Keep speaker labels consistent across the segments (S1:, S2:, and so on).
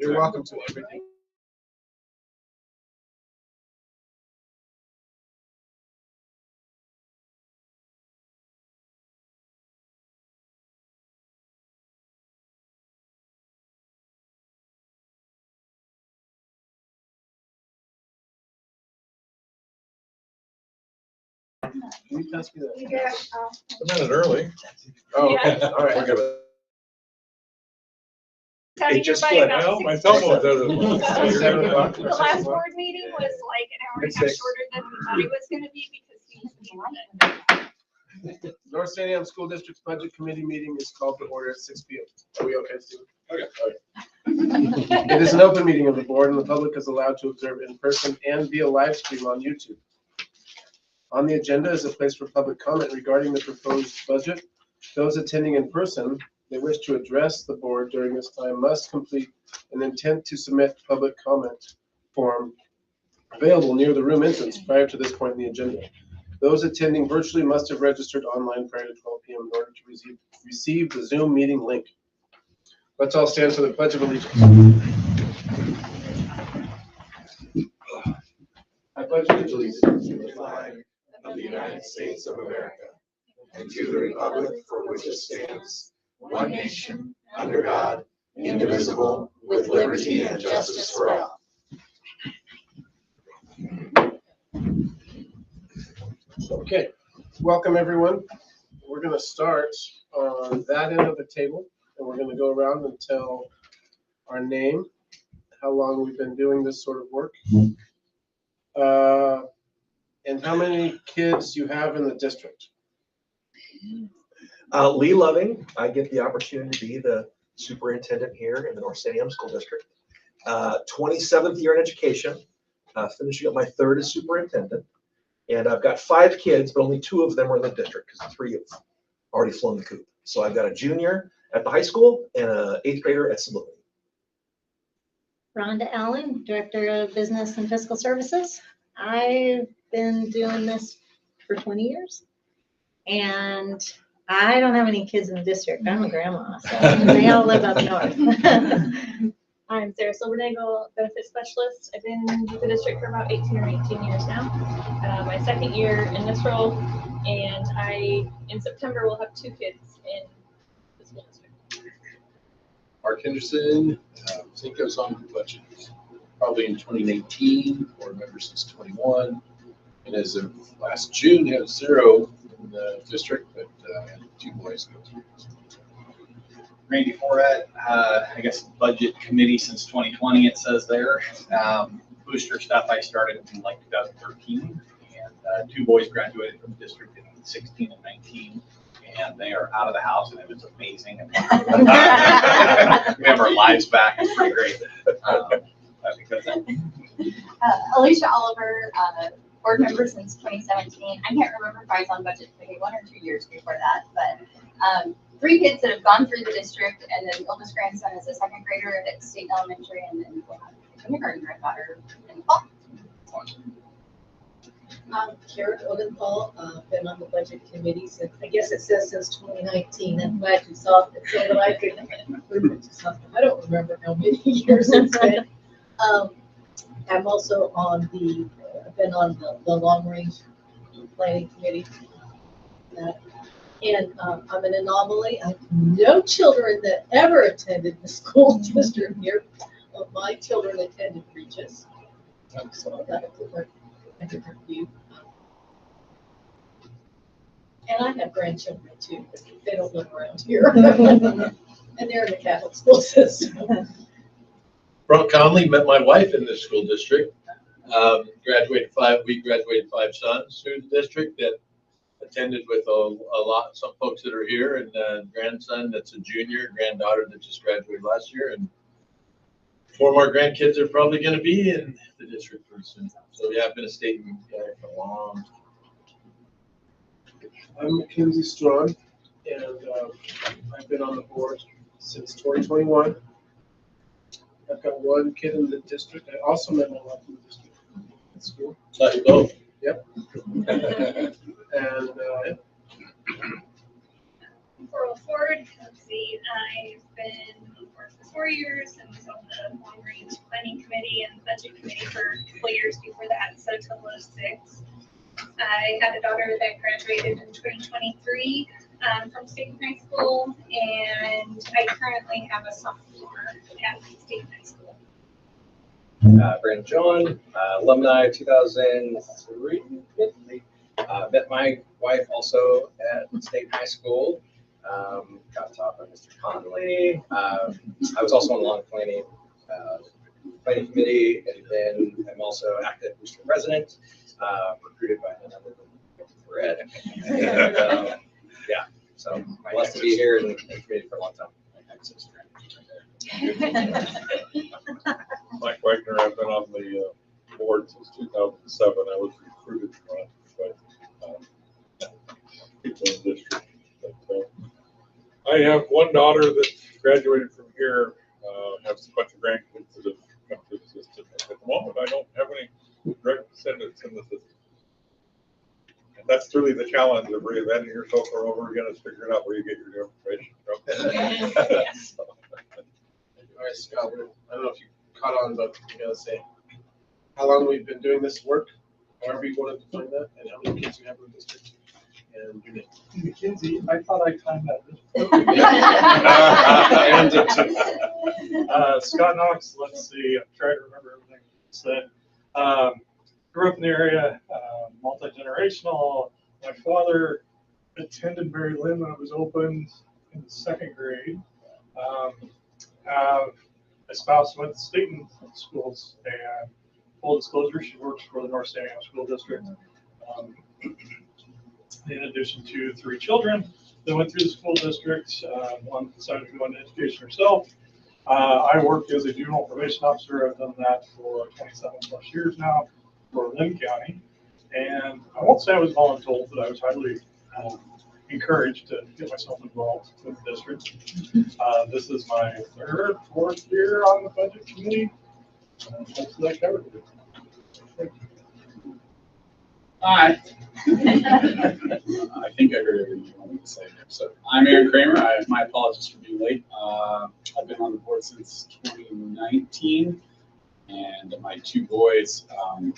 S1: You're welcome to everything. Can you pass me that?
S2: Yeah.
S3: A minute early.
S1: Oh, okay.
S2: Yeah.
S1: All right.
S3: We're good.
S2: Sounded
S3: Just
S2: by
S3: split.
S2: about
S3: Well, my
S2: 6
S3: thumb was
S2: minutes.
S3: out of the
S1: 7 o'clock.
S2: The last board meeting was like an hour and a half
S1: It's 6.
S2: shorter than we thought it was gonna be because he was being
S1: North Sandiam School District's Budget Committee meeting is called to order at 6 p.m. Are we okay, Stephen?
S3: Okay.
S1: It is an open meeting of the board and the public is allowed to observe in person and via live stream on YouTube. On the agenda is a place for public comment regarding the proposed budget. Those attending in person that wish to address the board during this time must complete an intent to submit public comment form available near the room entrance prior to this point in the agenda. Those attending virtually must have registered online prior to 12 p.m. in order to receive the Zoom meeting link. Let's all stand for the Pledge of Allegiance. I pledge allegiance to the flag
S4: of the United States of America, and to the republic for which it stands, one nation, under God, indivisible, with liberty and justice for all.
S1: Okay, welcome everyone. We're going to start on that end of the table, and we're going to go around and tell our name, how long we've been doing this sort of work, and how many kids you have in the district.
S5: Lee Loving, I get the opportunity to be the superintendent here in the North Sandiam School District. 27th year in education, finishing up my 3rd as superintendent. And I've got 5 kids, but only 2 of them are in the district because 3 have already flown the coop. So I've got a junior at the high school and an 8th grader at Sublimity.
S6: Rhonda Allen, Director of Business and Fiscal Services. I've been doing this for 20 years. And I don't have any kids in the district. I'm a grandma, so they all live up north.
S7: I'm Sarah Silvernagel, benefit specialist. I've been with the district for about 18 or 19 years now. My 2nd year in this role, and in September, will have 2 kids in the school district.
S3: Mark Henderson, Cinco's on the budget probably in 2019, board member since 21. And as of last June, had 0 in the district, but had 2 boys go through.
S8: Randy Forat, I guess budget committee since 2020, it says there. Booster stuff I started in like 2013, and 2 boys graduated from the district in 16 and 19, and they are out of the house, and it was amazing. And we have our lives back. It's pretty great.
S9: Alicia Oliver, board member since 2017. I can't remember if I was on budget committee 1 or 2 years before that, but 3 kids that have gone through the district, and then oldest grandson is a 2nd grader at State Elementary, and then we'll have a kindergarten granddaughter in the fall.
S10: Karen Odenthal, been on the budget committee since, I guess it says since 2019. I'm glad you saw it so that I could remember something. I don't remember how many years it's been. I'm also on been on the long range planning committee. And I'm an anomaly. I have no children that ever attended the school district here. My children attended Regis. So I got a different view. And I have grandchildren too, but they don't live around here. And they're in the Catholic school system.
S3: Brooke Conley, met my wife in the school district. We graduated 5 sons through the district that attended with some folks that are here, and a grandson that's a junior, granddaughter that just graduated last year, and 4 more grandkids are probably going to be in the district pretty soon. So yeah, I've been a state guy for a long time.
S1: I'm Mackenzie Strawn, and I've been on the board since 2021. I've got 1 kid in the district. I also met my wife in the district at school.
S3: So you both.
S1: Yep. And
S2: Coral Ford, let's see, I've been on board for 4 years and was on the long range planning committee and budget committee for a couple years before that, so a total of 6. I had a daughter that graduated in 2023 from State High School, and I currently have a sophomore at State High School.
S11: Brandon John, alumni 2003. Met my wife also at State High School. Got taught by Mr. Conley. I was also on the long planning committee, and then I'm also active Booster president, recruited by another Red. Yeah, so blessed to be here and committed for a long time.
S12: Mike Wagner, I've been on the board since 2007. I was recruited by people in the district. But, I have one daughter that graduated from here, has a bunch of grandkids that have come through the system. At the moment, I don't have any direct descendants in the system. And that's really the challenge of reinventing yourself over again, is figuring out where you get your information from.
S1: All right, Scott, I don't know if you caught on, but you gotta say how long we've been doing this work, however you want to define that, and how many kids you have in the district, and your name.
S13: Mackenzie, I thought I timed that.
S1: And did too.
S13: Scott Knox, let's see, I'm trying to remember everything you said. Grew up in the area, multi-generational. My father attended Mary Lynn when it was opened in the 2nd grade. Have a spouse who went to Staten schools, and full disclosure, she works for the North Sandiam School District. In addition to 3 children that went through the school district, one decided to go into education herself. I work as a juvenile probation officer. I've done that for 27 plus years now for Lynn County. And I won't say I was voluntold, but I was highly encouraged to get myself involved with the district. This is my 3rd, 4th year on the budget committee. Hopefully I covered it. Thank you.
S8: Hi. I think I heard everything you wanted to say there. So I'm Aaron Kramer. My apologies for being late. I've been on the board since 2019, and my 2 boys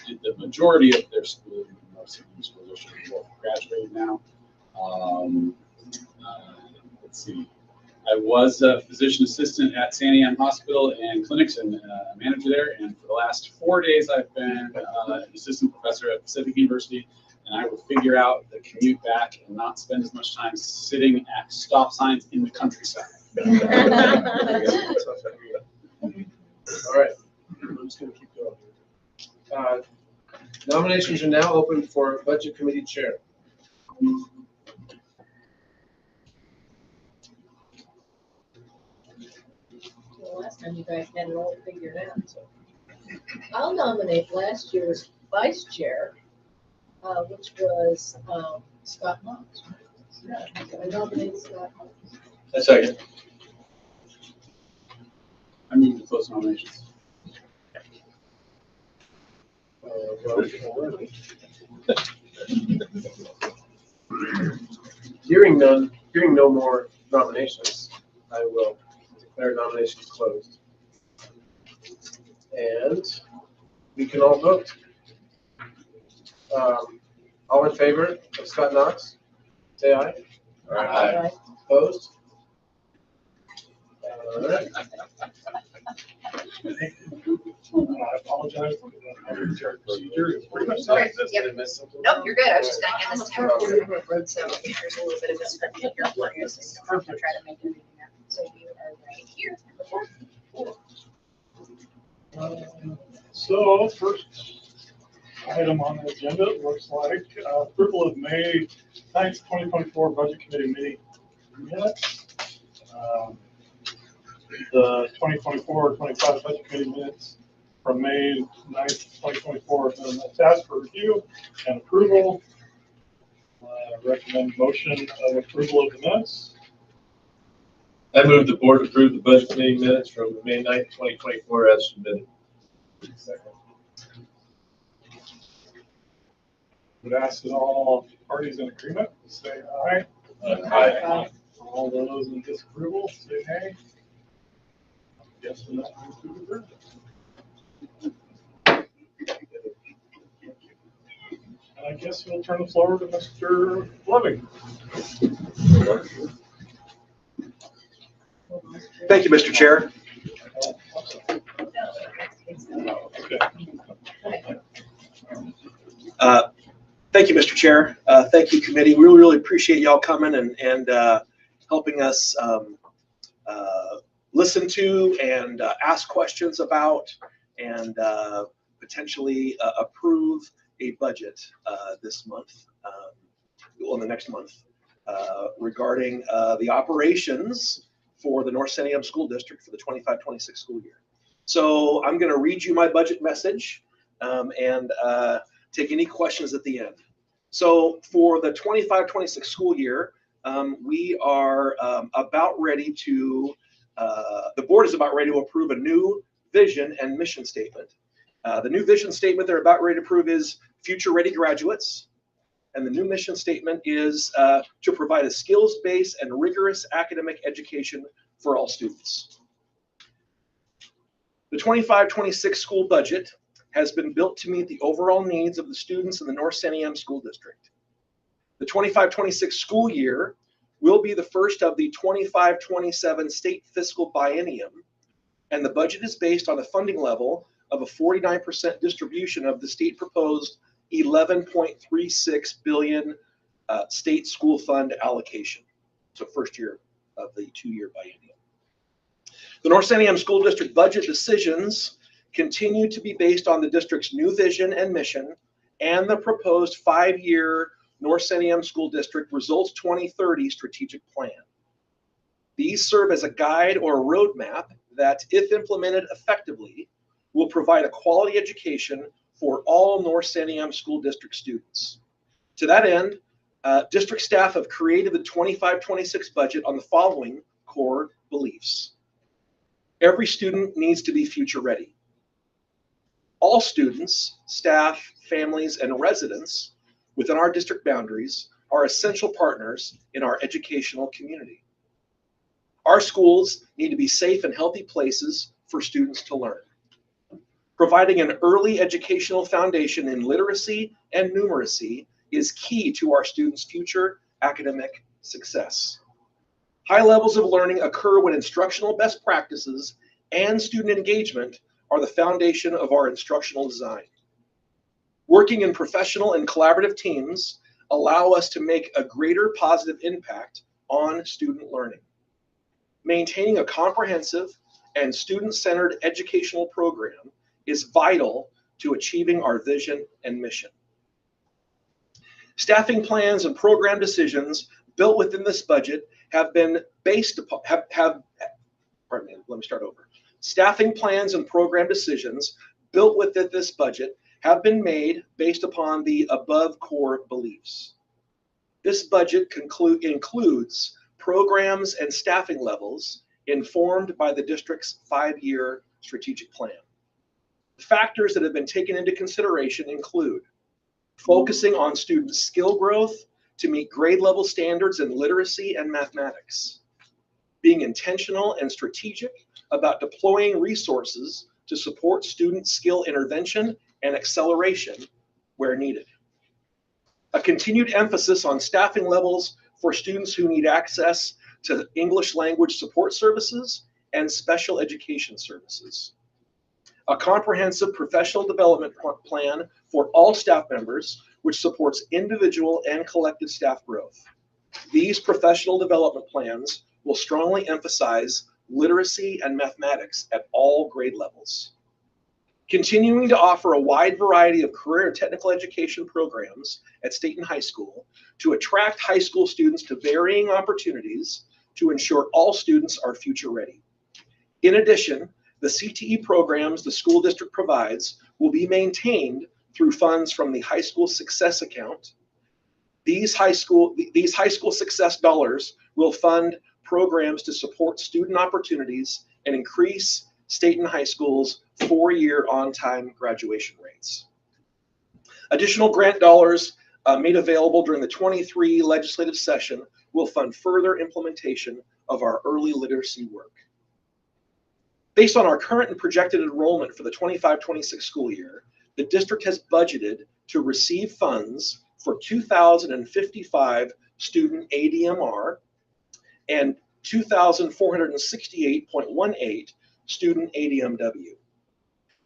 S8: did the majority of their schooling in the North Sandiam School District. Both graduated now. Let's see. I was a physician assistant at Sandiam Hospital and Clinics and a manager there. And for the last 4 days, I've been an assistant professor at Pacific University. And I will figure out the commute back and not spend as much time sitting at stop signs in the countryside.
S1: All right, I'm just gonna keep going. Nominations are now open for budget committee chair.
S10: Well, last time you guys had it all figured out, so. I'll nominate last year's vice chair, which was Scott Knox. Yeah, I nominate Scott Knox.
S3: A second.
S8: I move to close nominations.
S1: Hearing no more nominations, I will declare nominations closed. And we can all vote. All in favor of Scott Knox, say aye.
S10: Aye.
S1: Opposed? All right.
S13: I apologize for the procedure. It's pretty much
S1: Sorry,
S13: that.
S1: did I miss something?
S9: Nope, you're good. I was just gonna hand this to him. So there's a little bit of a script in here for you, so you don't have to try to make everything up. So you are right here.
S13: So first item on the agenda, it looks like approval of May 9th, 2024 Budget Committee meeting minutes. The 2024-25 Budget Committee minutes from May 9th, 2024 have been attached for review and approval. Recommend motion of approval of the minutes.
S3: I move the board approve the budget meeting minutes from May 9th, 2024 as submitted.
S1: Second.
S13: Would ask that all parties in agreement say aye.
S3: Aye.
S13: All those in disapproval say nay. Yes, and that brings to adjournment. And I guess we'll turn the floor to Mr. Fleming.
S5: Thank you, Mr. Chair. Thank you, Mr. Chair. Thank you, committee. We really appreciate y'all coming and helping us listen to and ask questions about and potentially approve a budget this month, the next month, regarding the operations for the North Santiam School District for the 25-26 school year. So I'm going to read you my budget message and take any questions at the end. So for the 25-26 school year, we are about ready to, the board is about ready to approve a new vision and mission statement. The new vision statement they're about ready to approve is future ready graduates. And the new mission statement is to provide a skills-based and rigorous academic education for all students. The 25-26 school budget has been built to meet the overall needs of the students in the North Santiam School District. The 25-26 school year will be the first of the 25-27 state fiscal biennium, and the budget is based on a funding level of a 49% distribution of the state proposed $11.36 billion state school fund allocation. So first year of the two-year biennium. The North Santiam School District budget decisions continue to be based on the district's new vision and mission and the proposed 5-year North Santiam School District Results 2030 strategic plan. These serve as a guide or a roadmap that, if implemented effectively, will provide a quality education for all North Santiam School District students. To that end, district staff have created the 25-26 budget on the following core beliefs. Every student needs to be future ready. All students, staff, families, and residents within our district boundaries are essential partners in our educational community. Our schools need to be safe and healthy places for students to learn. Providing an early educational foundation in literacy and numeracy is key to our students' future academic success. High levels of learning occur when instructional best practices and student engagement are the foundation of our instructional design. Working in professional and collaborative teams allow us to make a greater positive impact on student learning. Maintaining a comprehensive and student-centered educational program is vital to achieving our vision and mission. Staffing plans and program decisions built within this budget have been based upon, pardon me, let me start over. Staffing plans and program decisions built within this budget have been made based upon the above core beliefs. This budget includes programs and staffing levels informed by the district's 5-year strategic plan. Factors that have been taken into consideration include focusing on student skill growth to meet grade level standards in literacy and mathematics, being intentional and strategic about deploying resources to support student skill intervention and acceleration where needed. A continued emphasis on staffing levels for students who need access to English language support services and special education services. A comprehensive professional development plan for all staff members, which supports individual and collective staff growth. These professional development plans will strongly emphasize literacy and mathematics at all grade levels. Continuing to offer a wide variety of career and technical education programs at state and high school to attract high school students to varying opportunities to ensure all students are future ready. In addition, the CTE programs the school district provides will be maintained through funds from the High School Success Account. These high school success dollars will fund programs to support student opportunities and increase state and high schools' 4-year on-time graduation rates. Additional grant dollars made available during the 23 legislative session will fund further implementation of our early literacy work. Based on our current and projected enrollment for the 25-26 school year, the district has budgeted to receive funds for 2,055 student ADMR and 2,468.18 student ADMW.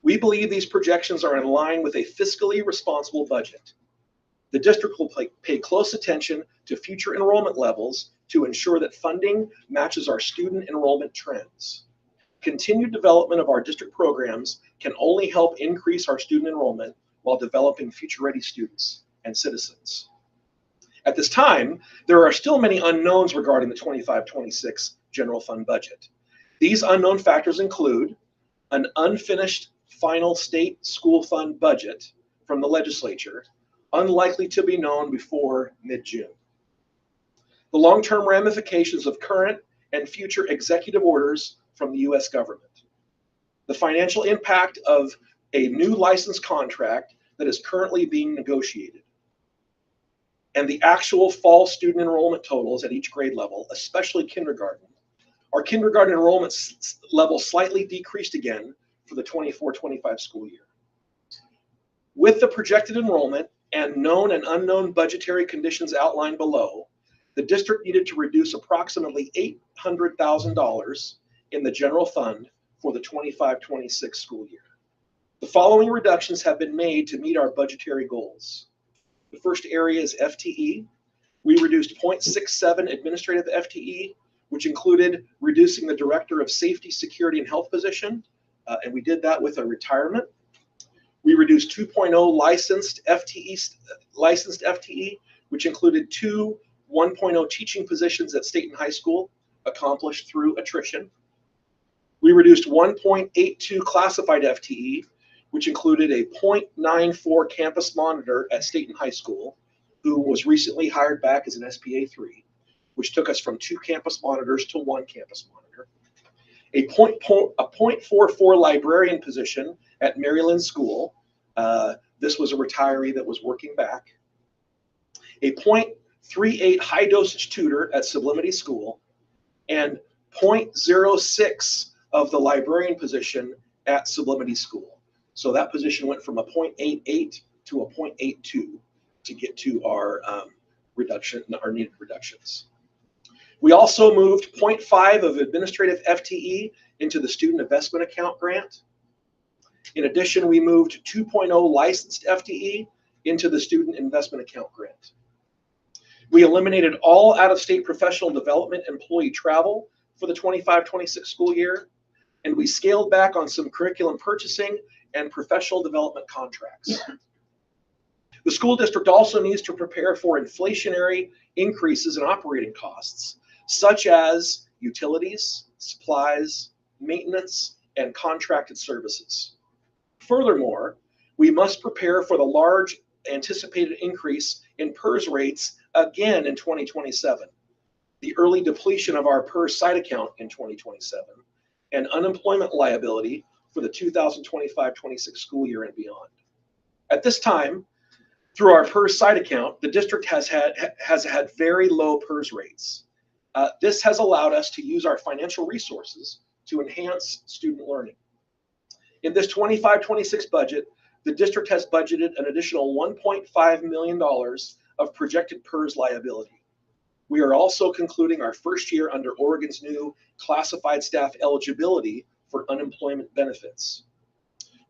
S5: We believe these projections are in line with a fiscally responsible budget. The district will pay close attention to future enrollment levels to ensure that funding matches our student enrollment trends. Continued development of our district programs can only help increase our student enrollment while developing future-ready students and citizens. At this time, there are still many unknowns regarding the 25-26 general fund budget. These unknown factors include an unfinished final state school fund budget from the legislature, unlikely to be known before mid-June. The long-term ramifications of current and future executive orders from the U.S. government. The financial impact of a new license contract that is currently being negotiated. And the actual fall student enrollment totals at each grade level, especially kindergarten. Our kindergarten enrollment level slightly decreased again for the 24-25 school year. With the projected enrollment and known and unknown budgetary conditions outlined below, the district needed to reduce approximately $800,000 in the general fund for the 25-26 school year. The following reductions have been made to meet our budgetary goals. The first area is FTE. We reduced 0.67 administrative FTE, which included reducing the Director of Safety, Security, and Health position, and we did that with a retirement. We reduced 2.0 licensed FTE, which included 2 1.0 teaching positions at state and high school, accomplished through attrition. We reduced 1.82 classified FTE, which included a 0.94 campus monitor at state and high school, who was recently hired back as an SPA 3, which took us from 2 campus monitors to 1 campus monitor. A 0.44 librarian position at Maryland School. This was a retiree that was working back. A 0.38 high dosage tutor at Sublimity School, and 0.06 of the librarian position at Sublimity School. So that position went from a 0.88 to a 0.82 to get to our our needed reductions. We also moved 0.5 of administrative FTE into the student investment account grant. In addition, we moved 2.0 licensed FTE into the student investment account grant. We eliminated all out-of-state professional development employee travel for the 25-26 school year, and we scaled back on some curriculum purchasing and professional development contracts. The school district also needs to prepare for inflationary increases in operating costs, such as utilities, supplies, maintenance, and contracted services. Furthermore, we must prepare for the large anticipated increase in PERS rates again in 2027, the early depletion of our PERS site account in 2027, and unemployment liability for the 2025-26 school year and beyond. At this time, through our PERS site account, the district has had very low PERS rates. This has allowed us to use our financial resources to enhance student learning. In this 25-26 budget, the district has budgeted an additional $1.5 million of projected PERS liability. We are also concluding our first year under Oregon's new classified staff eligibility for unemployment benefits.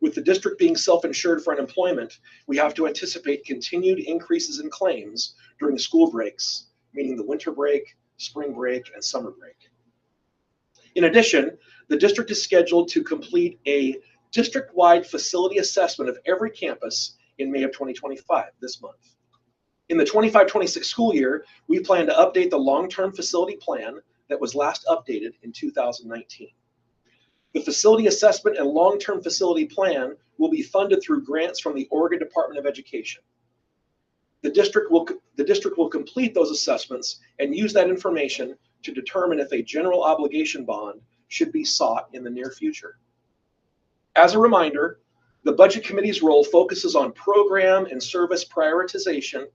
S5: With the district being self-insured for unemployment, we have to anticipate continued increases in claims during school breaks, meaning the winter break, spring break, and summer break. In addition, the district is scheduled to complete a district-wide facility assessment of every campus in May of 2025, this month. In the 25-26 school year, we plan to update the long-term facility plan that was last updated in 2019. The facility assessment and long-term facility plan will be funded through grants from the Oregon Department of Education. The district will complete those assessments and use that information to determine if a general obligation bond should be sought in the near future. As a reminder, the Budget Committee's role focuses on program and service prioritization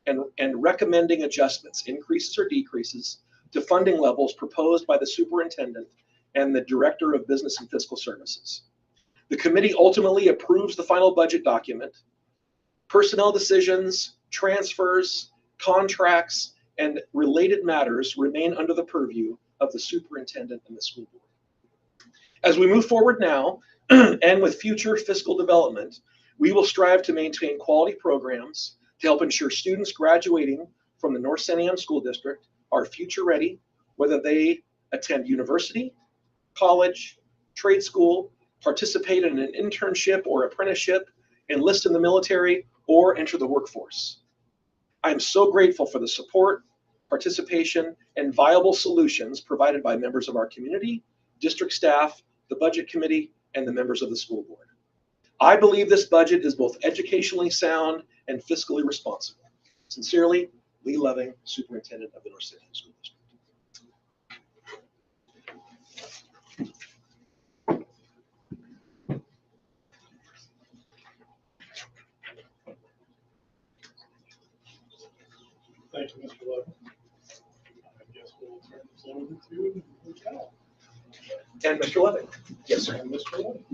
S5: and recommending adjustments, increases or decreases, to funding levels proposed by the superintendent and the Director of Business and Fiscal Services. The committee ultimately approves the final budget document. Personnel decisions, transfers, contracts, and related matters remain under the purview of the superintendent and the school board. As we move forward now, and with future fiscal development, we will strive to maintain quality programs to help ensure students graduating from the North San Diego School District are future ready, whether they attend university, college, trade school, participate in an internship or apprenticeship, enlist in the military, or enter the workforce. I am so grateful for the support, participation, and viable solutions provided by members of our community, district staff, the budget committee, and the members of the school board. I believe this budget is both educationally sound and fiscally responsible. Sincerely, Lee Loving, Superintendent of the North San Diego School District.
S13: Thank you, Mr. Levin. I guess we'll turn this over to Cal.
S5: And Mr. Loving. Yes, sir.
S13: And Mr. Levin.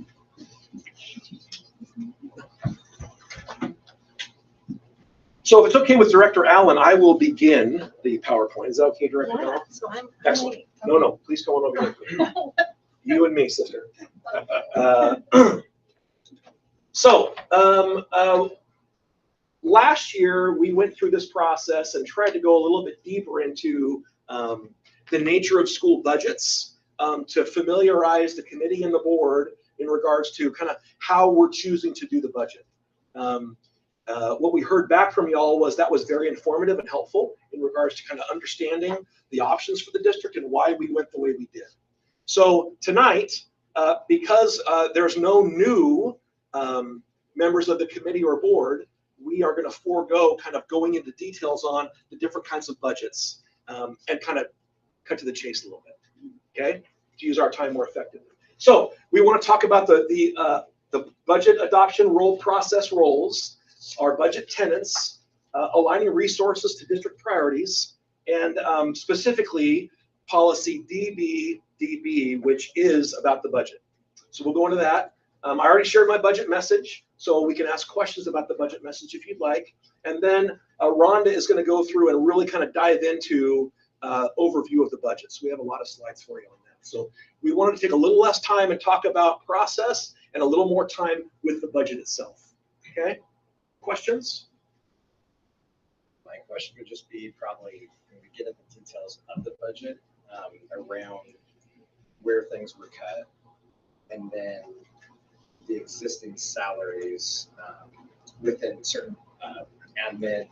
S5: So if it's okay with Director Allen, I will begin the PowerPoint. Is that okay, Director Allen?
S6: So I'm.
S5: Excellent. No, no, please come on over here. You and me, sister. Last year, we went through this process and tried to go a little bit deeper into the nature of school budgets to familiarize the committee and the board in regards to kind of how we're choosing to do the budget. What we heard back from y'all was that was very informative and helpful in regards to kind of understanding the options for the district and why we went the way we did. So tonight, because there's no new members of the committee or board, we are going to forego kind of going into details on the different kinds of budgets and kind of cut to the chase a little bit, okay, to use our time more effectively. So we want to talk about the budget adoption role process roles, our budget tenets, aligning resources to district priorities, and specifically policy DB, which is about the budget. So we'll go into that. I already shared my budget message, so we can ask questions about the budget message if you'd like. And then Rhonda is going to go through and really kind of dive into overview of the budget. So we have a lot of slides for you on that. So we wanted to take a little less time and talk about process and a little more time with the budget itself. Okay? Questions?
S11: My question would just be probably when we get into details of the budget around where things were cut, and then the existing salaries within certain admin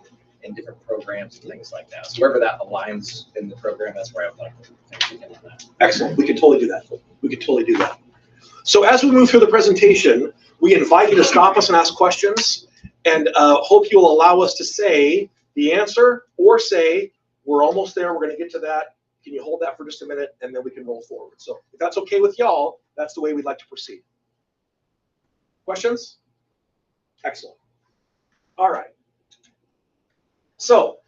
S11: and different programs and things like that. So wherever that aligns in the program, that's where I'd like to think on that.
S5: Excellent. We can totally do that. We can totally do that. So as we move through the presentation, we invite you to stop us and ask questions, and hope you will allow us to say the answer or say, we're almost there, we're going to get to that. Can you hold that for just a minute, and then we can roll forward. So if that's okay with y'all, that's the way we'd like to proceed. Questions? Excellent. All right. So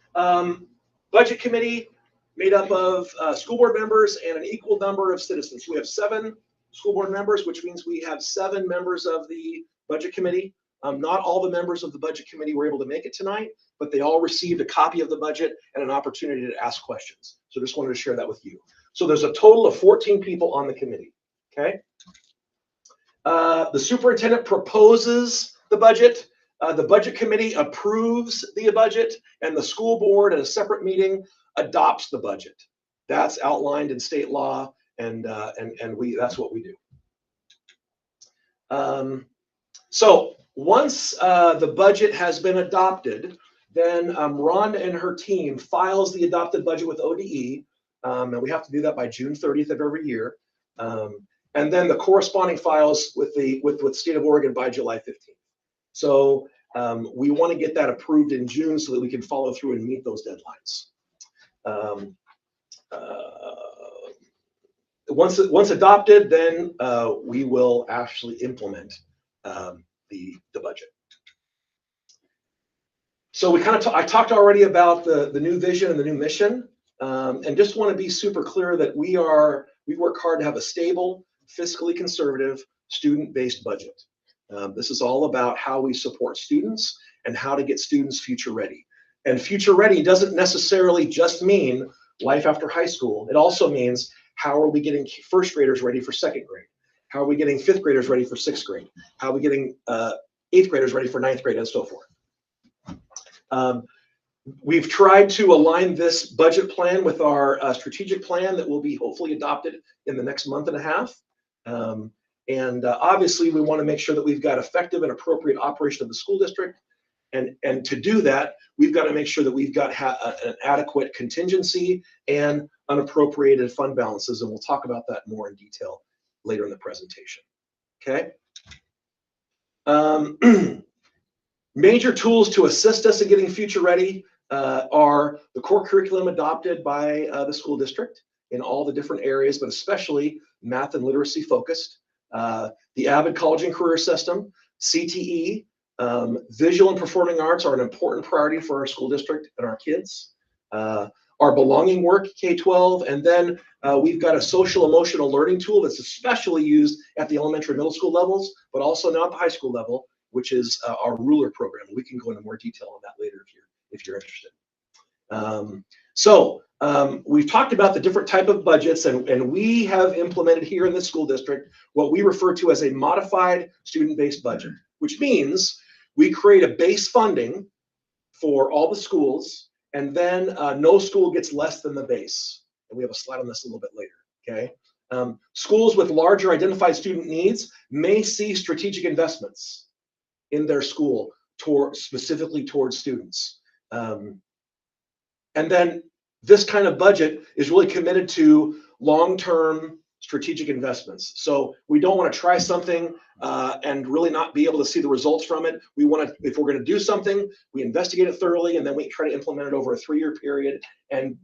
S5: budget committee made up of school board members and an equal number of citizens. We have 7 school board members, which means we have 7 members of the budget committee. Not all the members of the budget committee were able to make it tonight, but they all received a copy of the budget and an opportunity to ask questions. So just wanted to share that with you. So there's a total of 14 people on the committee, okay? The superintendent proposes the budget. The budget committee approves the budget, and the school board at a separate meeting adopts the budget. That's outlined in state law, and that's what we do. So once the budget has been adopted, then Rhonda and her team files the adopted budget with ODE, and we have to do that by June 30th of every year. And then the corresponding files with State of Oregon by July 15th. So we want to get that approved in June so that we can follow through and meet those deadlines. Once adopted, then we will actually implement the budget. So we kind of I talked already about the new vision and the new mission, and just want to be super clear that we are we work hard to have a stable, fiscally conservative, student-based budget. This is all about how we support students and how to get students future ready. And future ready doesn't necessarily just mean life after high school. It also means how are we getting first graders ready for second grade? How are we getting fifth graders ready for sixth grade? How are we getting eighth graders ready for ninth grade, and so forth? We've tried to align this budget plan with our strategic plan that will be hopefully adopted in the next month and a half. Obviously, we want to make sure that we've got effective and appropriate operation of the school district. And to do that, we've got to make sure that we've got an adequate contingency and unappropriated fund balances. And we'll talk about that more in detail later in the presentation. Okay. Major tools to assist us in getting future ready are the core curriculum adopted by the school district in all the different areas, but especially math and literacy focused. The Avid College and Career System, CTE, visual and performing arts are an important priority for our school district and our kids. Our belonging work, K-12, and then we've got a social emotional learning tool that's especially used at the elementary middle school levels, but also now at the high school level, which is our ruler program. We can go into more detail on that later if you're interested. We've talked about the different type of budgets, and we have implemented here in the school district what we refer to as a modified student-based budget, which means we create a base funding for all the schools, and then no school gets less than the base. And we have a slide on this a little bit later, okay? Schools with larger identified student needs may see strategic investments in their school specifically towards students. And then this kind of budget is really committed to long-term strategic investments. So we don't want to try something and really not be able to see the results from it. We want to, if we're going to do something, we investigate it thoroughly, and then we try to implement it over a 3-year period and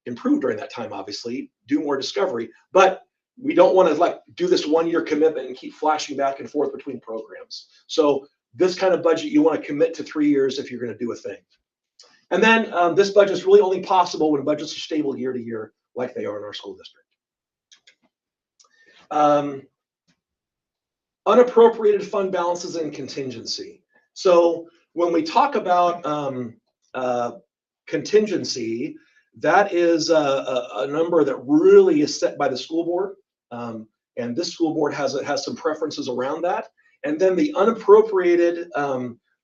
S5: improve during that time, obviously, do more discovery. But we don't want to like do this 1-year commitment and keep flashing back and forth between programs. So this kind of budget, you want to commit to 3 years if you're going to do a thing. And then this budget is really only possible when budgets are stable year to year, like they are in our school district. Unappropriated fund balances and contingency. So when we talk about contingency, that is a number that really is set by the school board. And this school board has some preferences around that. And then the unappropriated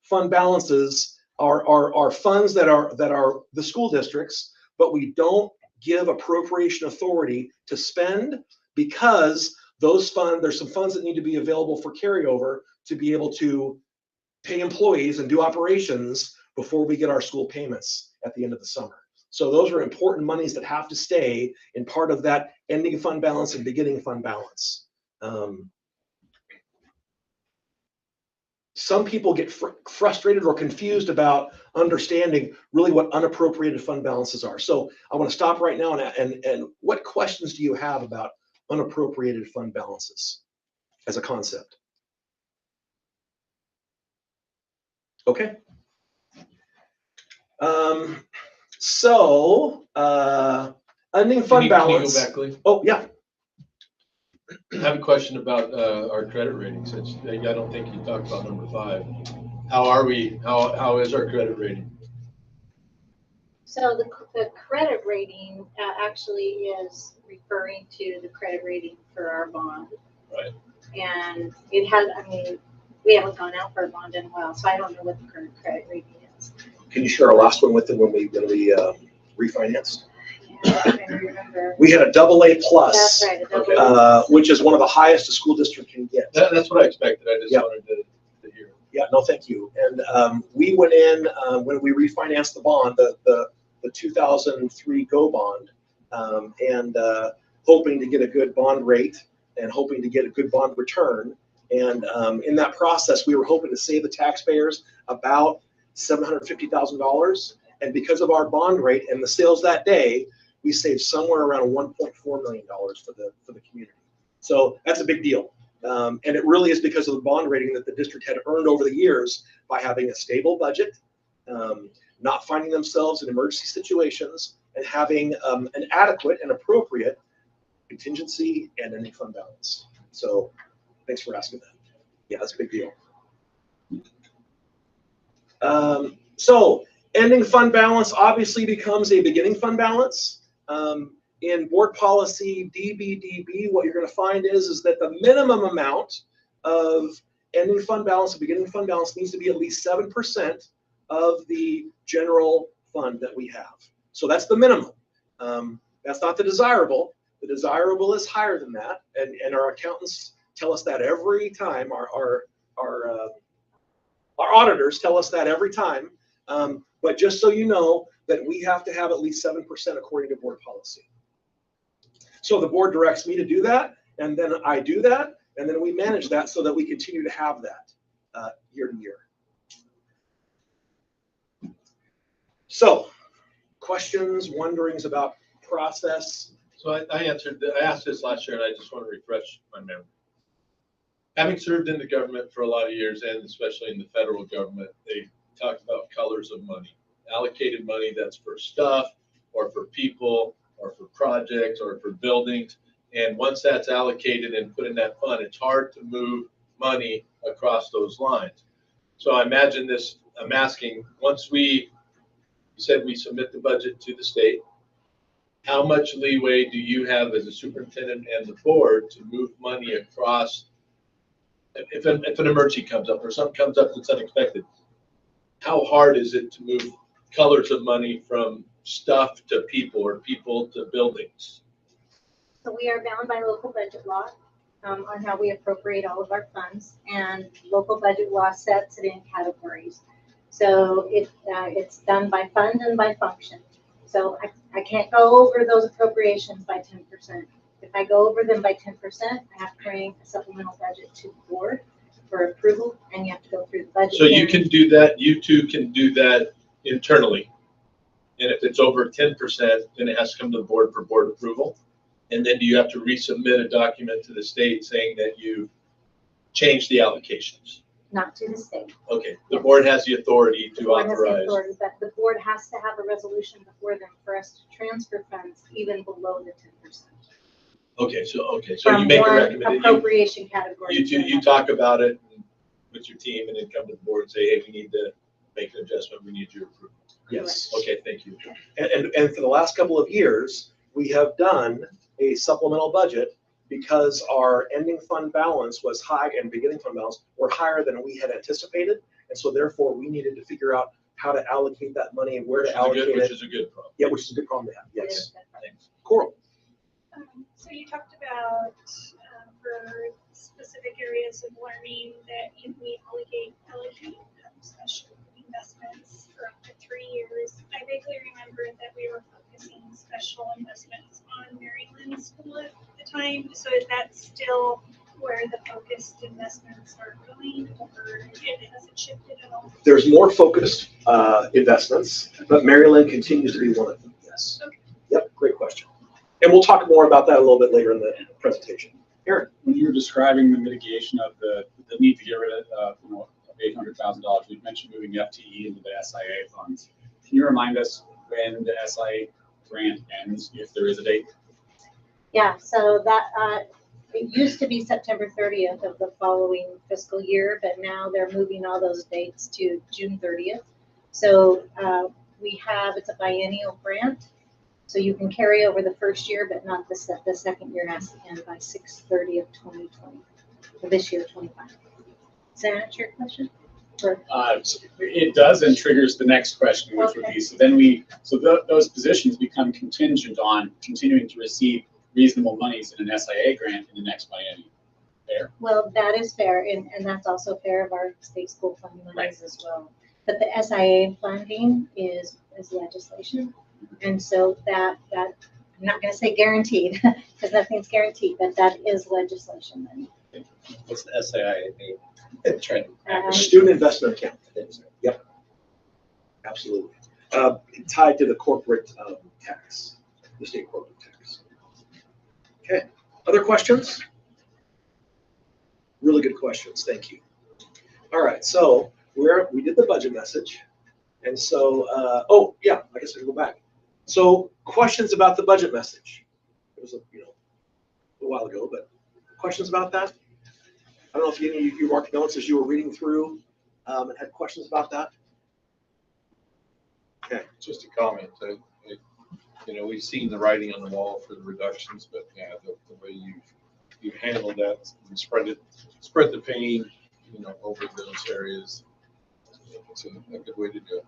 S5: fund balances are funds that are the school districts, but we don't give appropriation authority to spend because those funds, there's some funds that need to be available for carryover to be able to pay employees and do operations before we get our school payments at the end of the summer. So those are important monies that have to stay in part of that ending fund balance and beginning fund balance. Some people get frustrated or confused about understanding really what unappropriated fund balances are. So I want to stop right now and what questions do you have about unappropriated fund balances as a concept? Okay. Ending fund balance.
S3: Can you go back, Lee?
S5: Oh, yeah.
S3: I have a question about our credit ratings. I don't think you talked about number 5. How are we? How is our credit rating?
S6: So the credit rating actually is referring to the credit rating for our bond.
S3: Right.
S6: And it has, I mean, we haven't gone out for a bond in a while, so I don't know what the current credit rating is.
S5: Can you share our last one with them when we refinanced?
S6: I remember.
S5: We had a AA plus,
S6: That's right, a double A.
S5: which is one of the highest a school district can get.
S3: That's what I expected. I just wanted to hear.
S5: Yeah, no, thank you. And we went in when we refinanced the bond, the 2003 GO bond, and hoping to get a good bond rate and hoping to get a good bond return. And in that process, we were hoping to save the taxpayers about $750,000. And because of our bond rate and the sales that day, we saved somewhere around $1.4 million for the community. So that's a big deal. And it really is because of the bond rating that the district had earned over the years by having a stable budget, not finding themselves in emergency situations, and having an adequate and appropriate contingency and ending fund balance. So thanks for asking that. Yeah, that's a big deal. So ending fund balance obviously becomes a beginning fund balance. In board policy DBDB, what you're going to find is that the minimum amount of ending fund balance and beginning fund balance needs to be at least 7% of the general fund that we have. So that's the minimum. That's not the desirable. The desirable is higher than that, and our accountants tell us that every time. Our auditors tell us that every time. But just so you know that we have to have at least 7% according to board policy. So the board directs me to do that, and then I do that, and then we manage that so that we continue to have that year to year. So questions, wonderings about process?
S3: So I asked this last year, and I just want to refresh my memory. Having served in the government for a lot of years, and especially in the federal government, they talked about colors of money, allocated money that's for stuff or for people or for projects or for buildings. And once that's allocated and put in that fund, it's hard to move money across those lines. So I imagine this, I'm asking, once you said we submit the budget to the state, how much leeway do you have as a superintendent and the board to move money across if an emergency comes up or something comes up that's unexpected? How hard is it to move colors of money from stuff to people or people to buildings?
S6: So we are bound by local budget law on how we appropriate all of our funds, and local budget law sets it in categories. So it's done by fund and by function. So I can't go over those appropriations by 10%. If I go over them by 10%, I have to bring a supplemental budget to the board for approval, and you have to go through the budget.
S3: So you can do that, you two can do that internally. And if it's over 10%, then it has to come to the board for board approval. And then do you have to resubmit a document to the state saying that you changed the allocations?
S6: Not to the state.
S3: Okay, the board has the authority to authorize.
S6: But the board has to have a resolution before them for us to transfer funds even below the 10%.
S3: Okay, so you make a recommendation.
S6: Appropriation category.
S3: You talk about it with your team and then come to the board and say, hey, we need to make an adjustment. We need your approval.
S5: Yes.
S3: Okay, thank you.
S5: And for the last couple of years, we have done a supplemental budget because our ending fund balance was high and beginning fund balance were higher than we had anticipated. And so therefore we needed to figure out how to allocate that money and where to allocate it.
S3: Which is a good problem.
S5: Yeah, which is a good problem to have. Yes.
S3: Thanks.
S5: Coral.
S2: So you talked about for specific areas of learning that we allocate special investments for up to 3 years. I vaguely remember that we were focusing special investments on Maryland School at the time. So is that still where the focused investments are going, or has it shifted at all?
S5: There's more focused investments, but Maryland continues to be one of them. Yes.
S2: Okay.
S5: Yep. Great question. And we'll talk more about that a little bit later in the presentation. Aaron.
S14: When you were describing the mitigation of the need to get rid of $800,000, we mentioned moving FTE into the SIA funds. Can you remind us when the SIA grant ends, if there is a date?
S6: Yeah, so that it used to be September 30th of the following fiscal year, but now they're moving all those dates to June 30th. So it's a biennial grant. So you can carry over the first year, but not the second year has to end by 6/30 of 2020, for this year, 25. Does that answer your question?
S14: It does, and triggers the next question, which would be, those positions become contingent on continuing to receive reasonable monies in an SIA grant in the next biennium. Fair?
S6: Well, that is fair, and that's also fair of our state school funding monies as well. But the SIA funding is legislation. And so that I'm not going to say guaranteed because nothing's guaranteed, but that is legislation then.
S11: What's the SIA?
S5: Student investment account. Yep. Absolutely. Tied to the corporate tax, the state corporate tax. Okay. Other questions? Really good questions. Thank you. All right. So we did the budget message. And so, I guess I can go back. So questions about the budget message. It was a while ago, but questions about that? I don't know if any of you marked notes as you were reading through and had questions about that. Okay.
S3: Just a comment, you know, we've seen the writing on the wall for the reductions, but yeah, the way you've handled that and spread the pain, you know, over those areas. It's a good way to do it.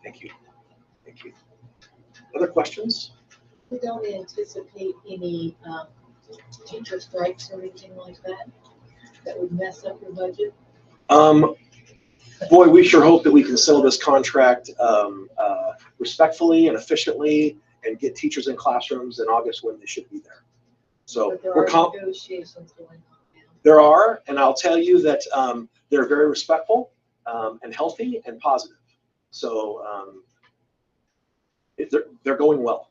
S5: Thank you. Thank you. Other questions?
S10: We don't anticipate any teacher strikes or anything like that would mess up your budget?
S5: Boy, we sure hope that we can settle this contract respectfully and efficiently and get teachers in classrooms in August when they should be there. So
S10: But there
S5: we're
S10: are negotiations going on now.
S5: There are, and I'll tell you that they're very respectful and healthy and positive. So they're going well.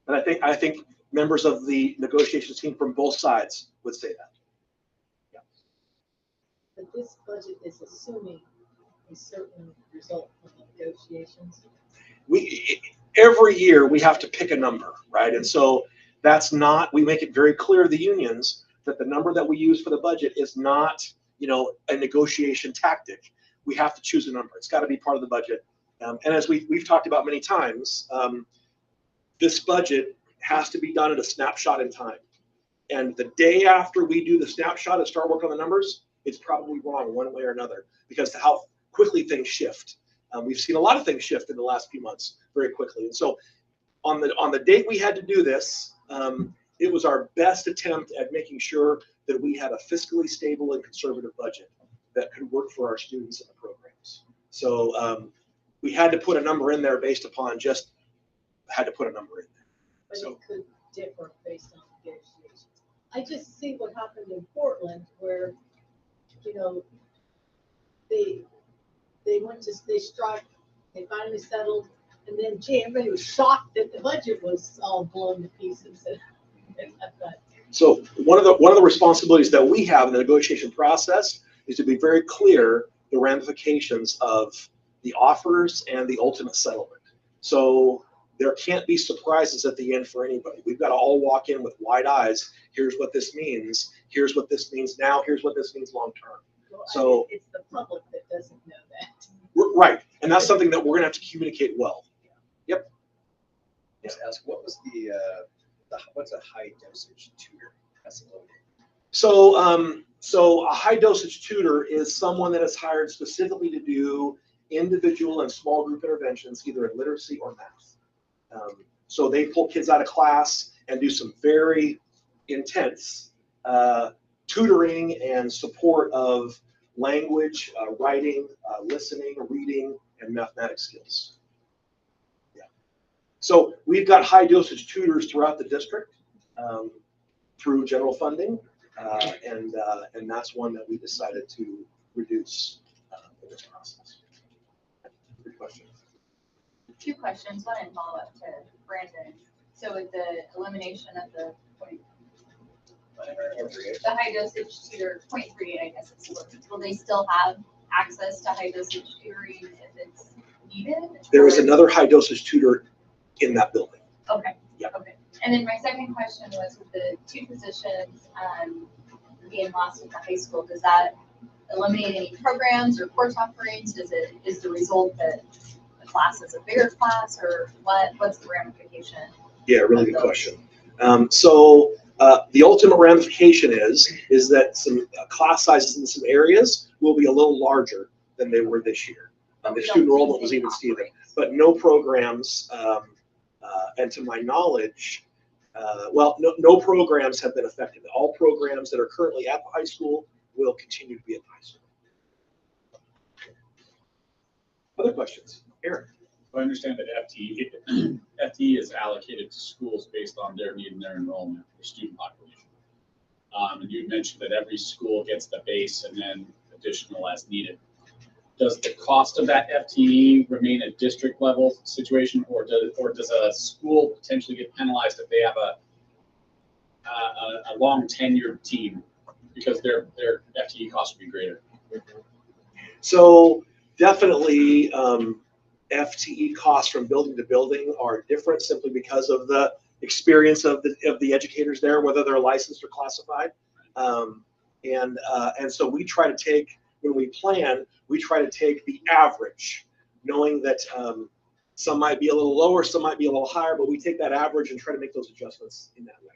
S5: And I think members of the negotiations team from both sides would say that. Yeah.
S10: But this budget is assuming a certain result from the negotiations.
S5: Every year we have to pick a number, right? And so that's not, we make it very clear to the unions that the number that we use for the budget is not, you know, a negotiation tactic. We have to choose a number. It's got to be part of the budget. And as we've talked about many times, this budget has to be done at a snapshot in time. And the day after we do the snapshot and start working on the numbers, it's probably wrong one way or another because of how quickly things shift. We've seen a lot of things shift in the last few months very quickly. And so on the date we had to do this, it was our best attempt at making sure that we had a fiscally stable and conservative budget that could work for our students and the programs. So we had to put a number in there based upon just had to put a number in there.
S10: But
S5: So,
S10: it could differ based on negotiations. I just see what happened in Portland where, you know, they struck, they finally settled, and then everybody was shocked that the budget was all blown to pieces.
S5: So one of the responsibilities that we have in the negotiation process is to be very clear the ramifications of the offers and the ultimate settlement. So there can't be surprises at the end for anybody. We've got to all walk in with wide eyes. Here's what this means. Here's what this means now. Here's what this means long term.
S10: Well,
S5: So
S10: it's the public that doesn't know that.
S5: right, and that's something that we're going to have to communicate well. Yep.
S11: Just ask, what was what's a high dosage tutor?
S5: So a high dosage tutor is someone that is hired specifically to do individual and small group interventions, either in literacy or math. So they pull kids out of class and do some very intense tutoring and support of language, writing, listening, reading, and mathematics skills. Yeah. So we've got high dosage tutors throughout the district through general funding, and that's one that we decided to reduce in this process. Good question.
S9: Two questions, one in follow-up to Brandon. So with the elimination of the high dosage tutor, 0.38, I guess it's, will they still have access to high dosage tutoring if it's needed?
S5: There is another high dosage tutor in that building.
S9: Okay.
S5: Yeah.
S9: Okay. And then my second question was with the two positions being lost at the high school, does that eliminate any programs or course offerings? Is the result that the class is a bigger class, or what's the ramification?
S5: Yeah, really good question. So the ultimate ramification is that some class sizes in some areas will be a little larger than they were this year. The student enrollment was even steeper, but no programs, and to my knowledge, no programs have been affected. All programs that are currently at the high school will continue to be at the high school. Other questions? Aaron.
S14: I understand that FTE is allocated to schools based on their need and their enrollment for student population. And you mentioned that every school gets the base and then additional as needed. Does the cost of that FTE remain a district level situation, or does a school potentially get penalized if they have a long tenured team because their FTE costs would be greater?
S5: So definitely FTE costs from building to building are different simply because of the experience of the educators there, whether they're licensed or classified. And so we try to take, when we plan, we try to take the average, knowing that some might be a little lower, some might be a little higher, but we take that average and try to make those adjustments in that way.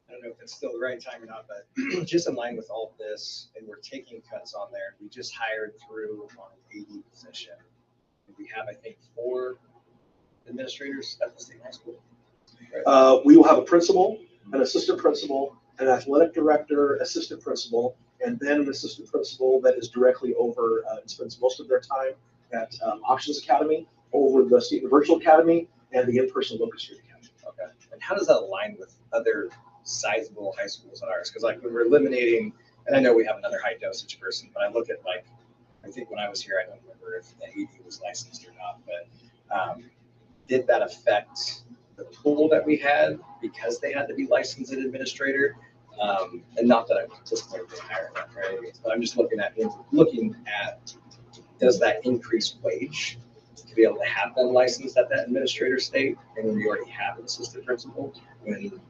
S11: I don't know if it's still the right time or not, but just in line with all of this, and we're taking cuts on there. We just hired through on an AD position. We have, I think, 4 administrators at the state high school. Right?
S5: We will have a principal, an assistant principal, an athletic director, assistant principal, and then an assistant principal that is directly over, spends most of their time at Options Academy, over the State Virtual Academy, and the in-person Locust Street Academy.
S11: Okay. And how does that align with other sizable high schools in ours? Because like when we're eliminating, and I know we have another high dosage person, but I look at like, I think when I was here, I don't remember if the AD was licensed or not, but did that affect the pool that we had because they had to be licensed as administrator? And not that I'm anticipating hiring that, right? But I'm just looking at does that increase wage to be able to have them licensed at that administrator state, and when we already have an assistant principal, when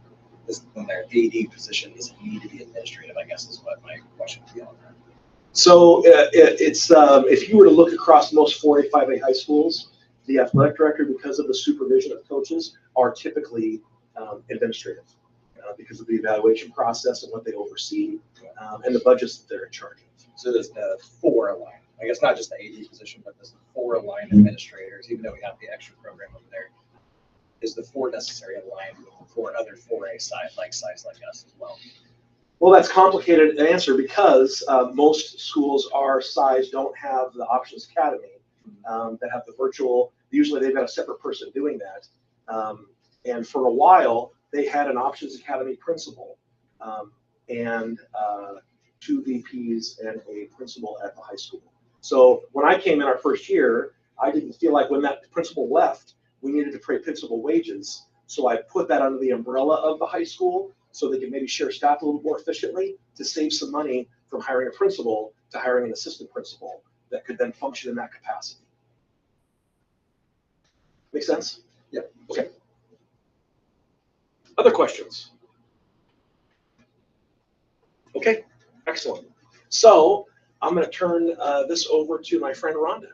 S11: their AD position doesn't need to be administrative, I guess is what my question would be on that.
S5: So it's if you were to look across most 4A, 5A high schools, the athletic director, because of the supervision of coaches, are typically administrative because of the evaluation process and what they oversee and the budgets that they're in charge of.
S11: So there's the 4 aligned. I guess not just the AD position, but there's the 4 aligned administrators, even though we have the extra program over there. Is the 4 necessary aligned with the 4 other 4A size like us as well?
S5: Well, that's complicated to answer because most schools our size don't have the Options Academy that have the virtual. Usually they've got a separate person doing that. And for a while, they had an Options Academy principal and 2 VPs and a principal at the high school. So when I came in our first year, I didn't feel like when that principal left, we needed to pay principal wages. So I put that under the umbrella of the high school so they could maybe share staff a little more efficiently to save some money from hiring a principal to hiring an assistant principal that could then function in that capacity. Make sense?
S11: Yeah.
S5: Okay. Other questions? Okay, excellent. So I'm going to turn this over to my friend Rhonda.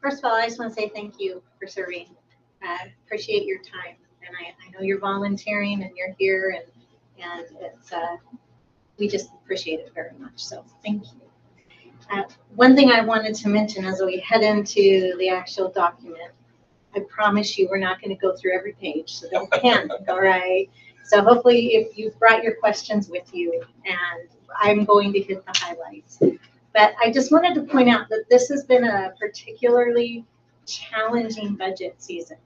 S6: First of all, I just want to say thank you for serving. I appreciate your time, and I know you're volunteering and you're here, and it's we just appreciate it very much. So thank you. One thing I wanted to mention as we head into the actual document, I promise you we're not going to go through every page, so don't panic, all right? So hopefully if you've brought your questions with you, and I'm going to hit the highlights. But I just wanted to point out that this has been a particularly challenging budget season.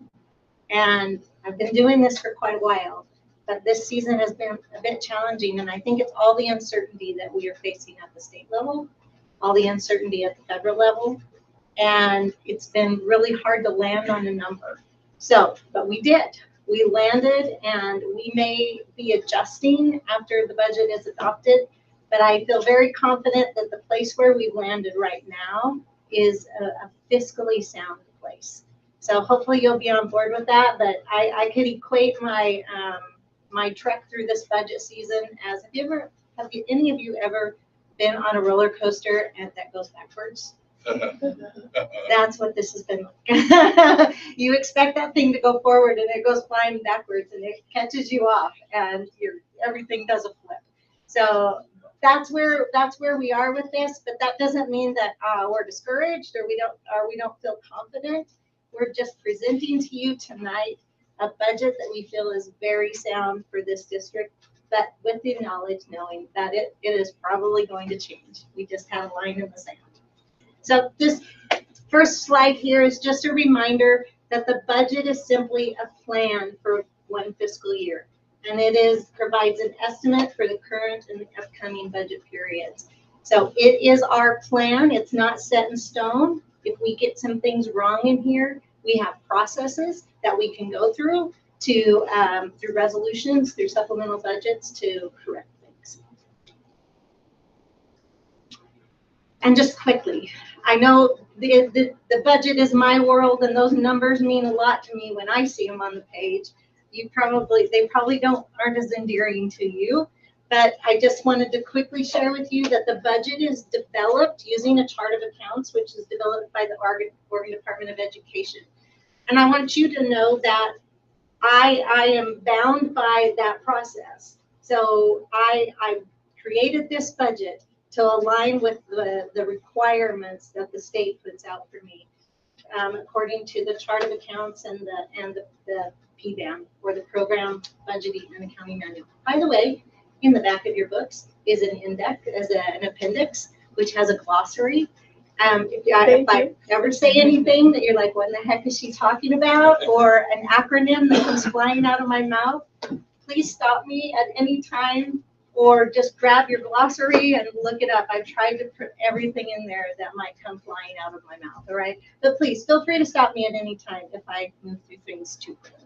S6: And I've been doing this for quite a while, but this season has been a bit challenging. And I think it's all the uncertainty that we are facing at the state level, all the uncertainty at the federal level. And it's been really hard to land on a number. So, but we did. We landed, and we may be adjusting after the budget is adopted. But I feel very confident that the place where we've landed right now is a fiscally sound place. So hopefully you'll be on board with that. But I could equate my my trek through this budget season as have any of you ever been on a roller coaster and that goes backwards? That's what this has been like. You expect that thing to go forward and it goes flying backwards and it catches you off and everything does a flip. So that's where we are with this, but that doesn't mean that we're discouraged or we don't feel confident. We're just presenting to you tonight a budget that we feel is very sound for this district, but with the knowledge knowing that it is probably going to change. We just have a line in the sand. So this first slide here is just a reminder that the budget is simply a plan for one fiscal year. And it provides an estimate for the current and the upcoming budget periods. So it is our plan. It's not set in stone. If we get some things wrong in here, we have processes that we can go through through resolutions, through supplemental budgets to correct things. And just quickly, I know the budget is my world, and those numbers mean a lot to me when I see them on the page. They probably aren't as endearing to you, but I just wanted to quickly share with you that the budget is developed using a chart of accounts, which is developed by the Oregon Department of Education. And I want you to know that I am bound by that process. So I created this budget to align with the requirements that the state puts out for me, according to the chart of accounts and the PBAM, or the Program Budgeting and Accounting Manual. By the way, in the back of your books is an index, an appendix, which has a glossary. If I ever say anything that you're like, what in the heck is she talking about? Or an acronym that comes flying out of my mouth, please stop me at any time, or just grab your glossary and look it up. I've tried to put everything in there that might come flying out of my mouth, all right? But please feel free to stop me at any time if I move through things too quickly.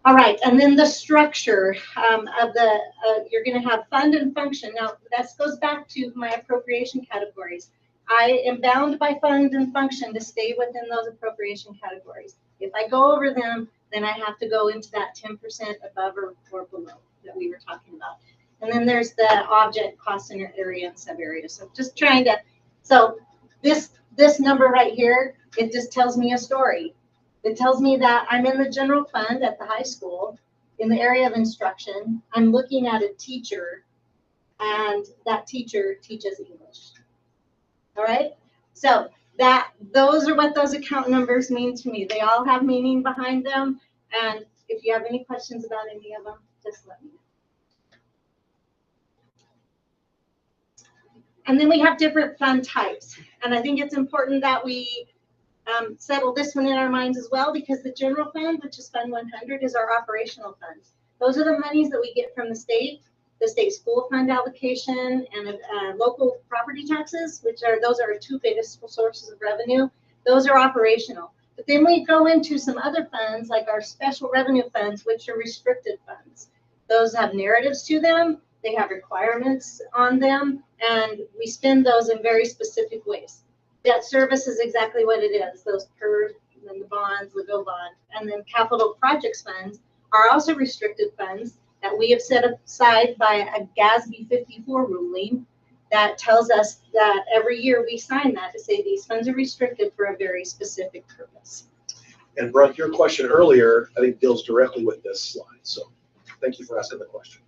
S6: All right, and then the structure of you're going to have fund and function. Now, that goes back to my appropriation categories. I am bound by fund and function to stay within those appropriation categories. If I go over them, then I have to go into that 10% above or below that we were talking about. And then there's the object, cost center, area, and sub area. So just trying to, so this number right here, it just tells me a story. It tells me that I'm in the general fund at the high school in the area of instruction. I'm looking at a teacher, and that teacher teaches English. All right, so those are what those account numbers mean to me. They all have meaning behind them, and if you have any questions about any of them, just let me know. And then we have different fund types, and I think it's important that we settle this one in our minds as well, because the general fund, which is Fund 100, is our operational funds. Those are the monies that we get from the state school fund allocation, and local property taxes, those are our two biggest sources of revenue. Those are operational. But then we go into some other funds, like our special revenue funds, which are restricted funds. Those have narratives to them, they have requirements on them, and we spend those in very specific ways. Debt service is exactly what it is, those PERS and the bonds, the GO bond. And then capital projects funds are also restricted funds that we have set aside by a GASB 54 ruling that tells us that every year we sign that to say these funds are restricted for a very specific purpose.
S5: And Brent, your question earlier, I think deals directly with this slide. So thank you for asking the question.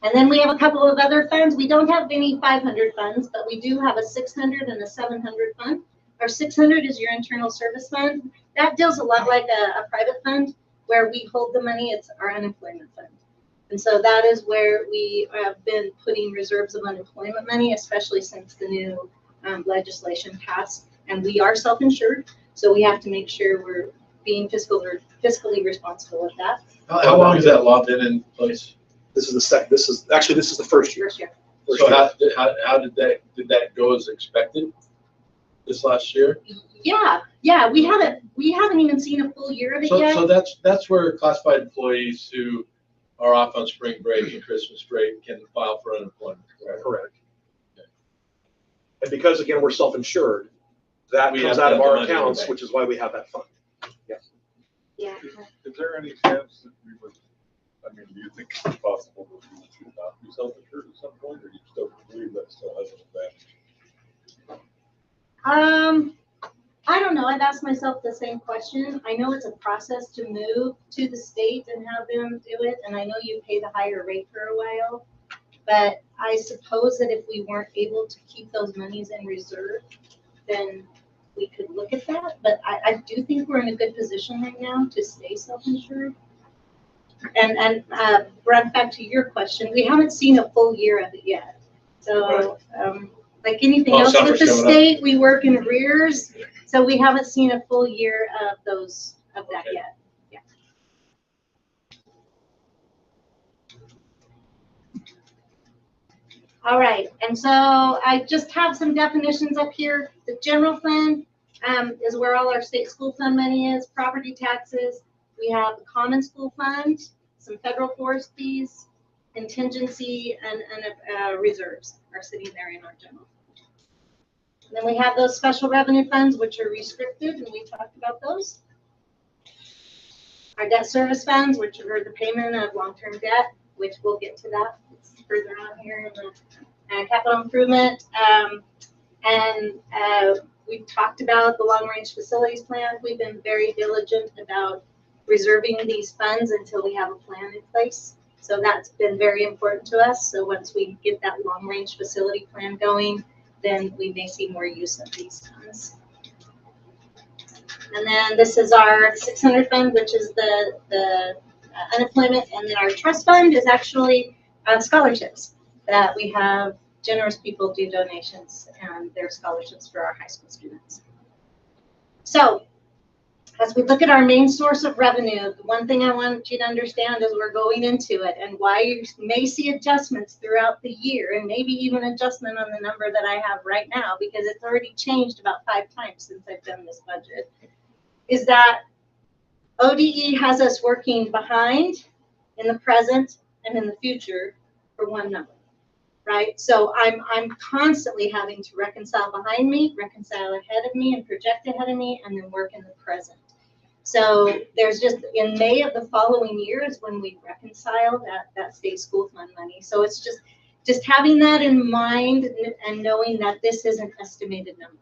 S6: And then we have a couple of other funds. We don't have any 500 funds, but we do have a 600 and a 700 fund. Our 600 is your internal service fund. That deals a lot like a private fund where we hold the money. It's our unemployment fund. And so that is where we have been putting reserves of unemployment money, especially since the new legislation passed. And we are self-insured, so we have to make sure we're being fiscally responsible with that.
S3: How long has that law been in place?
S5: This is the second. This is the first year.
S6: First year.
S3: So how did that go as expected this last year?
S6: Yeah. We haven't even seen a full year of it yet.
S3: So that's where classified employees who are off on spring break and Christmas break can file for unemployment.
S5: Correct. Okay. And because again we're self-insured, that comes out of our accounts, which is why we have that fund. Yes.
S6: Yeah.
S12: Is there any chance that we would? I mean, do you think it's possible that we should not be self-insured at some point, or do you still believe that still has an advantage?
S6: I don't know. I've asked myself the same question. I know it's a process to move to the state and have them do it, and I know you pay the higher rate for a while, but I suppose that if we weren't able to keep those monies in reserve, then we could look at that. But I do think we're in a good position right now to stay self-insured. And Brent, back to your question, we haven't seen a full year of it yet. So like anything else with the state, we work in arrears. So we haven't seen a full year of that yet. Yeah. All right, and so I just have some definitions up here. The general fund is where all our state school fund money is, property taxes. We have the common school fund, some federal forest fees, contingency and reserves are sitting there in our general. And then we have those special revenue funds, which are restricted, and we talked about those. Our debt service funds, which are the payment of long-term debt, which we'll get to that. It's further on here in the capital improvement. We've talked about the long-range facilities plan. We've been very diligent about reserving these funds until we have a plan in place. So that's been very important to us. So once we get that long-range facility plan going, then we may see more use of these funds. And then this is our 600 fund, which is the unemployment, and then our trust fund is actually scholarships that we have generous people do donations, and they're scholarships for our high school students. So as we look at our main source of revenue, the one thing I want you to understand as we're going into it, and why you may see adjustments throughout the year, and maybe even adjustment on the number that I have right now, because it's already changed about 5 times since I've done this budget, is that ODE has us working behind in the present and in the future for one number, right? So I'm constantly having to reconcile behind me, reconcile ahead of me, and project ahead of me, and then work in the present. So there's just, in May of the following year is when we reconcile that state school fund money. So it's just having that in mind and knowing that this is an estimated number.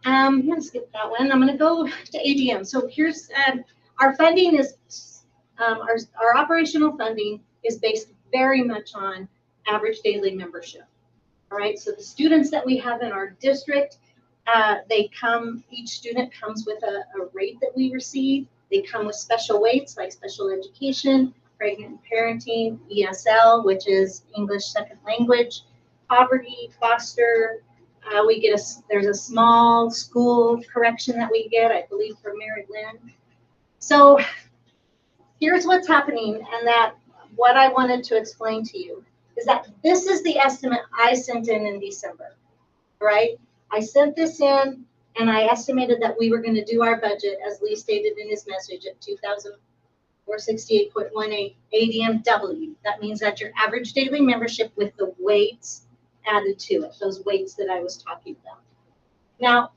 S6: I'm going to skip that one. I'm going to go to ADM. So here's our funding is, our operational funding is based very much on average daily membership. All right, so the students that we have in our district, each student comes with a rate that we receive. They come with special weights like special education, pregnant and parenting, ESL, which is English second language, poverty, foster. There's a small school correction that we get, I believe, for Mary Lynn. So here's what's happening, and that what I wanted to explain to you is that this is the estimate I sent in December, right? I sent this in, and I estimated that we were going to do our budget, as Lee stated in his message, at 2,468.18 ADMW. That means that your average daily membership with the weights added to it, those weights that I was talking about. Now,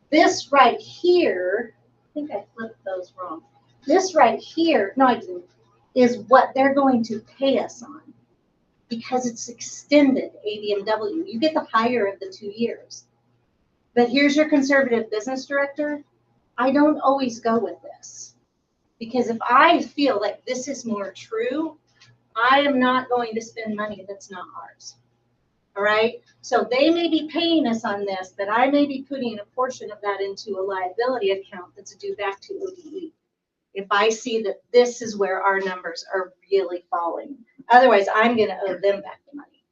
S6: this right here, I think I flipped those wrong. This right here, no, I didn't, is what they're going to pay us on because it's extended ADMW. You get the higher of the 2 years. But here's your conservative business director. I don't always go with this because if I feel like this is more true, I am not going to spend money that's not ours. All right. So they may be paying us on this, but I may be putting a portion of that into a liability account that's due back to ODE. If I see that this is where our numbers are really falling. Otherwise, I'm going to owe them back the money.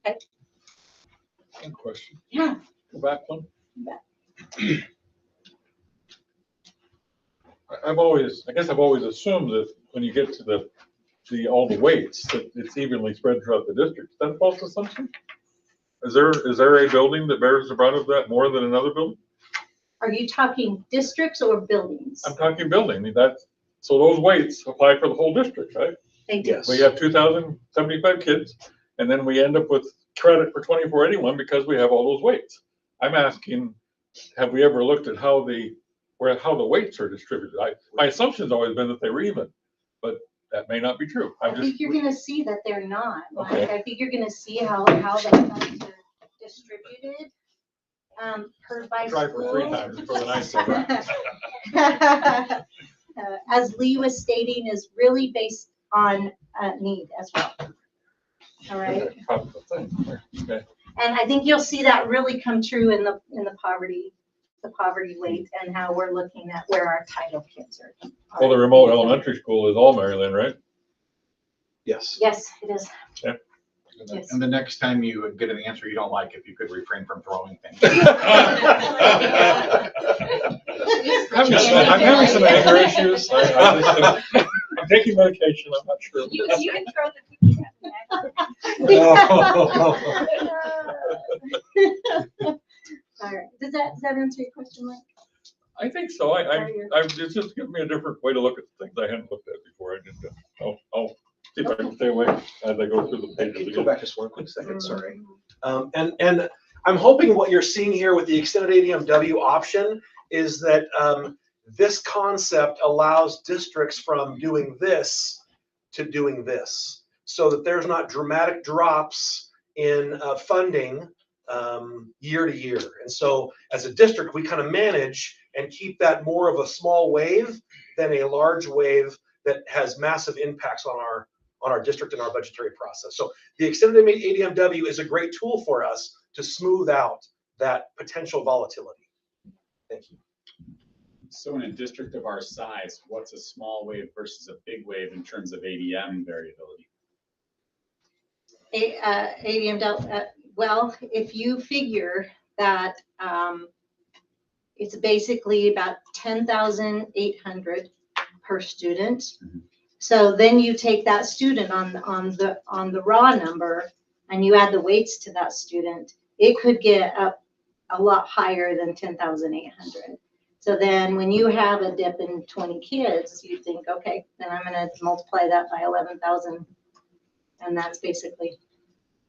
S6: Okay.
S12: One question.
S6: Yeah.
S12: Go back one.
S6: Yeah.
S12: I guess I've always assumed that when you get to all the weights, that it's evenly spread throughout the district. Is that a false assumption? Is there a building that bears the brunt of that more than another building?
S6: Are you talking districts or buildings?
S12: I'm talking building. So those weights apply for the whole district, right?
S6: They do.
S5: Yes.
S12: We have 2,075 kids, and then we end up with credit for 2481 because we have all those weights. I'm asking, have we ever looked at how the weights are distributed? My assumption's always been that they were even, but that may not be true.
S6: I think you're going to see that they're not.
S12: Okay.
S6: Like, I think you're going to see how the funds are distributed by
S12: Try
S6: school.
S12: for 3 times for the nice.
S6: As Lee was stating, is really based on need as well. All right.
S12: Okay.
S6: And I think you'll see that really come true in the poverty weight and how we're looking at where our title kids are.
S12: Well, the remote elementary school is all Maryland, right?
S5: Yes.
S6: Yes, it is.
S12: Yeah.
S6: Yes.
S8: And the next time you get an answer you don't like, if you could refrain from throwing things.
S12: I'm having some anger issues. I'm taking medication. I'm not sure.
S7: You can throw the cookie at me.
S6: All right. Does that answer your question, Mike?
S12: I think so. It's just given me a different way to look at things I hadn't looked at before. I didn't. I'll see if I can stay away as I go through the pages
S5: Can you
S12: again.
S5: go back just one quick second, sorry. And I'm hoping what you're seeing here with the extended ADMW option is that this concept allows districts from doing this to doing this, so that there's not dramatic drops in funding year to year. And so as a district, we kind of manage and keep that more of a small wave than a large wave that has massive impacts on our district and our budgetary process. So the extended ADMW is a great tool for us to smooth out that potential volatility. Thank you.
S14: So in a district of our size, what's a small wave versus a big wave in terms of ADM variability?
S6: ADM, well, if you figure that it's basically about 10,800 per student.
S14: Mm-hmm.
S6: So then you take that student on the raw number and you add the weights to that student, it could get up a lot higher than 10,800. So then when you have a dip in 20 kids, you think, okay, then I'm gonna multiply that by 11,000. And that's basically.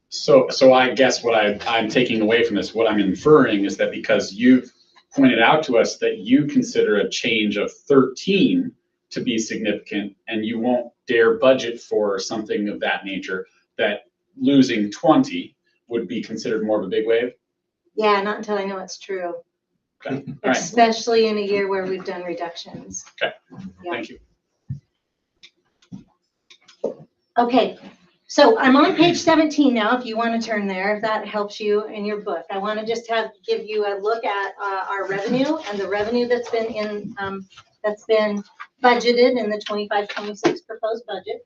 S14: So I guess what I'm taking away from this, what I'm inferring is that because you've pointed out to us that you consider a change of 13 to be significant and you won't dare budget for something of that nature, that losing 20 would be considered more of a big wave?
S6: Yeah, not until I know it's true.
S14: Okay. All right.
S6: Especially in a year where we've done reductions.
S14: Okay,
S6: Yeah.
S14: thank you.
S6: Okay, so I'm on page 17 now, if you want to turn there, if that helps you in your book. I want to just give you a look at our revenue and the revenue that's been budgeted in the 25-26 proposed budget.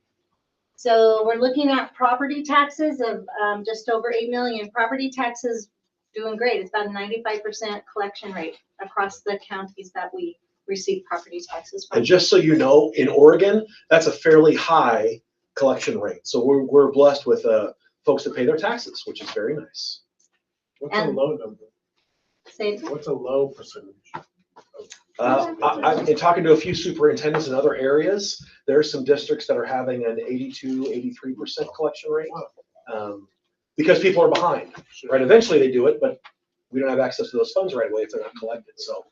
S6: So we're looking at property taxes of just over 8 million. Property taxes doing great. It's about a 95% collection rate across the counties that we receive property taxes from.
S5: And just so you know, in Oregon, that's a fairly high collection rate. So we're blessed with folks that pay their taxes, which is very nice.
S1: What's a low number?
S6: Say,
S1: What's a low percentage?
S5: In talking to a few superintendents in other areas, there are some districts that are having an 82, 83% collection rate because people are behind, right? Eventually they do it, but we don't have access to those funds right away if they're not collected. So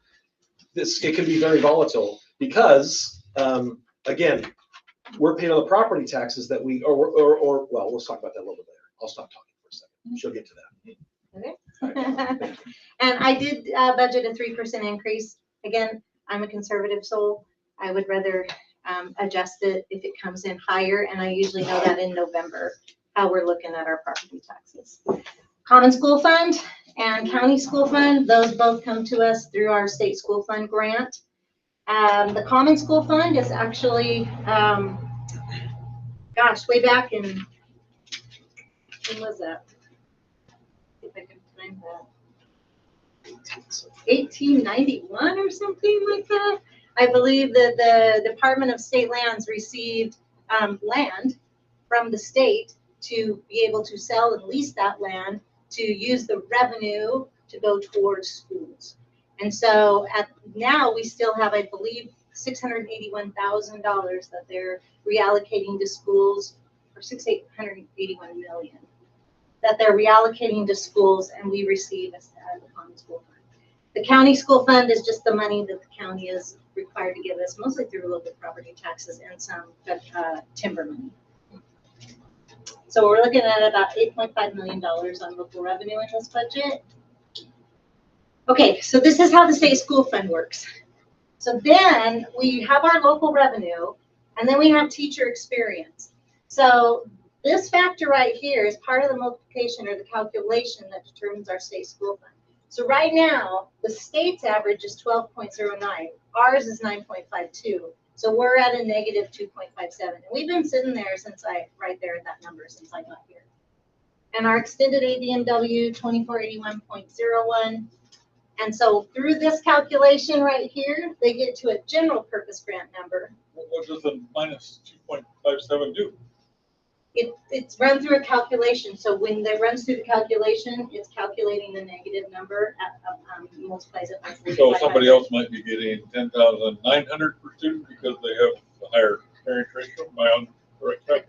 S5: it can be very volatile because, again, we're paying on the property taxes that well, let's talk about that a little bit later. I'll stop talking for a second. She'll get to that.
S6: Okay. And I did budget a 3% increase. Again, I'm a conservative soul. I would rather adjust it if it comes in higher, and I usually know that in November, how we're looking at our property taxes. Common School Fund and County School Fund, those both come to us through our State School Fund grant. The Common School Fund is actually, gosh, way back in, when was that? See if I can find that. 1891 or something like that. I believe that the Department of State Lands received land from the state to be able to sell and lease that land to use the revenue to go towards schools. And so now we still have, I believe, $681,000 that they're reallocating to schools, or $681 million that they're reallocating to schools, and we receive as the common school fund. The county school fund is just the money that the county is required to give us, mostly through local property taxes and some timber money. So we're looking at about $8.5 million on local revenue in this budget. Okay, so this is how the state school fund works. So then we have our local revenue, and then we have teacher experience. So this factor right here is part of the multiplication or the calculation that determines our state school fund. So right now, the state's average is 12.09. Ours is 9.52. So we're at a negative 2.57. And we've been sitting there right there at that number since I got here. And our extended ADMW, 2481.01. And so through this calculation right here, they get to a general purpose grant number.
S12: What does the minus 2.57 do?
S6: It's run through a calculation, so when it runs through the calculation, it's calculating the negative number multiplies it by 45.
S12: So somebody else might be getting 10,900 per student because they have a higher parent ratio, am I on the right track?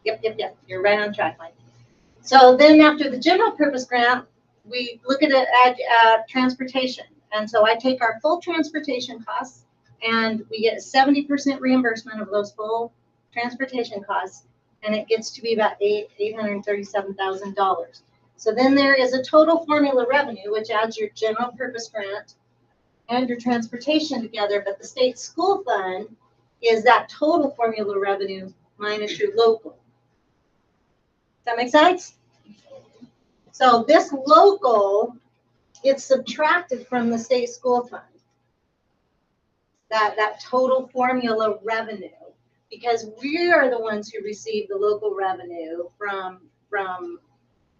S6: Yep, you're right on track, Mike. So then after the general purpose grant, we look at it at transportation. And so I take our full transportation costs and we get 70% reimbursement of those full transportation costs. And it gets to be about $837,000. So then there is a total formula revenue, which adds your general purpose grant and your transportation together. But the state school fund is that total formula revenue minus your local. Does that make sense? So this local, it's subtracted from the state school fund. That total formula revenue, because we are the ones who receive the local revenue from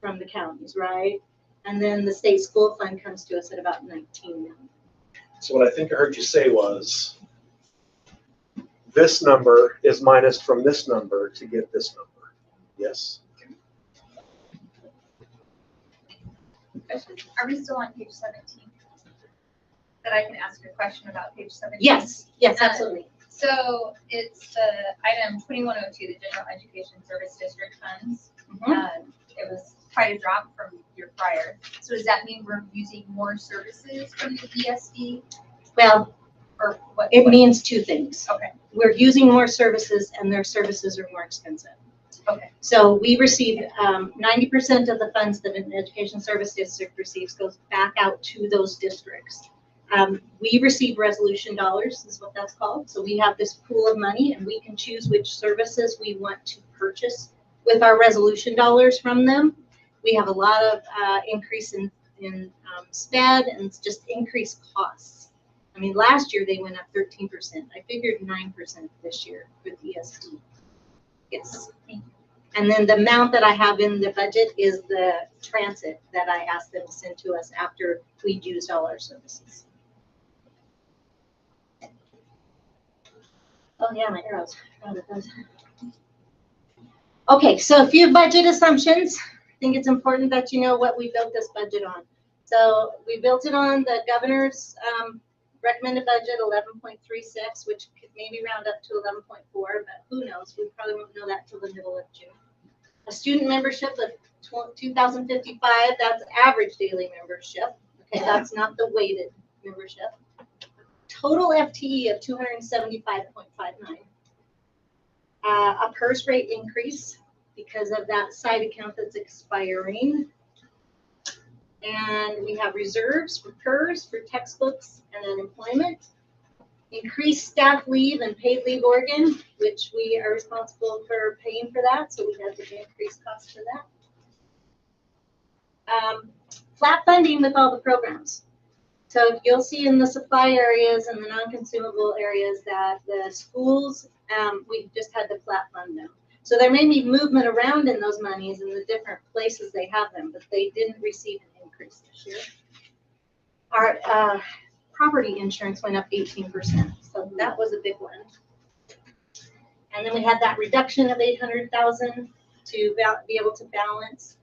S6: the counties, right? And then the state school fund comes to us at about 19 million.
S5: So what I think I heard you say was, this number is minus from this number to get this number. Yes?
S9: Are we still on page 17? That I can ask a question about page 17?
S6: Yes, absolutely.
S9: So it's item 2102, the General Education Service District funds. It was quite a drop from your prior. So does that mean we're using more services from the ESD?
S6: Well,
S9: or what?
S6: It means two things.
S9: Okay.
S6: We're using more services and their services are more expensive.
S9: Okay.
S6: So we receive 90% of the funds that an education service district receives goes back out to those districts. We receive resolution dollars, is what that's called. So we have this pool of money and we can choose which services we want to purchase with our resolution dollars from them. We have a lot of increase in SPED and just increased costs. I mean, last year they went up 13%. I figured 9% this year with ESD. Yes. And then the amount that I have in the budget is the transit that I asked them to send to us after we'd used all our services. Oh yeah, my arrows. Okay, so a few budget assumptions. I think it's important that you know what we built this budget on. So we built it on the governor's recommended budget 11.36, which could maybe round up to 11.4, but who knows? We probably won't know that till the middle of June. A student membership of 2,055, that's average daily membership. Okay, that's not the weighted membership. Total FTE of 275.59. A PERS rate increase because of that side account that's expiring. And we have reserves for PERS, for textbooks and unemployment. Increased staff leave and paid leave organ, which we are responsible for paying for that, so we have to increase costs for that. Flat funding with all the programs. So you'll see in the supply areas and the non-consumable areas that the schools, we've just had to flat fund them. So there may be movement around in those monies in the different places they have them, but they didn't receive an increase this year. Our property insurance went up 18%, so that was a big one. And then we had that reduction of 800,000 to be able to balance.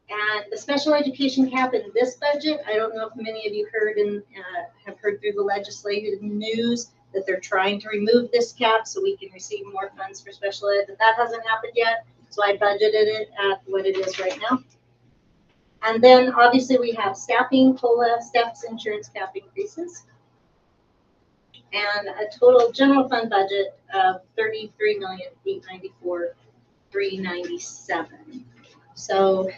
S6: And the special education cap in this budget, I don't know if many of you heard and have heard through the legislative news that they're trying to remove this cap so we can receive more funds for special ed, but that hasn't happened yet. So I budgeted it at what it is right now. And then obviously we have staffing, COLA, steps, insurance cap increases. And a total general fund budget of $33,894,397. So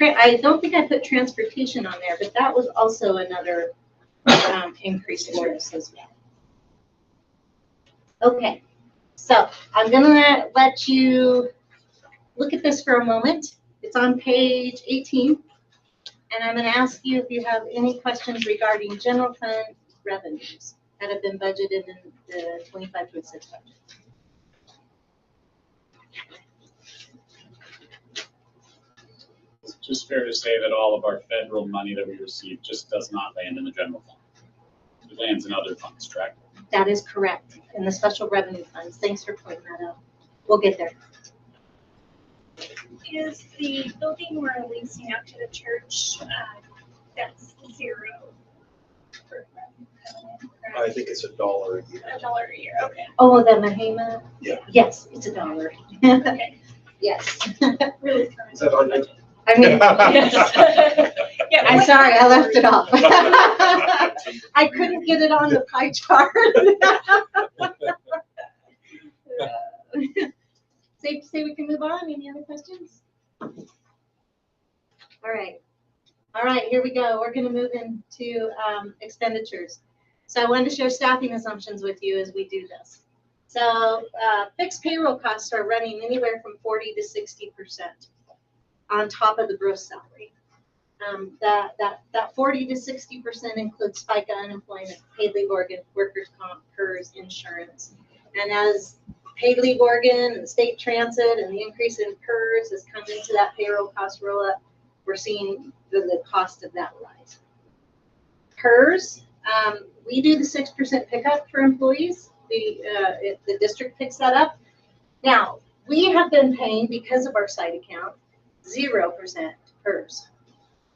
S6: I don't think I put transportation on there, but that was also another increase for us as well. Okay, so I'm gonna let you look at this for a moment. It's on page 18. And I'm gonna ask you if you have any questions regarding general fund revenues that have been budgeted in the 25-26 budget.
S14: It's just fair to say that all of our federal money that we receive just does not land in the general fund. It lands in other funds, correct?
S6: That is correct, in the special revenue funds. Thanks for pointing that out. We'll get there.
S2: Is the building we're leasing out to the church, that's zero? for
S5: I think it's $1 a year.
S2: $1 a year, okay.
S6: Oh, the Mahima?
S5: Yeah.
S6: Yes, it's $1.
S2: Okay,
S6: Yes.
S2: really.
S5: Is that on?
S6: I mean,
S2: Yeah,
S6: I'm
S2: what-
S6: sorry, I left it off. I couldn't get it on the pie chart. Say we can move on. Any other questions? All right. All right, here we go. We're going to move into expenditures. So I wanted to share staffing assumptions with you as we do this. So fixed payroll costs are running anywhere from 40 to 60% on top of the gross salary. That 40 to 60% includes FICA unemployment, paid leave Oregon, workers' comp, PERS, insurance. And as paid leave Oregon and state transit and the increase in PERS has come into that payroll cost roll up, we're seeing the cost of that rise. PERS, we do the 6% pickup for employees. The district picks that up. Now, we have been paying, because of our site account, 0% PERS.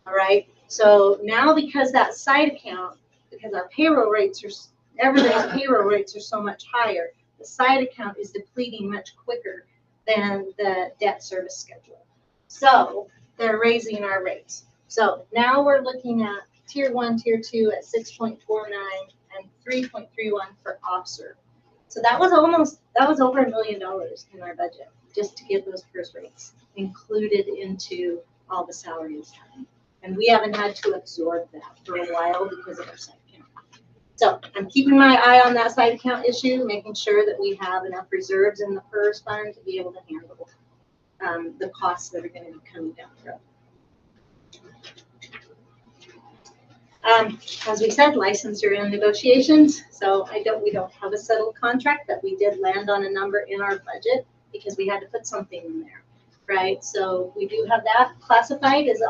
S6: All right. So now, because that site account, because our payroll rates are, everybody's payroll rates are so much higher, the site account is depleting much quicker than the debt service schedule. So they're raising our rates. So now we're looking at tier 1, tier 2 at 6.49 and 3.31 for officer. So that was over $1 million in our budget just to get those PERS rates included into all the salaries. And we haven't had to absorb that for a while because of our site account. So I'm keeping my eye on that site account issue, making sure that we have enough reserves in the PERS fund to be able to handle the costs that are going to be coming down the road. As we said, licensure and negotiations. So we don't have a settled contract, but we did land on a number in our budget because we had to put something in there, right? So we do have that classified as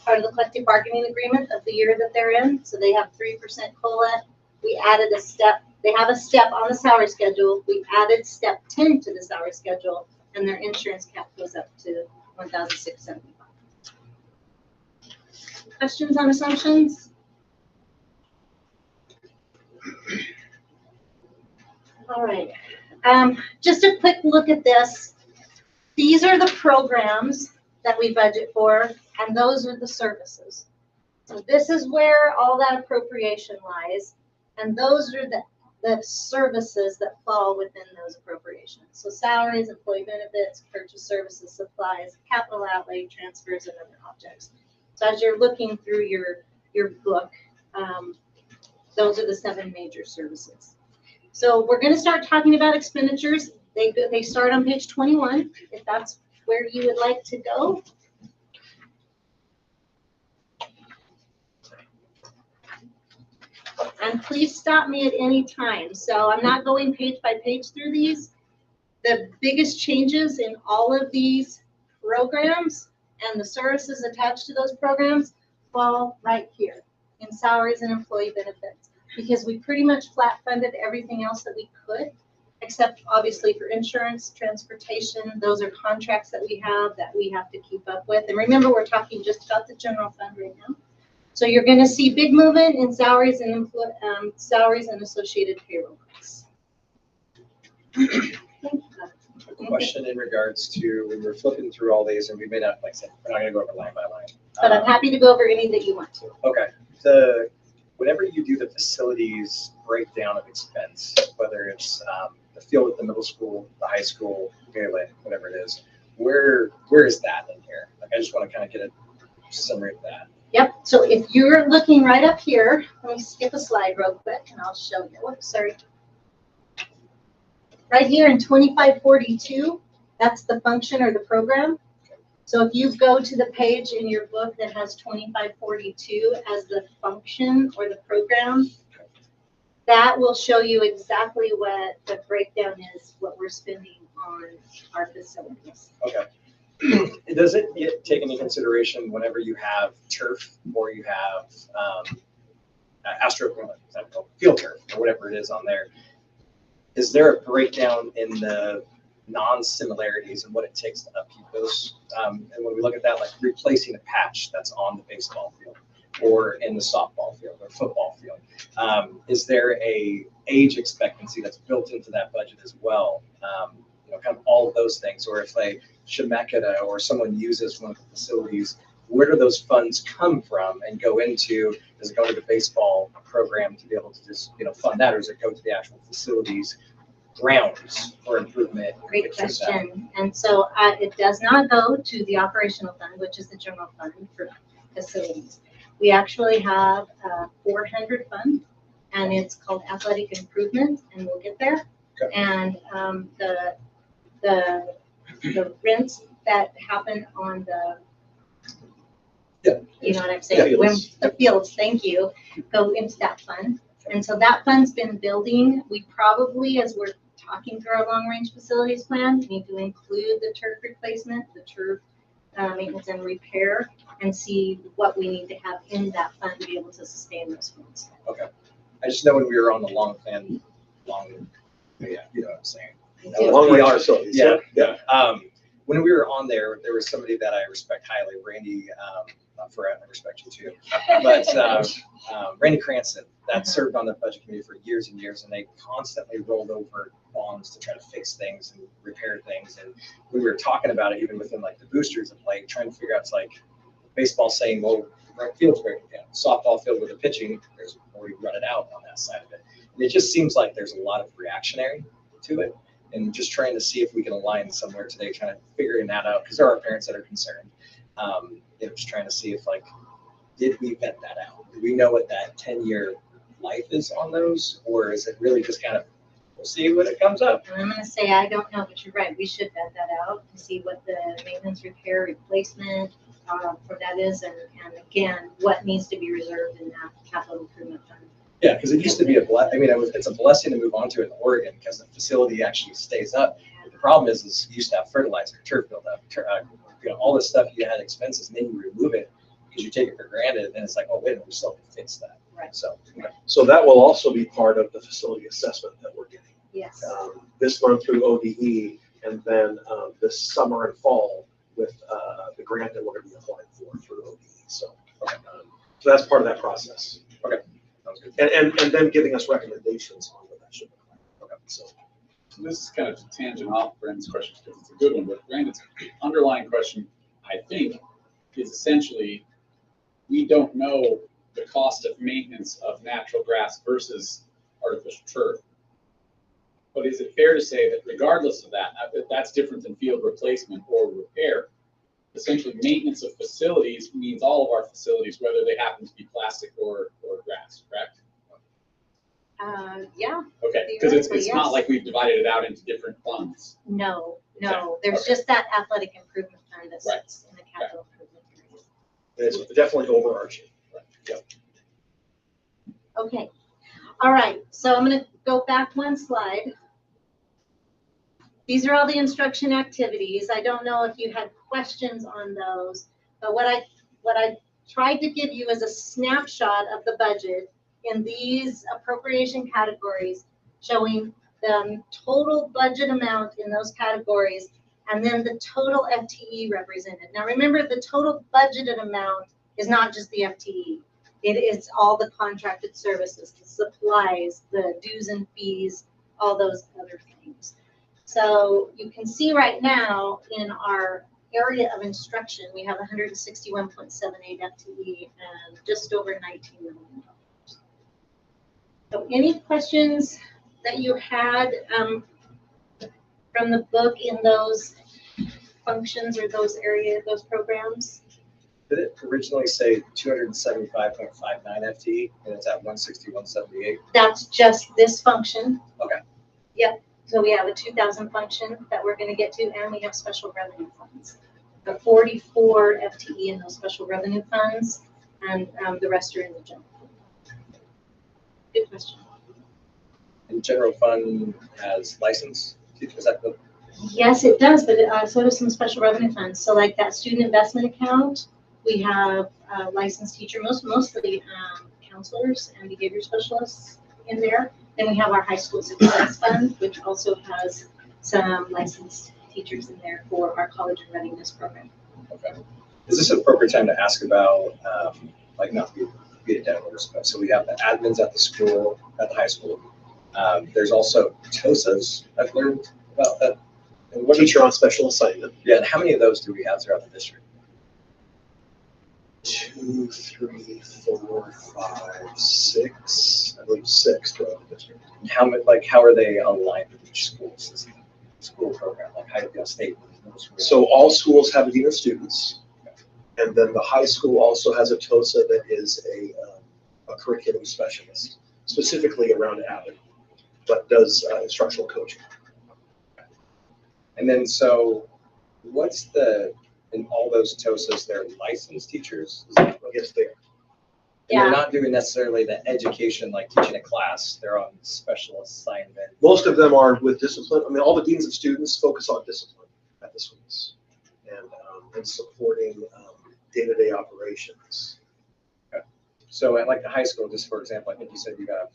S6: part of the collective bargaining agreement of the year that they're in. So they have 3% COLA. We added a step. They have a step on the salary schedule. We added step 10 to the salary schedule, and their insurance cap goes up to $1,675. Questions on assumptions? All right. Just a quick look at this. These are the programs that we budget for, and those are the services. So this is where all that appropriation lies, and those are the services that fall within those appropriations. So salaries, employee benefits, purchase services, supplies, capital outlay, transfers, and other objects. So as you're looking through your book, those are the 7 major services. So we're going to start talking about expenditures. They start on page 21, if that's where you would like to go. And please stop me at any time. So I'm not going page by page through these. The biggest changes in all of these programs and the services attached to those programs fall right here in salaries and employee benefits, because we pretty much flat funded everything else that we could, except obviously for insurance, transportation. Those are contracts that we have to keep up with. And remember, we're talking just about the general fund right now. So you're going to see big movement in salaries and associated payroll costs.
S11: Question in regards to, when we're flipping through all these, and we may not, like I said, we're not gonna go over line by line.
S6: But I'm happy to go over any that you want to.
S11: Okay, whenever you do the facilities breakdown of expense, whether it's the field at the middle school, the high school, whatever it is, where is that in here? Like, I just want to kind of get a summary of that.
S6: Yep, so if you're looking right up here, let me skip a slide real quick and I'll show you. Whoops, sorry. Right here in 2542, that's the function or the program. So if you go to the page in your book that has 2542 as the function or the program, that will show you exactly what the breakdown is, what we're spending on our facilities.
S11: Okay. Does it take into consideration whenever you have turf or you have field turf or whatever it is on there? Is there a breakdown in the non-similarities and what it takes to upkeep those. And when we look at that, like replacing a patch that's on the baseball field or in the softball field or football field, is there a age expectancy that's built into that budget as well? Kind of all of those things, or if like Shemakata or someone uses one of the facilities, where do those funds come from and go into? Does it go to the baseball program to be able to just, fund that, or does it go to the actual facilities grounds for improvement?
S6: Great question. And so it does not go to the operational fund, which is the general fund for facilities. We actually have a 400 fund, and it's called athletic improvement, and we'll get there.
S11: Okay.
S6: And the rents that happen on the, you know what I'm saying?
S11: Yeah,
S6: When the fields, thank you, go into that fund. And so that fund's been building. We probably, as we're talking through our long-range facilities plan, need to include the turf replacement, the turf maintenance and repair, and see what we need to have in that fund to be able to sustain those funds.
S11: Okay. I just know when we were on the long, you know what I'm saying?
S5: Long-range facilities.
S11: Yeah. When we were on there, there was somebody that I respect highly, Randy, not for I respect you too, but Randy Cranston, that served on the budget committee for years and years, and they constantly rolled over bonds to try to fix things and repair things. And we were talking about it even within like the boosters of like trying to figure out, it's like baseball saying, well, right field's breaking down. Softball field with the pitching, there's already run it out on that side of it. And it just seems like there's a lot of reactionary to it. And just trying to see if we can align somewhere today, trying to figuring that out, because there are parents that are concerned. Just trying to see if like, did we vet that out? Do we know what that 10-year life is on those, or is it really just kind of, we'll see when it comes up?
S6: And I'm going to say I don't know, but you're right. We should vet that out to see what the maintenance, repair, replacement for that is, and again, what needs to be reserved in that capital improvement fund.
S11: Yeah, because it used to be it's a blessing to move on to in Oregon because the facility actually stays up. But the problem is you used to have fertilizer, turf buildup, all this stuff. You had expenses, and then you remove it because you take it for granted, and it's like, oh wait, we still have to fix that.
S6: Right.
S5: So that will also be part of the facility assessment that we're getting.
S6: Yes.
S5: This month through ODE, and then this summer and fall with the grant that we're going to be applying for through ODE. So that's part of that process.
S11: Okay.
S5: And then giving us recommendations on what that should look like. Okay. So
S14: this is kind of a tangent off Brandon's question because it's a good one, but Brandon's underlying question, I think, is essentially, we don't know the cost of maintenance of natural grass versus artificial turf. But is it fair to say that regardless of that, that's different than field replacement or repair? Essentially, maintenance of facilities means all of our facilities, whether they happen to be plastic or grass, correct?
S6: Yeah.
S14: Okay, because it's not like we've divided it out into different funds.
S6: No. There's just that athletic improvement fund that sits in the capital improvement area.
S5: It's definitely overarching.
S14: Right. Yep.
S6: Okay. All right. So I'm going to go back one slide. These are all the instruction activities. I don't know if you had questions on those, but what I tried to give you is a snapshot of the budget in these appropriation categories, showing the total budget amount in those categories, and then the total FTE represented. Now remember, the total budgeted amount is not just the FTE. It is all the contracted services, the supplies, the dues and fees, all those other things. So you can see right now in our area of instruction, we have 161.78 FTE and just over $19 million. So any questions that you had from the book in those functions or those areas, those programs?
S11: Did it originally say 275.59 FTE and it's at 161.78?
S6: That's just this function.
S11: Okay.
S6: Yep. So we have a 2,000 function that we're going to get to, and we have special revenue funds. The 44 FTE in those special revenue funds, and the rest are in the general fund. Good question.
S11: And general fund has license. Is that the?
S6: Yes, it does, but so does some special revenue funds. So like that student investment account, we have licensed teacher, mostly counselors and behavior specialists in there. Then we have our high school success fund, which also has some licensed teachers in there for our college and readiness program.
S11: Okay. Is this an appropriate time to ask about, like, not to be a dead horse, but so we have the admins at the school, at the high school. There's also TOSAs. I've learned about that. And what
S5: Teacher on special assignment.
S11: Yeah, and how many of those do we have throughout the district?
S5: 2, 3, 4, 5, 6. I believe 6 throughout the district.
S11: And how are they aligned with each school program? Like high state? Middle school?
S5: So all schools have a dean of students. And then the high school also has a TOSA that is a curriculum specialist, specifically around AVID, but does instructional coaching.
S11: And then, so what's in all those TOSAs, they're licensed teachers? Is that what
S5: Yes, they are.
S11: And they're not doing necessarily the education, like teaching a class, they're on special assignment.
S5: Most of them are with discipline. I mean, all the deans of students focus on discipline at the schools and supporting day-to-day operations.
S11: Okay. So at like the high school, just for example, I think you said you have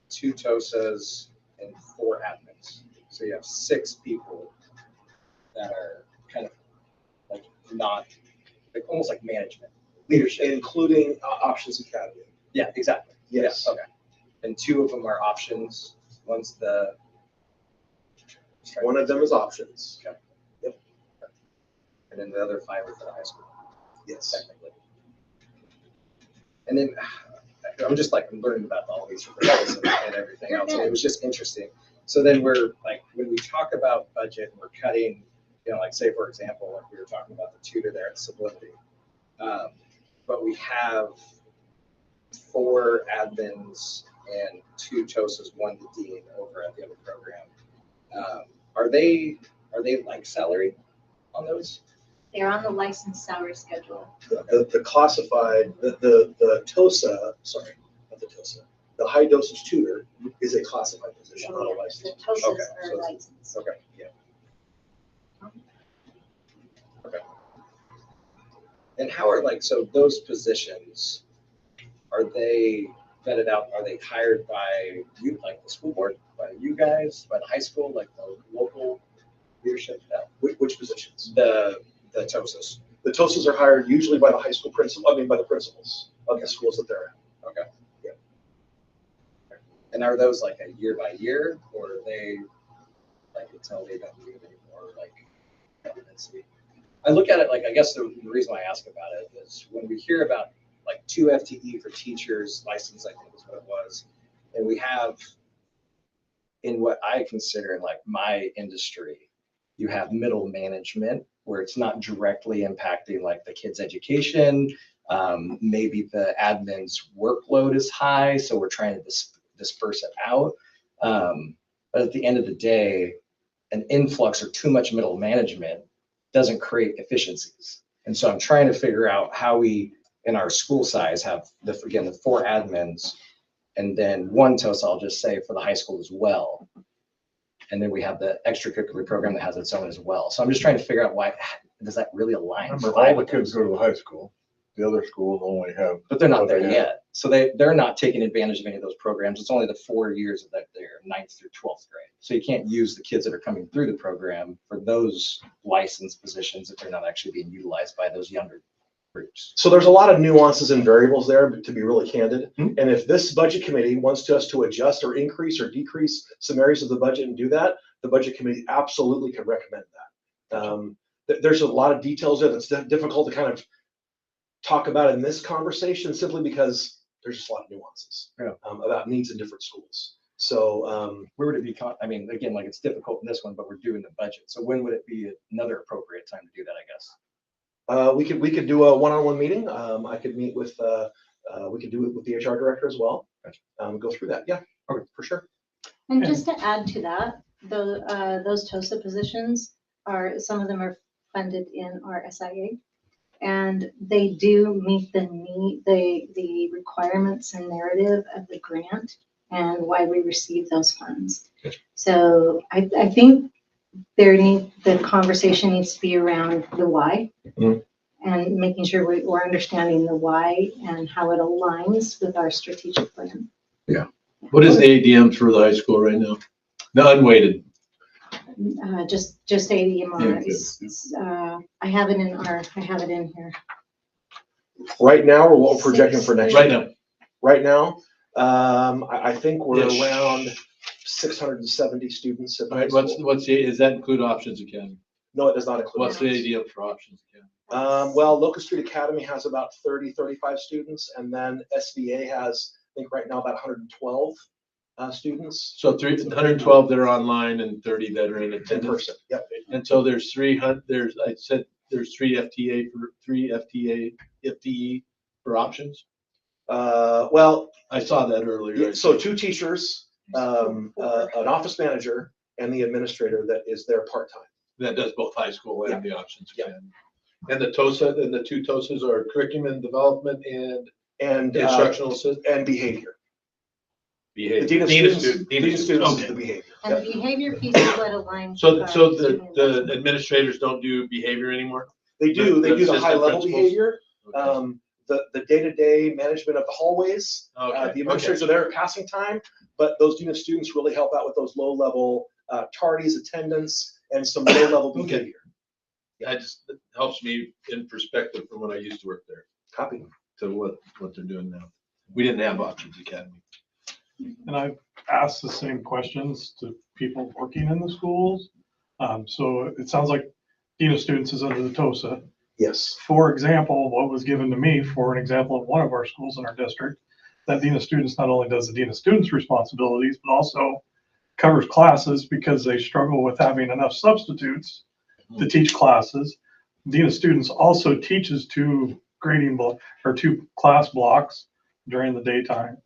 S11: 2 TOSAs and 4 admins. So you have 6 people that are kind of like not, like almost like management, leadership.
S5: Including Options Academy.
S11: Yeah, exactly.
S5: Yes.
S11: Yeah, okay. And 2 of them are options. One's
S5: One of them is Options.
S11: Okay.
S5: Yep.
S11: And then the other 5 are for the high school.
S5: Yes.
S11: Technically. And then I'm just like learning about all these roles and everything else. And it was just interesting. So then we're like, when we talk about budget, we're cutting, like say, for example, like we were talking about the tutor there at Sublimity. But we have 4 admins and 2 TOSAs, 1 dean over at the other program. Are they like salary on those?
S6: They're on the licensed salary schedule.
S5: The classified, the TOSA, sorry, not the TOSA, the high dosage tutor is a classified position, not a
S6: The
S5: licensed.
S6: TOSAs
S11: Okay,
S6: are
S11: so-
S6: licensed.
S11: Okay, yeah. Okay. And how are so those positions, are they vetted out? Are they hired by you, like the school board, by you guys, by the high school, like the local leadership?
S5: Which positions?
S11: The TOSAs.
S5: The TOSAs are hired usually by the high school principal, by the principals of the schools that they're at.
S11: Okay.
S5: Yeah.
S11: And are those like a year by year, or are they like until they don't need anymore, like residency? I look at it like, I guess the reason why I ask about it is when we hear about like 2 FTE for teachers license, I think is what it was. And we have in what I consider like my industry, you have middle management where it's not directly impacting like the kids' education. Maybe the admin's workload is high, so we're trying to disperse it out. But at the end of the day, an influx or too much middle management doesn't create efficiencies. And so I'm trying to figure out how we, in our school size, have the 4 admins and then 1 TOSA, I'll just say, for the high school as well. And then we have the extracurricular program that has its own as well. So I'm just trying to figure out why, does that really align?
S12: Remember, all the kids go to the high school. The other schools only have.
S11: But they're not
S12: what
S11: there
S12: they have.
S11: yet. So they're not taking advantage of any of those programs. It's only the 4 years that they're 9th through 12th grade. So you can't use the kids that are coming through the program for those licensed positions if they're not actually being utilized by those younger groups.
S5: So there's a lot of nuances and variables there, to be really candid. And if this budget committee wants us to adjust or increase or decrease some areas of the budget and do that, the budget committee absolutely can recommend that. There's a lot of details there that's difficult to kind of talk about in this conversation simply because there's just a lot of nuances about needs in different schools. So
S11: where would it be? I mean, again, like it's difficult in this one, but we're doing the budget. So when would it be another appropriate time to do that, I guess?
S5: we could do a one-on-one meeting. I could meet with, we could do it with the HR director as well. Go through that. Yeah, okay, for sure.
S6: And just to add to that, those TOSA positions some of them are funded in our SIA. And they do meet the requirements and narrative of the grant and why we receive those funds. So I think the conversation needs to be around the why and making sure we're understanding the why and how it aligns with our strategic plan.
S3: Yeah. What is the ADM for the high school right now? The unweighted.
S6: Just ADMR. I have it in here.
S5: Right now, or what we're projecting for next year?
S3: Right now.
S5: Right now, I think we're
S3: Yes.
S5: around 670 students at the
S3: All
S5: high
S3: right,
S5: school.
S3: what's the, does that include Options Academy?
S5: No, it does not include.
S3: What's the
S5: that.
S3: idea for Options Academy?
S5: Well, Locust Street Academy has about 30, 35 students, and then SVA has, I think right now, about 112 students.
S3: So 112 that are online and 30 that are in
S5: In
S3: attendance.
S5: person, yep.
S3: And so there's 300, I said there's three FTE for options.
S5: Well,
S3: I saw that earlier.
S5: yeah, so 2 teachers, an office manager, and the administrator that is there part-time.
S3: That does both high school and
S5: Yeah.
S3: the Options
S5: Yeah.
S3: Academy. And the TOSA, and the 2 TOSAs are curriculum development and instructional assist
S5: and behavior.
S3: behavior.
S5: The dean of students is
S3: Okay.
S5: the behavior.
S6: And the behavior piece is what aligns.
S3: So
S6: with our
S3: the
S6: student
S3: the
S6: investment.
S3: administrators don't do behavior anymore?
S5: They do the
S3: assistant
S5: high-level
S3: principals?
S5: behavior.
S3: Okay.
S5: The day-to-day management of the hallways,
S3: Okay,
S5: the administrators are there at passing time, but those dean of students really help out with those low-level tardies, attendance, and some low-level
S3: Okay.
S5: behavior.
S3: That just helps me in perspective from when I used to work there
S5: Copy.
S3: to what they're doing now. We didn't have Options Academy.
S13: And I've asked the same questions to people working in the schools. So it sounds like Dean of Students is under the TOSA.
S5: Yes.
S13: For example, what was given to me for an example of one of our schools in our district, that Dean of Students not only does the Dean of Students responsibilities, but also covers classes because they struggle with having enough substitutes to teach classes. Dean of Students also teaches 2 class blocks during the daytime.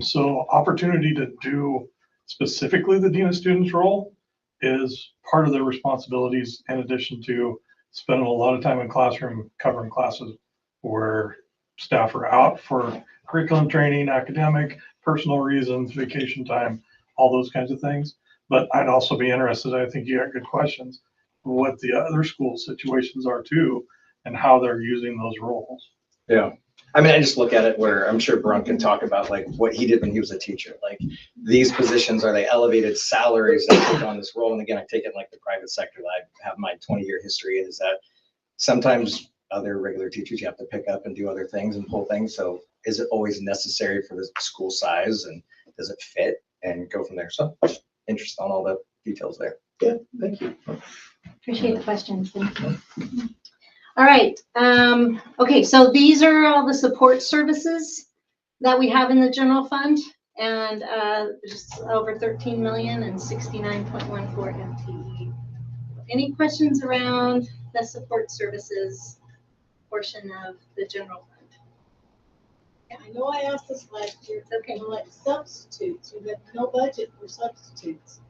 S13: So opportunity to do specifically the Dean of Students role is part of their responsibilities, in addition to spending a lot of time in classroom covering classes where staff are out for curriculum training, academic, personal reasons, vacation time, all those kinds of things. But I'd also be interested, I think you got good questions, what the other school situations are too, and how they're using those roles.
S11: Yeah. I mean, I just look at it where I'm sure Brun can talk about like what he did when he was a teacher. Like these positions, are they elevated salaries that take on this role? And again, I take it like the private sector that I have my 20-year history in, is that sometimes other regular teachers, you have to pick up and do other things and pull things. So is it always necessary for the school size, and does it fit, and go from there? So interested on all the details there.
S5: Yeah, thank you.
S6: Appreciate the questions. Thank you. All right. Okay, so these are all the support services that we have in the general fund, and just over 13 million and 69.14 FTE. Any questions around the support services portion of the general fund?
S10: I know I asked this last year.
S6: It's okay.
S10: Like substitutes, you have no budget for substitutes.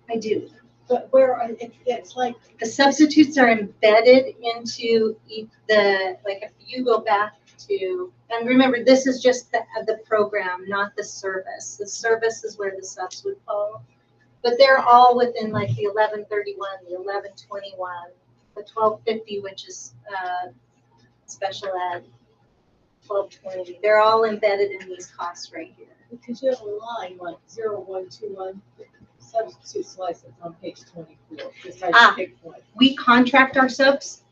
S6: I do.
S10: But where are, it's like,
S6: The substitutes are embedded into like if you go back to, and remember, this is just the program, not the service. The service is where the subs would fall. But they're all within like the 1131, the 1121, the 1250, which is special ed, 1220. They're all embedded in these costs right here.
S10: because you have a line like 0121 substitutes license on page 24. Just I picked one.
S6: We contract our subs,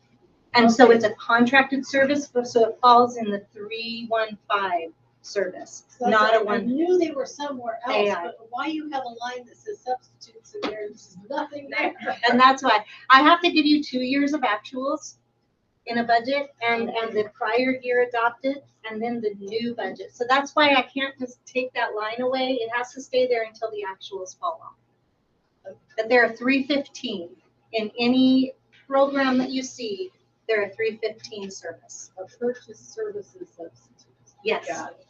S6: and so it's a contracted service, so it falls in the 315 service,
S10: So
S6: not a
S10: I
S6: one.
S10: knew they were somewhere else,
S6: AI.
S10: but why you have a line that says substitutes and there's nothing there?
S6: And that's why I have to give you 2 years of actuals in a budget, and the prior year adopted, and then the new budget. So that's why I can't just take that line away. It has to stay there until the actuals fall off. But there are 315 in any program that you see. There are 315 service.
S10: A purchase services substitutes.
S6: Yes.
S10: Got it.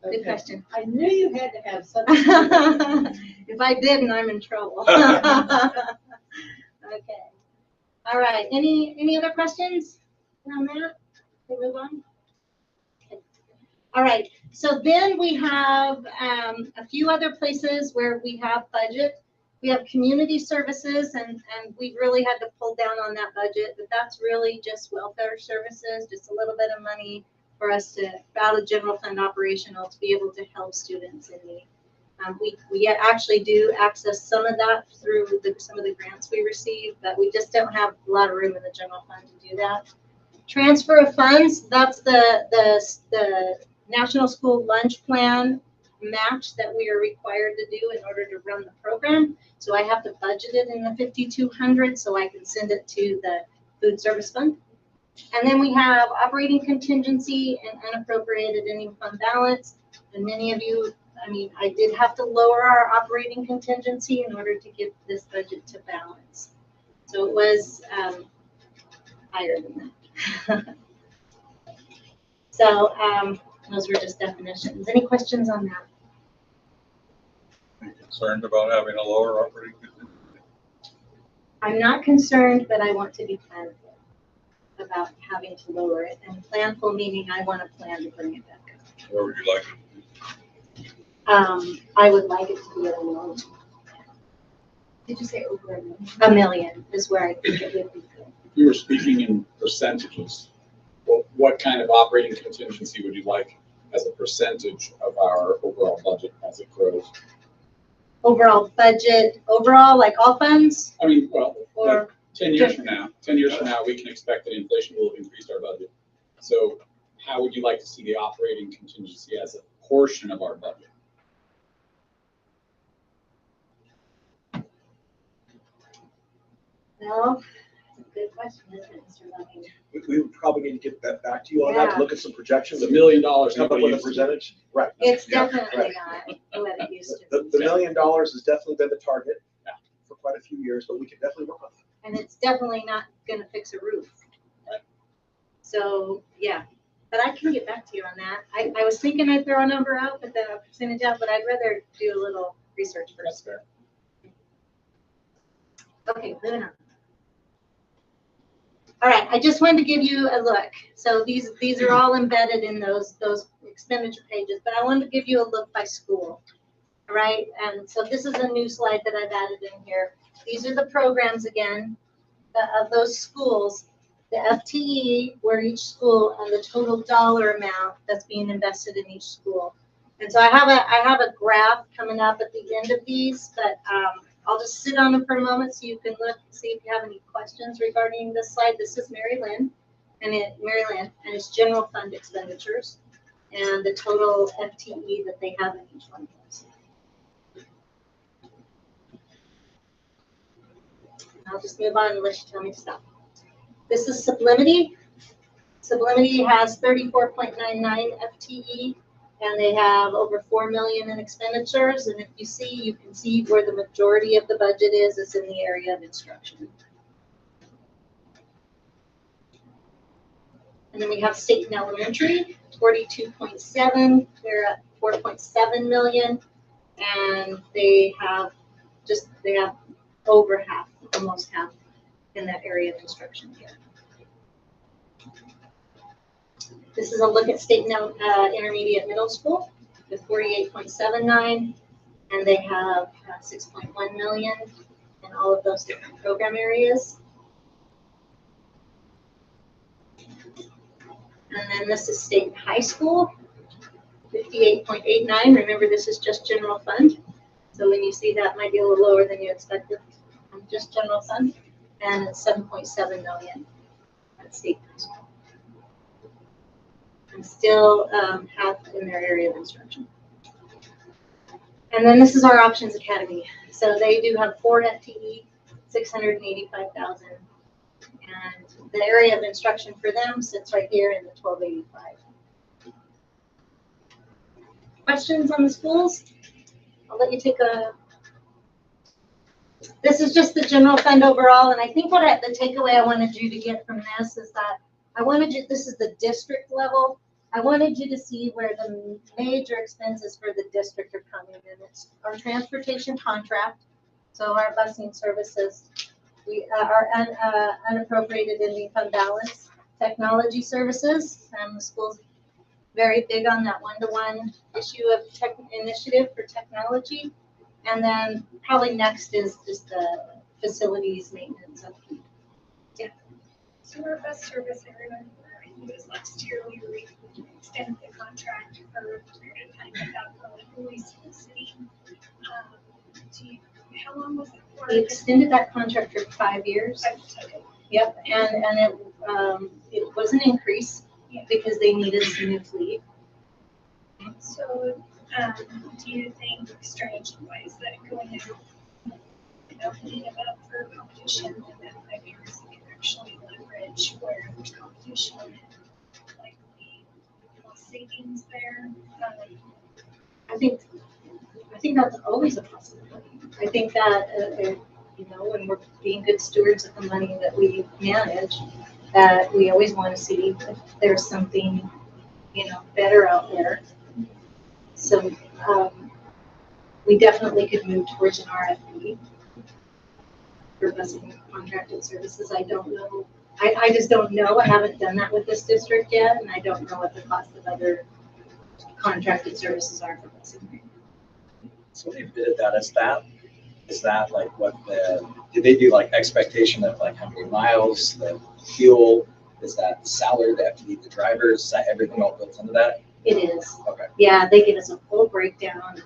S6: Good
S10: Okay.
S6: question.
S10: I knew you had to have substitutes.
S6: If I didn't, I'm in trouble. Okay. All right. Any other questions around that? Can we move on? Okay. All right. So then we have a few other places where we have budget. We have community services, and we really had to pull down on that budget, but that's really just welfare services, just a little bit of money for us to, out of general fund operational, to be able to help students in need. We actually do access some of that through some of the grants we receive, but we just don't have a lot of room in the general fund to do that. Transfer of funds, that's the National School Lunch Plan match that we are required to do in order to run the program. So I have to budget it in the 5,200 so I can send it to the food service fund. And then we have operating contingency and unappropriated ending fund balance. And many of you, I mean, I did have to lower our operating contingency in order to get this budget to balance. So it was higher than that. So those were just definitions. Any questions on that?
S12: Are you concerned about having a lower operating contingency?
S6: I'm not concerned, but I want to be planful about having to lower it. And planful meaning I want to plan to bring it back up.
S12: Where would you like it?
S6: I would like it to be at a million.
S9: Did you say over a million?
S6: A million is where I think it would be good.
S14: You were speaking in percentages. Well, what kind of operating contingency would you like as a percentage of our overall budget as it grows?
S6: Overall budget, overall, like all funds?
S14: I mean, well,
S6: Or
S14: like 10 years from now, we can expect that inflation will have increased our budget. So how would you like to see the operating contingency as a portion of our budget?
S6: Well, that's a good question, isn't it, Mr. Loving?
S5: We would probably need to get that back to you on that,
S6: Yeah.
S5: to look at some projections.
S14: $1 million.
S5: Come up with a percentage. Right.
S6: It's
S5: Yeah,
S6: definitely
S5: right.
S6: not what it used to
S5: The
S6: be.
S5: $1 million has definitely been the target for quite a few years, but we can definitely work on that.
S6: And it's definitely not gonna fix a roof. So, yeah, but I can get back to you on that. I was thinking I'd throw a number out, but then a percentage out, but I'd rather do a little research first.
S14: That's fair.
S6: Okay, moving on. All right, I just wanted to give you a look. So these are all embedded in those expenditure pages, but I wanted to give you a look by school. All right, and so this is a new slide that I've added in here. These are the programs again of those schools, the FTE where each school and the total dollar amount that's being invested in each school. And so I have a graph coming up at the end of these, but I'll just sit on them for a moment so you can look and see if you have any questions regarding this slide. This is Mary Lynn, and it's general fund expenditures and the total FTE that they have in each one of those. I'll just move on unless you tell me to stop. This is Sublimity. Sublimity has 34.99 FTE, and they have over 4 million in expenditures. And if you see, you can see where the majority of the budget is. It's in the area of instruction. And then we have State and Elementary, 42.7. They're at 4.7 million, and they have over half, almost half, in that area of instruction here. This is a look at State and Intermediate Middle School with 48.79, and they have 6.1 million in all of those different program areas. And then this is State and High School, 58.89. Remember, this is just general fund. So when you see that, might be a little lower than you expected. Just general fund, and it's 7.7 million at State High School. And still half in their area of instruction. And then this is our Options Academy. So they do have 4 FTE, 685,000. And the area of instruction for them sits right here in the 1285. Questions on the schools? I'll let you take a. This is just the general fund overall, and I think the takeaway I wanted you to get from this is that this is the district level. I wanted you to see where the major expenses for the district are coming in. It's our transportation contract, so our busing services, our unappropriated ending fund balance, technology services, and the school's very big on that one-to-one issue of initiative for technology. And then probably next is just the facilities maintenance upkeep. Yeah.
S2: So our bus service agreement, I think it was last year, we extended the contract for a period of time without going to the city. How long was it for?
S6: We extended that contract for 5 years.
S2: Okay.
S6: Yep, and it was an increase because they needed some new fleet.
S2: So, do you think strategy-wise that going out, putting them up for competition and then 5 years you can actually leverage where there's competition and likely cost savings there?
S6: I think that's always a possibility. I think that, when we're being good stewards of the money that we manage, that we always want to see if there's something, better out there. So, we definitely could move towards an RFP for busing contracted services. I don't know. I just don't know. I haven't done that with this district yet, and I don't know what the cost of other contracted services are for busing.
S11: So when they bid that, is that like did they do like expectation of like how many miles, the fuel, is that salary, they have to meet the drivers, is that everything all built into that?
S6: It is.
S11: Okay.
S6: Yeah, they give us a full breakdown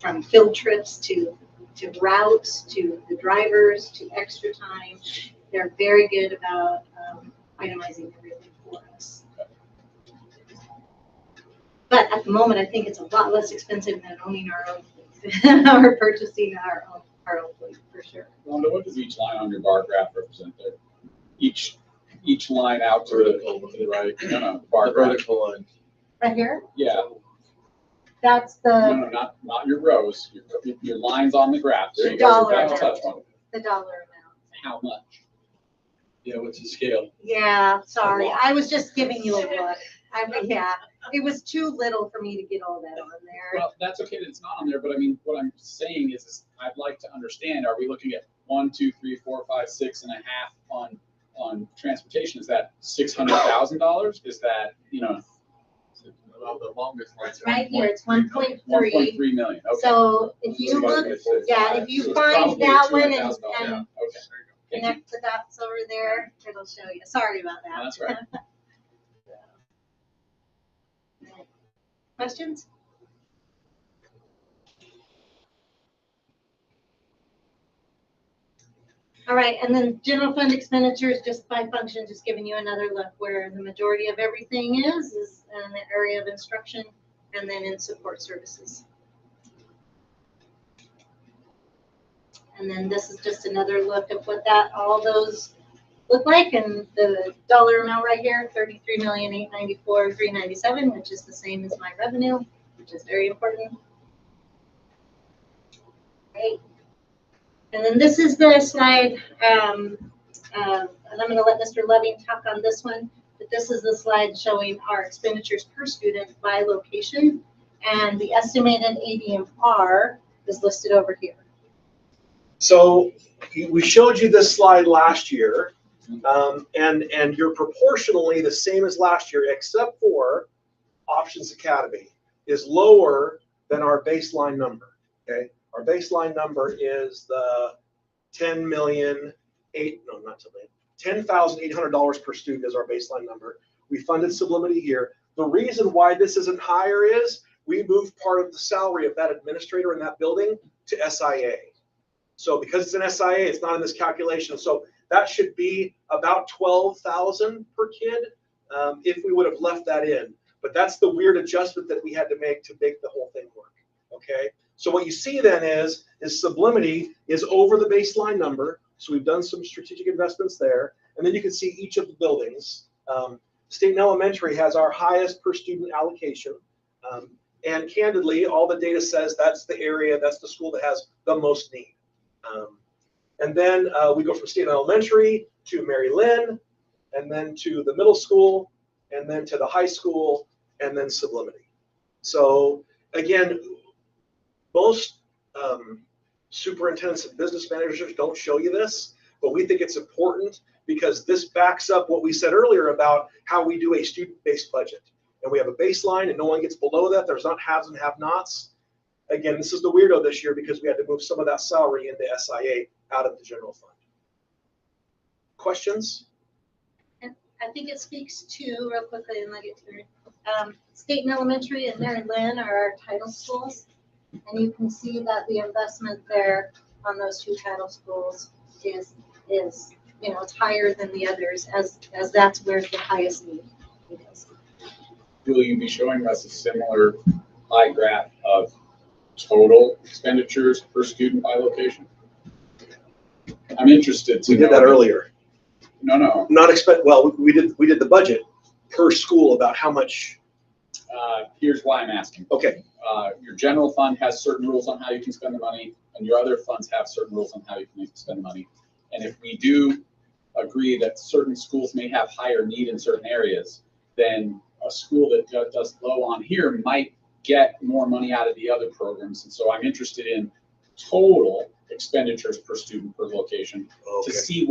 S6: from field trips to routes, to the drivers, to extra time. They're very good about itemizing everything for us. But at the moment, I think it's a lot less expensive than owning our own fleet or purchasing our own fleet, for sure.
S14: Wanda, what does each line on your bar graph represent there? Each line out to the right, no, bar
S3: The
S14: graph.
S3: vertical line.
S6: Right here,
S14: Yeah,
S6: that's
S14: no,
S6: the
S14: not your rows, your lines on the graph. There you go.
S6: Dollar
S14: You're back to
S6: amount.
S14: touch one.
S6: the dollar amount.
S14: How much?
S3: Yeah, what's the scale?
S6: Yeah, sorry. I was just giving you a look. Yeah, it was too little for me to get all that on there.
S14: Well, that's okay that it's not on there, but I mean, what I'm saying is I'd like to understand, are we looking at 1, 2, 3, 4, 5, 6.5 on transportation? Is that $600,000? Is that,
S3: Well, the longest one.
S6: It's right here. It's 1.3.
S14: 1.3 million? Okay.
S6: So if you look, yeah, if you
S14: So it's
S6: find
S14: probably
S6: that one
S14: $200,000.
S6: and
S14: Okay. Thank you.
S6: connect the dots over there, it'll show you. Sorry about
S14: No,
S6: that.
S14: that's right.
S6: Questions? All right, and then general fund expenditures, just by function, just giving you another look where the majority of everything is in the area of instruction and then in support services. And then this is just another look at what all those look like, and the dollar amount right here, $33,894,397, which is the same as my revenue, which is very important. Right. And then this is the slide, and I'm going to let Mr. Loving talk on this one, but this is the slide showing our expenditures per student by location, and the estimated ADMR is listed over here.
S5: So we showed you this slide last year, and you're proportionally the same as last year, except for Options Academy is lower than our baseline number. Okay, our baseline number is the $10,800 per student is our baseline number. We funded Sublimity here. The reason why this isn't higher is we moved part of the salary of that administrator in that building to SIA. So because it's an SIA, it's not in this calculation. So that should be about $12,000 per kid if we would have left that in. But that's the weird adjustment that we had to make the whole thing work. Okay. So what you see then is Sublimity is over the baseline number. So we've done some strategic investments there. And then you can see each of the buildings. State and Elementary has our highest per student allocation. And candidly, all the data says that's the area, that's the school that has the most need. And then we go from State and Elementary to Mary Lynn, and then to the middle school, and then to the high school, and then Sublimity. So again, most superintendents and business managers don't show you this, but we think it's important because this backs up what we said earlier about how we do a student-based budget. And we have a baseline and no one gets below that. There's not haves and have-nots. Again, this is the weirdo this year because we had to move some of that salary into SIA out of the general fund. Questions?
S6: And I think it speaks to, real quickly, and I'll get to it. State and Elementary and Mary Lynn are our title schools. And you can see that the investment there on those two title schools is, it's higher than the others as that's where the highest need is.
S14: Will you be showing us a similar pie graph of total expenditures per student by location? I'm interested to
S5: We did
S14: know.
S5: that earlier.
S14: No.
S5: Well, we did the budget per school about how much.
S14: Here's why I'm asking.
S5: Okay.
S14: Your general fund has certain rules on how you can spend the money, and your other funds have certain rules on how you can spend the money. And if we do agree that certain schools may have higher need in certain areas, then a school that does low on here might get more money out of the other programs. And so I'm interested in total expenditures per student per location to see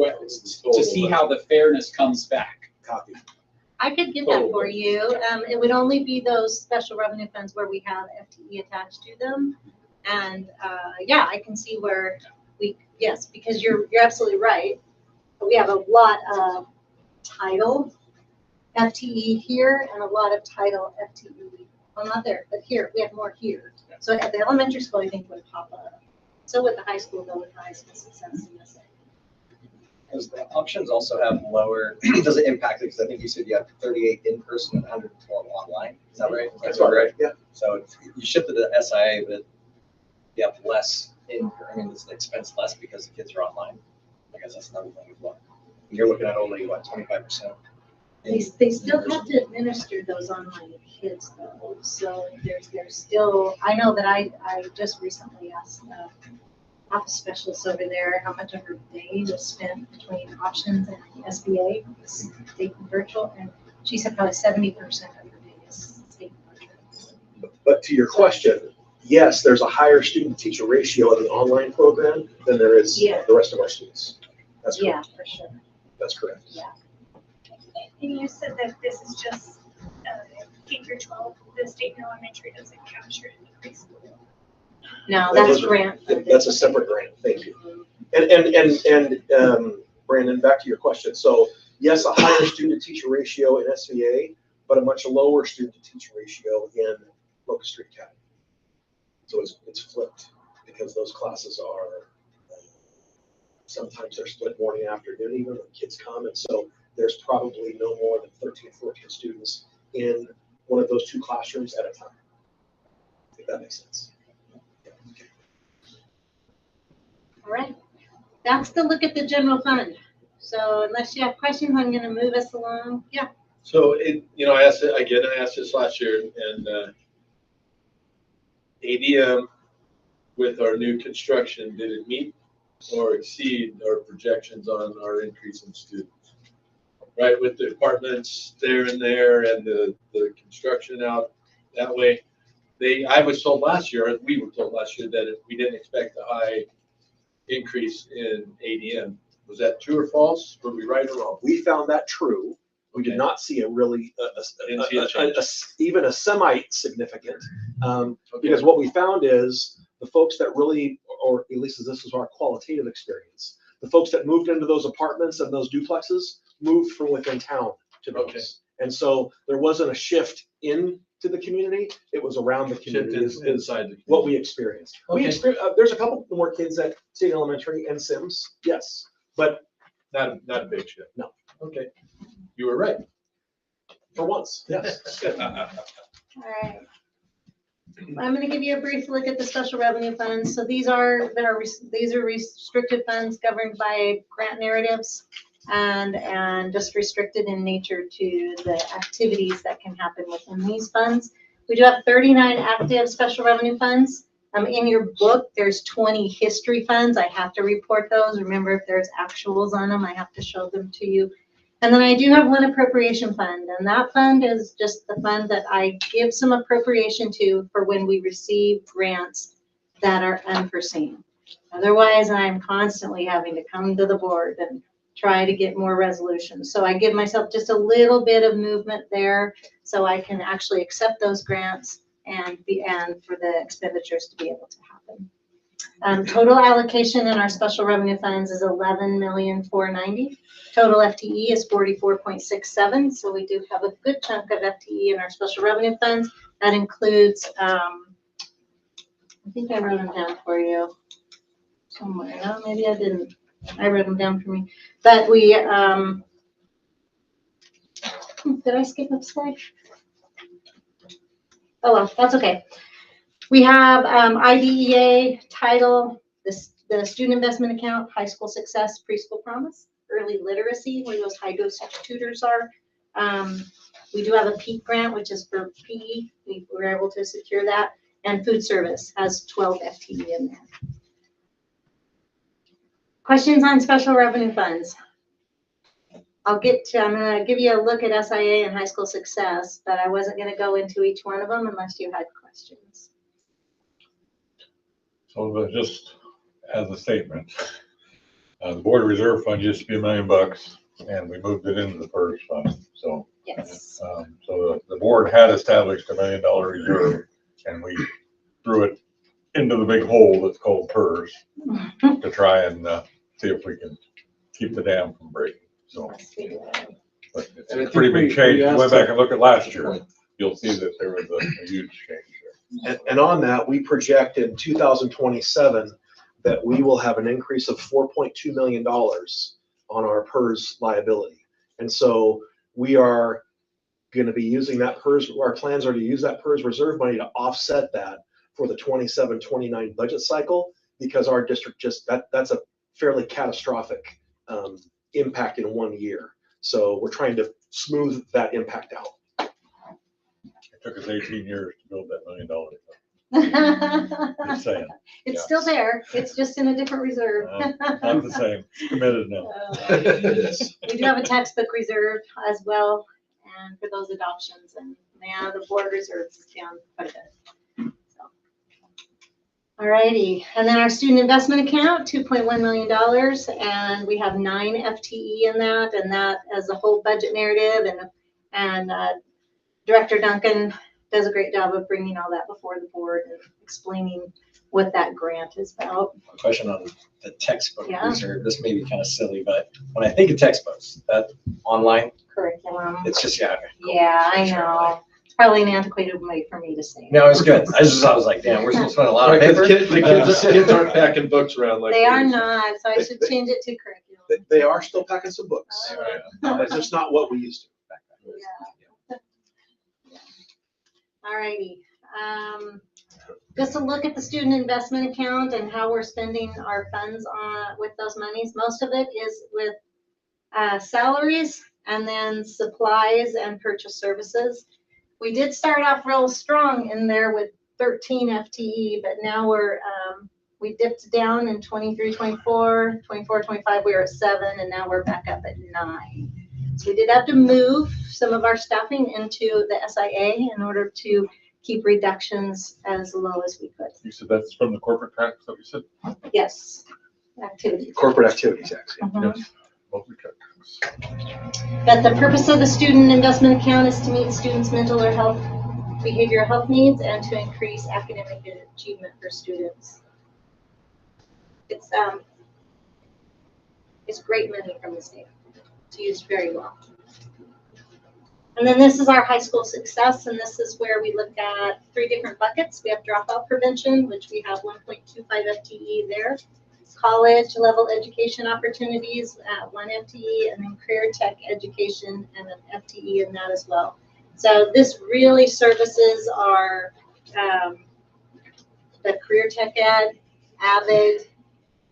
S14: how the fairness comes back.
S5: Copy.
S6: I could get that for you. It would only be those special revenue funds where we have FTE attached to them. And yeah, I can see where yes, because you're absolutely right. We have a lot of title FTE here and a lot of title FTE. Well, not there, but here, we have more here. So at the elementary school, I think would pop up. So with the high school, though, with high school success in this.
S11: Does the options also have lower, does it impact it? Because I think you said you have 38 in person and 112 online. Is that right?
S5: That's about right. Yeah.
S11: So you shift it to SIA, but you have less it's the expense less because the kids are online. I guess that's another thing as well. You're looking at only what, 25%?
S6: They still have to administer those online kids though. So there's still, I know that I just recently asked office specialist over there how much of her day was spent between options and SBA, state and virtual, and she said probably 70% of her day is state and virtual.
S5: But to your question, yes, there's a higher student-teacher ratio in the online program than there is the rest of our students. That's correct.
S6: Yeah, for sure.
S5: That's correct.
S6: Yeah.
S2: And you said that this is just K through 12. The state and elementary doesn't capture it in the preschool.
S6: No, that's grant.
S5: That's a separate grant. Thank you. And Brandon, back to your question. So yes, a higher student-teacher ratio in SVA, but a much lower student-to-teacher ratio in Locust Street Academy. So it's flipped because those classes are sometimes they're split morning afternoon even when kids come, and so there's probably no more than 13, 14 students in one of those two classrooms at a time. If that makes sense.
S6: All right. That's the look at the general fund. So unless you have questions, I'm going to move us along. Yeah.
S3: So I asked this last year, and ADM with our new construction, did it meet or exceed our projections on our increase in students? Right, with the apartments there and the construction out that way. I was told last year, we were told last year that we didn't expect a high increase in ADM. Was that true or false? Were we right or wrong?
S5: We found that true. We did not see a really, even a semi-significant, because what we found is the folks that really, or at least this is our qualitative experience, the folks that moved into those apartments and those duplexes moved from within town to those. Okay. And so there wasn't a shift into the community, it was around the community.
S3: Inside the community.
S5: What we experienced. Okay. There's a couple more kids at State Elementary and Sims, yes, but
S3: not a big shift.
S5: No.
S3: Okay. You were right.
S5: For once, yes.
S6: All right. I'm going to give you a brief look at the special revenue funds. So these are restricted funds governed by grant narratives and just restricted in nature to the activities that can happen within these funds. We do have 39 active special revenue funds. In your book, there's 20 history funds. I have to report those. Remember, if there's actuals on them, I have to show them to you. And then I do have one appropriation fund, and that fund is just the fund that I give some appropriation to for when we receive grants that are unforeseen. Otherwise, I'm constantly having to come to the board and try to get more resolutions. So I give myself just a little bit of movement there so I can actually accept those grants and for the expenditures to be able to happen. Total allocation in our special revenue funds is $11,490,000. Total FTE is 44.67. So we do have a good chunk of FTE in our special revenue funds. That includes I think I wrote them down for you somewhere. No, maybe I didn't. I wrote them down for me. But we, did I skip a slide? Oh, well, that's okay. We have IDEA title, the student investment account, high school success, preschool promise, early literacy, where those high dosage tutors are. We do have a PEAK grant, which is for PE. We were able to secure that. And food service has 12 FTE in there. Questions on special revenue funds? I'm gonna give you a look at SIA and high school success, but I wasn't gonna go into each one of them unless you had questions.
S12: So just as a statement, the board reserve fund used to be $1 million and we moved it into the PERS fund. So,
S6: Yes.
S12: so the board had established $1 million reserve and we threw it into the big hole that's called PERS to try and see if we can keep the dam from breaking. So, but it's a pretty big change. If you went back and look at last year, you'll see that there was a huge change there.
S5: And on that, we project in 2027 that we will have an increase of $4.2 million on our PERS liability. And so we are going to be using that PERS, our plans are to use that PERS reserve money to offset that for the 27-29 budget cycle, because our district that's a fairly catastrophic impact in 1 year. So we're trying to smooth that impact out.
S12: It took us 18 years to build that $1 million. Just saying.
S6: It's still there. It's just in a different reserve.
S12: Not the same. It's committed now.
S5: It is.
S6: We do have a textbook reserve as well, and for those adoptions, and now the board reserves is down quite a bit. So. Alrighty, and then our student investment account, $2.1 million, and we have 9 FTE in that, and that as a whole budget narrative, and Director Duncan does a great job of bringing all that before the board and explaining what that grant is about.
S11: A question on the textbook
S6: Yeah.
S11: reserve. This may be kind of silly, but when I think of textbooks, that online,
S6: Curriculum.
S11: it's just, yeah. Cool.
S6: Yeah, I know. It's probably an antiquated way for me to say.
S11: No, it's good. I was like, damn, we're supposed to spend a lot of paper.
S5: The kids aren't packing books around like
S6: They are
S5: we used to.
S6: not, so I should change it to curriculum.
S5: They are still packing some books. It's just not what we used to back then.
S6: Yeah. Alrighty, just a look at the student investment account and how we're spending our funds on with those monies. Most of it is with salaries and then supplies and purchase services. We did start off real strong in there with 13 FTE, but now we dipped down in 23, 24, 25, we were at 7, and now we're back up at 9. So we did have to move some of our staffing into the SIA in order to keep reductions as low as we could.
S12: You said that's from the corporate tax that we said?
S6: Yes, activities.
S5: Corporate activity tax.
S6: Mhm.
S12: Yes. Corporate tax.
S6: But the purpose of the student investment account is to meet students' mental or behavioral health needs and to increase academic achievement for students. It's great money from the state. It's used very well. And then this is our high school success, and this is where we look at 3 different buckets. We have dropout prevention, which we have 1.25 FTE there. College level education opportunities at 1 FTE, and then career tech education and an FTE in that as well. So this really services our the career tech ed, AVID,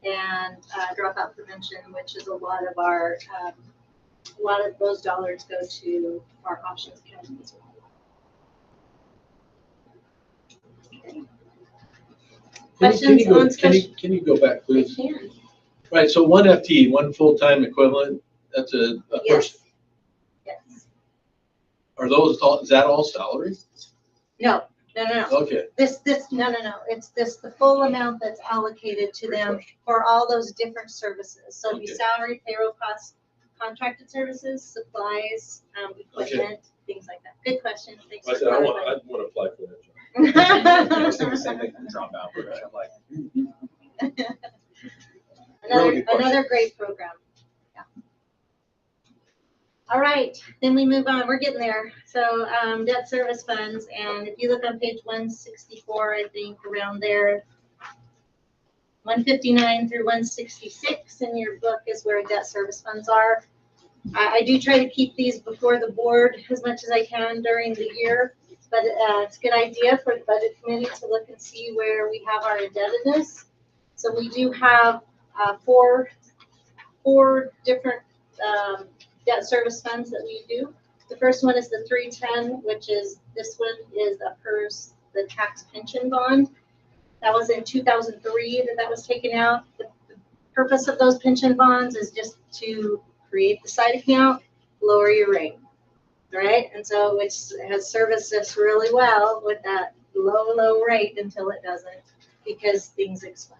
S6: and dropout prevention, which is a lot of those dollars go to our options academy as well. Okay. Questions on special?
S3: Can you go back,
S6: We
S3: please?
S6: can.
S3: Right, so 1 FTE, 1 full-time equivalent, that's a
S6: Yes.
S3: person.
S6: Yes.
S3: Are those all, is that all salary?
S6: No.
S3: Okay,
S6: This, no. It's the full amount that's allocated to them for all those different services. So it'd be
S3: Okay.
S6: salary, payroll costs, contracted services, supplies, equipment, things like that. Good question. Thanks
S12: I
S6: for
S12: said, I want
S6: clarifying.
S12: to apply for that job.
S11: I was thinking the same thing from dropout, but I'm like, Really good question.
S6: Another great program. Yeah. All right, then we move on. We're getting there. So debt service funds, and if you look on page 164, I think around there, 159 through 166 in your book is where debt service funds are. I do try to keep these before the board as much as I can during the year, but it's a good idea for the budget committee to look and see where we have our indebtedness. So we do have four different debt service funds that we do. The first one is the 310, which is, this one is the tax pension bond. That was in 2003 that was taken out. The purpose of those pension bonds is just to create the side account, lower your rate, right? And so which has serviced us really well with that low rate until it doesn't, because things expire.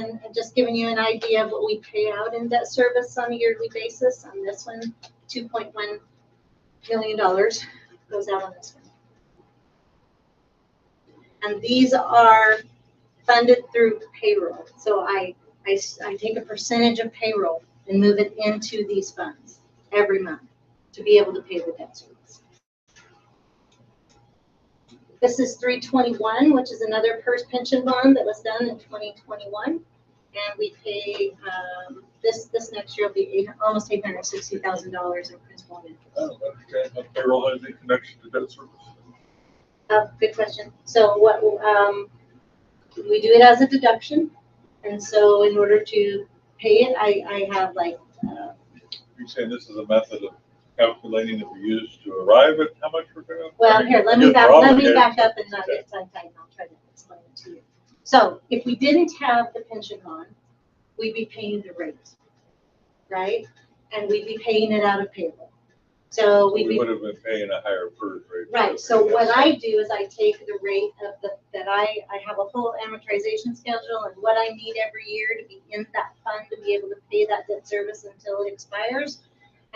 S6: And just giving you an idea of what we pay out in debt service on a yearly basis. On this one, $2.1 million goes out on this one. And these are funded through payroll. So I take a percentage of payroll and move it into these funds every month to be able to pay the debt service. This is 321, which is another PERS pension bond that was done in 2021. And we pay, this next year will be almost $860,000 in principal and interest.
S12: I don't understand how payroll has any connection to debt service.
S6: Good question. So what, we do it as a deduction. And so in order to pay it, I have like.
S12: You're saying this is a method of calculating that we use to arrive at how much we're going to?
S6: Well, here, let me back up and not get tongue-tied, and I'll try to explain it to you. So if we didn't have the pension bond, we'd be paying the rate, right? And we'd be paying it out of payroll. So
S12: we would have been paying a higher PERS rate.
S6: Right. So what I do is I take the rate of that I have a whole amortization schedule and what I need every year to be in that fund to be able to pay that debt service until it expires.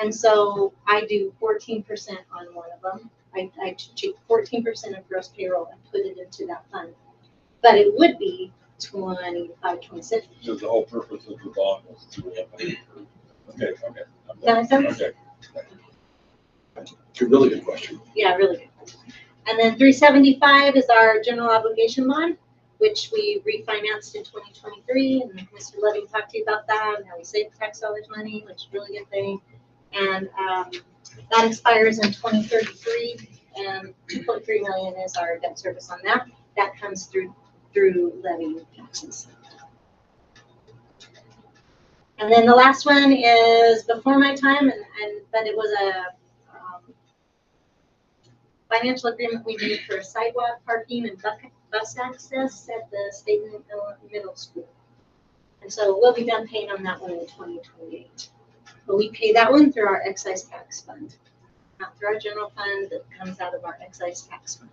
S6: And so I do 14% on one of them. I take 14% of gross payroll and put it into that fund. But it would be 25, 26.
S12: So the whole purpose of the bond was to have a okay.
S6: Does that make sense?
S12: Okay.
S5: It's a really good question.
S6: Yeah, really good question. And then 375 is our general obligation bond, which we refinanced in 2023. And Mr. Loving talked to you about that and how we saved tax dollars money, which is a really good thing. And that expires in 2033. And 2.3 million is our debt service on that. That comes through levy taxes. And then the last one is before my time, but it was a financial agreement we made for sidewalk parking and bus access at the state middle school. And so we'll be done paying on that one in 2028. But we pay that one through our excise tax fund, not through our general fund. That comes out of our excise tax fund.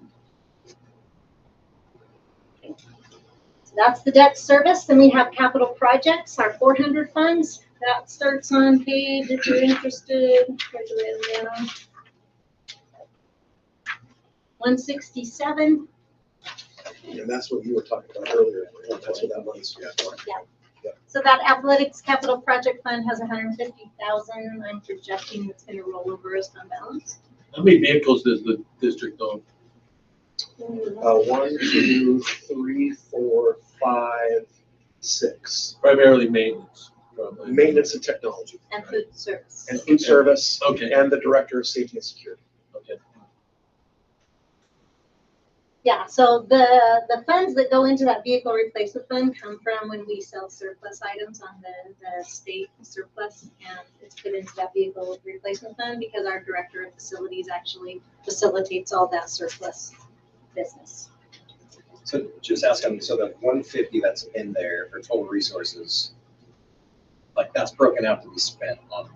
S6: Okay. So that's the debt service. Then we have capital projects, our 400 funds. That starts on page, if you're interested, where's the way down? 167.
S5: And that's what you were talking about earlier. That's what that money's for.
S6: Yeah. So that athletics capital project fund has 150,000. I'm projecting it's going to roll over as fund balance.
S3: How many vehicles does the district own?
S5: 1, 2, 3, 4, 5, 6.
S3: Primarily maintenance. Probably.
S5: Maintenance and technology.
S6: And food service.
S5: And food service.
S3: Okay.
S5: And the director of safety and security.
S3: Okay.
S6: Yeah, so the funds that go into that vehicle replacement fund come from when we sell surplus items on the state surplus, and it's put into that vehicle replacement fund because our director of facilities actually facilitates all that surplus business.
S11: So just asking, so the 150 that's in there for total resources, like that's broken out to be spent on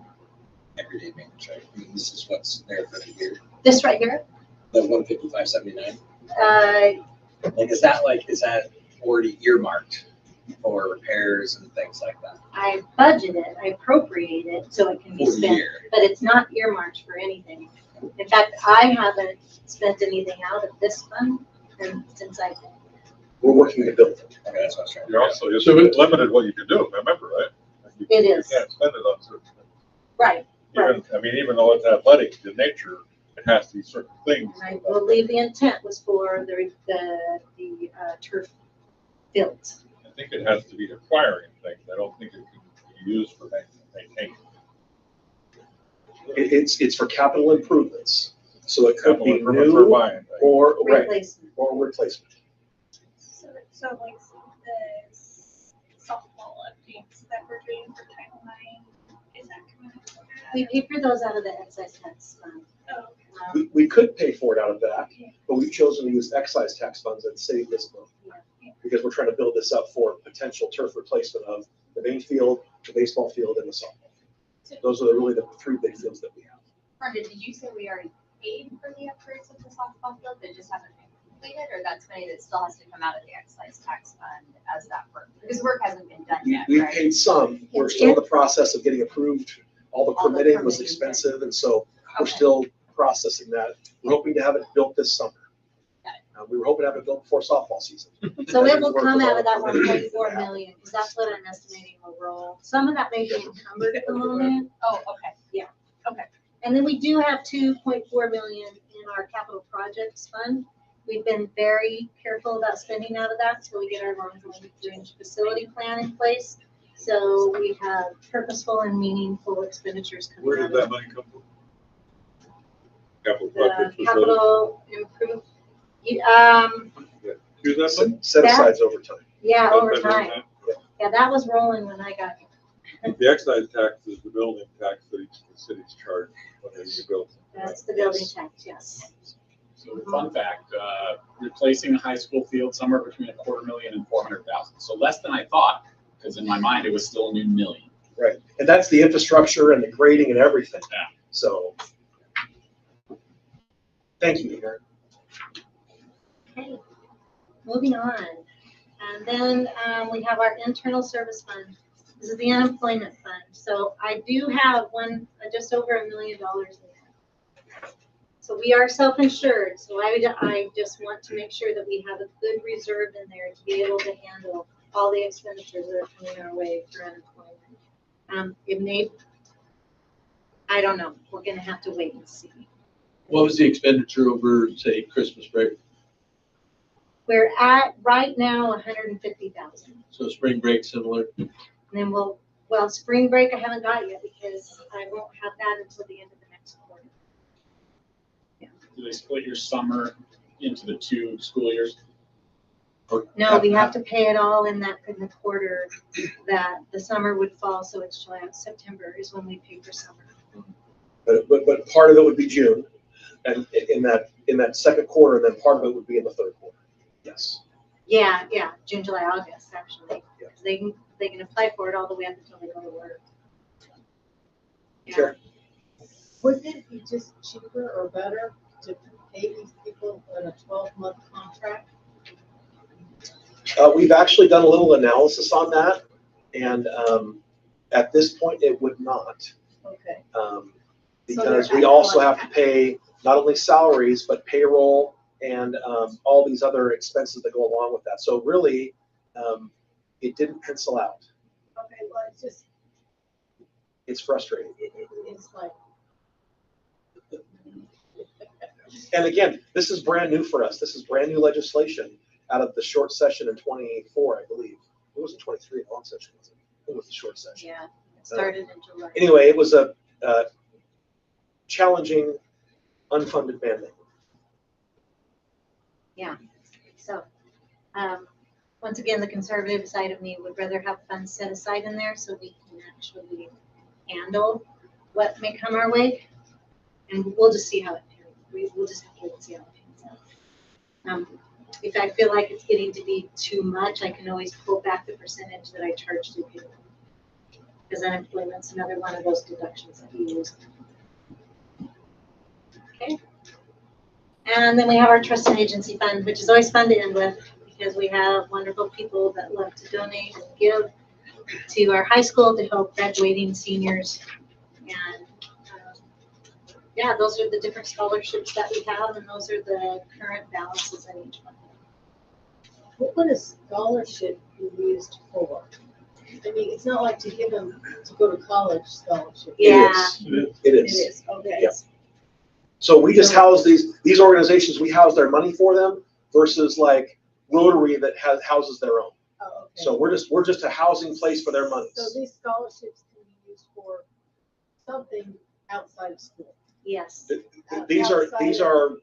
S11: everyday maintenance, right? I mean, this is what's there for the year.
S6: This right here.
S11: The 155.79. Like, is that already earmarked for repairs and things like that?
S6: I budget it, I appropriate it so it can be
S11: For the
S6: spent,
S11: year.
S6: but it's not earmarked for anything. In fact, I haven't spent anything out of this fund since I've been.
S5: We're working to build it.
S11: Okay, that's what I was trying to
S12: You're also, it's limited what you can do, remember, right?
S6: It is.
S12: You can't spend it on certain things.
S6: Right.
S12: even though it's athletic in nature, it has to be certain things.
S6: And I believe the intent was for the turf fields.
S12: I think it has to be acquiring things. I don't think it can be used for maintaining.
S5: It's for capital improvements. So it could
S12: Capital
S5: be
S12: improvements
S5: new
S12: or buying things.
S5: or, right,
S6: Replacement.
S5: or replacement.
S2: So like the softball updates that we're doing for Title IX, is that coming up for that?
S6: We pay for those out of the excise tax fund.
S2: Oh,
S5: We could pay for it out of that, but we've chosen to use excise tax funds and save this month. Because we're trying to build this up for potential turf replacement of the main field, the baseball field, and the softball field. Those are really the three big fields that we have.
S9: Brenda, did you say we already paid for the upgrades of the softball field? They just haven't been completed, or that's money that still has to come out of the excise tax fund as that work? Because work hasn't been done yet,
S5: We
S9: right?
S5: paid some. We're still in the process of getting approved. All the permitting was expensive, and so we're
S9: Okay.
S5: still processing that. We're hoping to have it built this summer.
S9: Got
S5: We were hoping to have it built before softball season.
S6: So it will
S5: Work
S6: come
S5: with
S6: out
S5: all
S6: of that
S5: the permitting
S6: 1.4
S5: that
S6: million, because that's what I'm estimating will roll. Some of that may be encumbered at the moment.
S9: Oh, okay.
S6: Yeah.
S9: Okay.
S6: And then we do have 2.4 million in our capital projects fund. We've been very careful about spending out of that until we get our long-range drainage facility plan in place. So we have purposeful and meaningful expenditures coming
S12: Where
S6: out
S12: did
S6: of
S12: that money come from? Capital
S6: the
S12: projects.
S6: capital improve.
S12: Use that money?
S5: Set asides over time.
S6: Yeah, over
S12: That's every
S6: time. Yeah, that was rolling when I got here.
S12: The excise tax is the building tax that each of the cities charge when they build.
S6: That's the building tax, yes.
S14: So fun fact, replacing a high school field somewhere between $250,000 and $400,000. So less than I thought, because in my mind it was still a new million.
S5: Right. And that's the infrastructure and the grading and everything.
S14: Yeah.
S5: So, thank you, Aaron.
S6: Okay, moving on. And then we have our internal service fund. This is the unemployment fund. So I do have just over $1 million in there. So we are self-insured. So I just want to make sure that we have a good reserve in there to be able to handle all the expenditures that are coming our way for unemployment. It may, I don't know. We're gonna have to wait and see.
S3: What was the expenditure over, say, Christmas break?
S6: We're at right now 150,000.
S3: So spring break similar?
S6: And then well, spring break I haven't got yet because I won't have that until the end of the next quarter.
S14: Do they split your summer into the 2 school years?
S6: No, we have to pay it all in the quarter that the summer would fall, so it's July, September is when we pay for summer.
S5: But part of it would be June, and in that second quarter, and then part of it would be in the third quarter. Yes.
S6: Yeah, June, July, August, actually.
S5: Yeah.
S6: They can apply for it all the way up until they go to work. Yeah.
S5: Sure.
S10: Wouldn't it be just cheaper or better to pay these people on a 12-month contract?
S5: We've actually done a little analysis on that, and at this point, it would not.
S10: Okay.
S5: Because we also have to pay not only salaries, but payroll and all these other expenses that go along with that. So really, it didn't pencil out.
S10: Okay, well, it's just,
S5: It's frustrating.
S10: it's like,
S5: And again, this is brand new for us. This is brand new legislation out of the short session in 24, I believe. It wasn't 23, a long session, was it? It was the short session.
S6: Yeah, it started in July.
S5: Anyway, it was a challenging, unfunded mandate.
S6: Yeah, so, once again, the conservative side of me would rather have funds set aside in there so we can actually handle what may come our way. And we'll just see how it pans. We'll just have to wait and see how it pans out. If I feel like it's getting to be too much, I can always pull back the percentage that I charge to people. Because unemployment's another one of those deductions that we use. Okay. And then we have our trust and agency fund, which is always fun to end with because we have wonderful people that love to donate and give to our high school to help graduating seniors. And yeah, those are the different scholarships that we have, and those are the current balances in each one.
S10: what would a scholarship be used for? I mean, it's not like to give them to go to college scholarship.
S6: Yeah.
S5: It
S10: It
S5: is.
S10: is, okay.
S5: Yeah. So we just house these organizations, we house their money for them versus like Rotary that houses their own.
S10: Oh, okay.
S5: So we're just a housing place for their monies.
S10: So these scholarships can be used for something outside of school.
S6: Yes.
S5: These are
S10: K through 8, or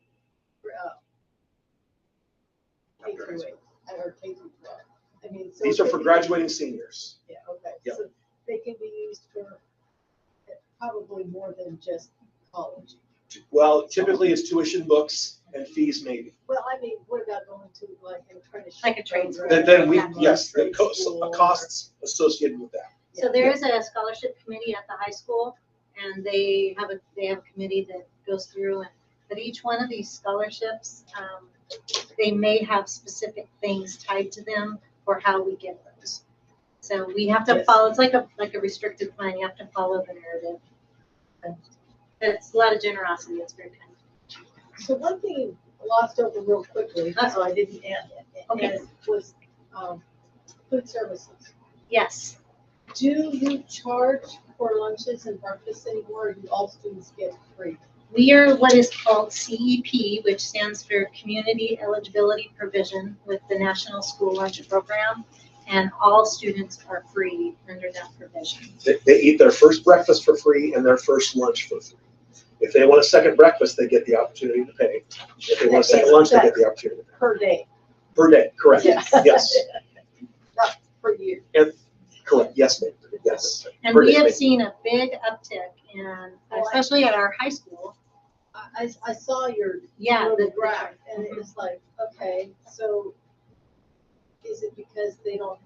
S10: K through 12. I mean, so
S5: These
S10: it
S5: are
S10: can
S5: for
S10: be-
S5: graduating seniors.
S10: Yeah, okay.
S5: Yeah.
S10: So they can be used for probably more than just college.
S5: Well, typically it's tuition, books, and fees maybe.
S10: Well, I mean, what about going to like an apprenticeship?
S6: Like a trade school.
S5: Then we,
S6: Yeah.
S5: yes, the
S10: Trade school.
S5: costs associated with that.
S6: So there is a scholarship committee at the high school, and they have a committee that goes through, but each one of these scholarships, they may have specific things tied to them for how we get those. So we have to
S10: Yes.
S6: follow, it's like a restricted plan, you have to follow the narrative. But it's a lot of generosity, it's very kind.
S10: So one thing you lost over real quickly, so I didn't add it,
S6: Okay.
S10: was food services.
S6: Yes,
S10: Do you charge for lunches and breakfasts anymore, or do all students get free?
S6: we are what is called CEP, which stands for Community Eligibility Provision with the National School Lunch Program, and all students are free under that provision.
S5: They eat their first breakfast for free and their first lunch for free. If they want a second breakfast, they get the opportunity to pay. If they want a second lunch, they get the opportunity to pay.
S10: Per day?
S5: Per day, correct.
S10: Yes.
S5: Yes,
S10: Not per year.
S5: correct. Yes, ma'am. Yes.
S6: And
S5: Per
S6: we
S5: day,
S6: have
S5: ma'am.
S6: seen a big uptick in, especially at our high school.
S10: I saw your
S6: Yeah,
S10: little
S6: the
S10: graph, and it was like, okay, so is it because they don't,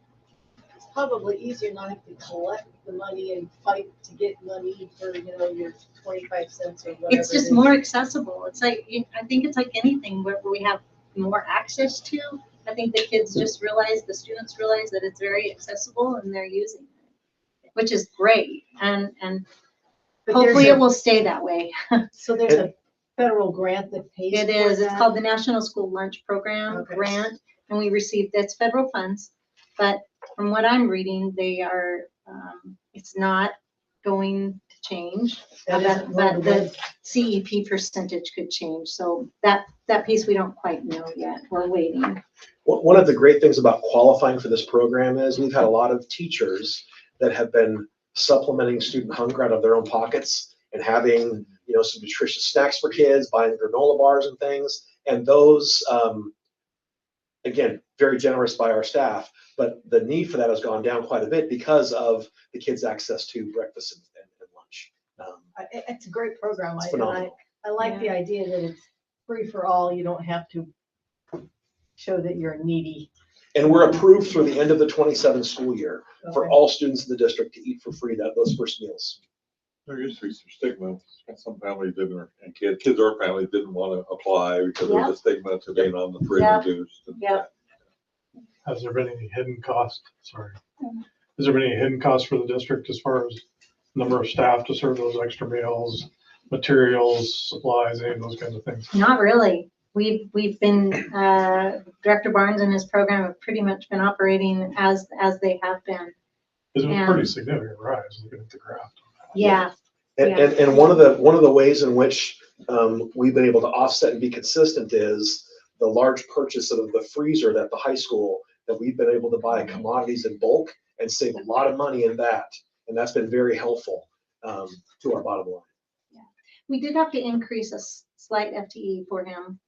S10: it's probably easier not have to collect the money and fight to get money for, your 25 cents or whatever.
S6: It's
S10: it
S6: just
S10: is.
S6: more accessible. It's like, I think it's like anything where we have more access to. I think the kids just realize, the students realize that it's very accessible and they're using it, which is great. And
S10: But
S6: hopefully
S10: there's
S6: it will stay that way.
S10: So there's a federal grant that pays
S6: It
S10: for
S6: is, it's
S10: that?
S6: called the National School Lunch Program
S10: Okay.
S6: grant, and we received, that's federal funds. But from what I'm reading, they are, it's not going to change.
S10: That isn't going
S6: But
S10: to
S6: the CEP percentage could change, so that piece we don't quite know yet, we're waiting.
S5: One of the great things about qualifying for this program is we've had a lot of teachers that have been supplementing student hunger out of their own pockets and having, some nutritious snacks for kids, buying granola bars and things. And those, again, very generous by our staff, but the need for that has gone down quite a bit because of the kids' access to breakfast and lunch.
S10: It's a great program.
S5: It's
S10: I
S5: phenomenal.
S10: like the idea that it's free for all. You don't have to show that you're needy.
S5: And we're approved through the end of the 27 school year for
S10: Okay.
S5: all students in the district to eat for free those first meals.
S12: There used to be some stigma. Some families didn't, and kids or families didn't want to apply because of the stigma to being on the free
S6: Yep.
S12: reduced.
S6: Yeah.
S13: Has there been any hidden cost? Sorry. Has there been any hidden cost for the district as far as number of staff to serve those extra meals, materials, supplies, any of those kinds of things?
S6: Not really. We've been, Director Barnes and his program have pretty much been operating as they have been.
S13: It's a
S6: And-
S13: pretty significant rise, looking at the graph.
S6: Yeah,
S5: And one of the ways in which we've been able to offset and be consistent is the large purchase of the freezer at the high school, that we've been able to buy commodities in bulk and save a lot of money in that. And that's been very helpful to our bottom line.
S6: we did have to increase a slight FTE for him,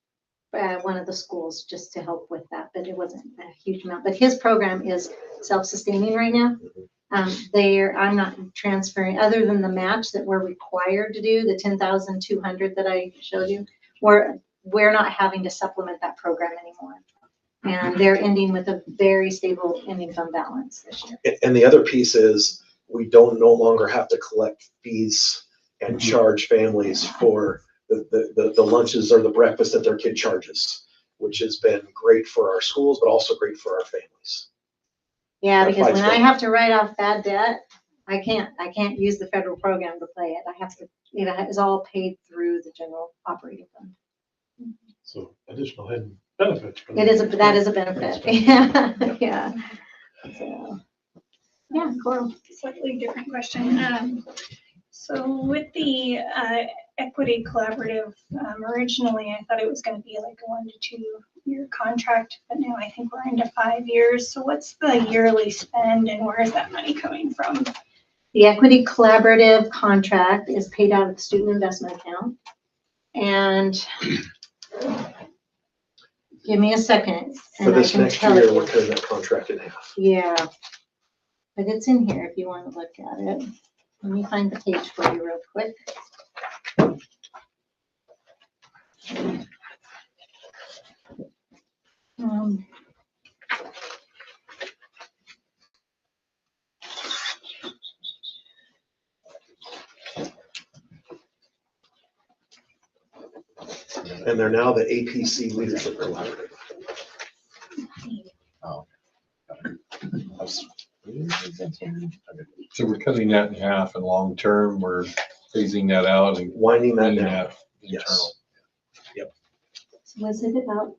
S6: one of the schools, just to help with that, but it wasn't a huge amount. But his program is self-sustaining right now. I'm not transferring, other than the match that we're required to do, the 10,200 that I showed you, we're not having to supplement that program anymore. And they're ending with a very stable ending fund balance this year.
S5: And the other piece is we don't no longer have to collect fees and charge families for the lunches or the breakfast that their kid charges, which has been great for our schools, but also great for our families.
S6: Yeah,
S5: That
S6: because
S5: fights
S6: when I
S5: back.
S6: have to write off bad debt, I can't use the federal program to play it. I have to, it's all paid through the general operating fund.
S13: So additional hidden benefits.
S6: That is a benefit. Yeah, yeah. So, Yeah, Coral.
S2: Slightly different question. So with the equity collaborative, originally I thought it was going to be like a 1 to 2 year contract, but now I think we're into 5 years. So what's the yearly spend and where is that money coming from?
S6: The equity collaborative contract is paid out of the student investment account. And give me a second.
S5: For
S6: and I
S5: this
S6: can
S5: next
S6: tell
S5: year,
S6: you.
S5: we're cutting that contract in half.
S6: Yeah. But it's in here if you want to look at it. Let me find the page for you real quick.
S5: And they're now the APC Leadership Collaborative.
S12: So we're cutting that in half, and long term, we're phasing that out and
S5: Winding that
S12: bringing
S5: down.
S12: that
S5: Yes.
S12: internal.
S6: So was it about,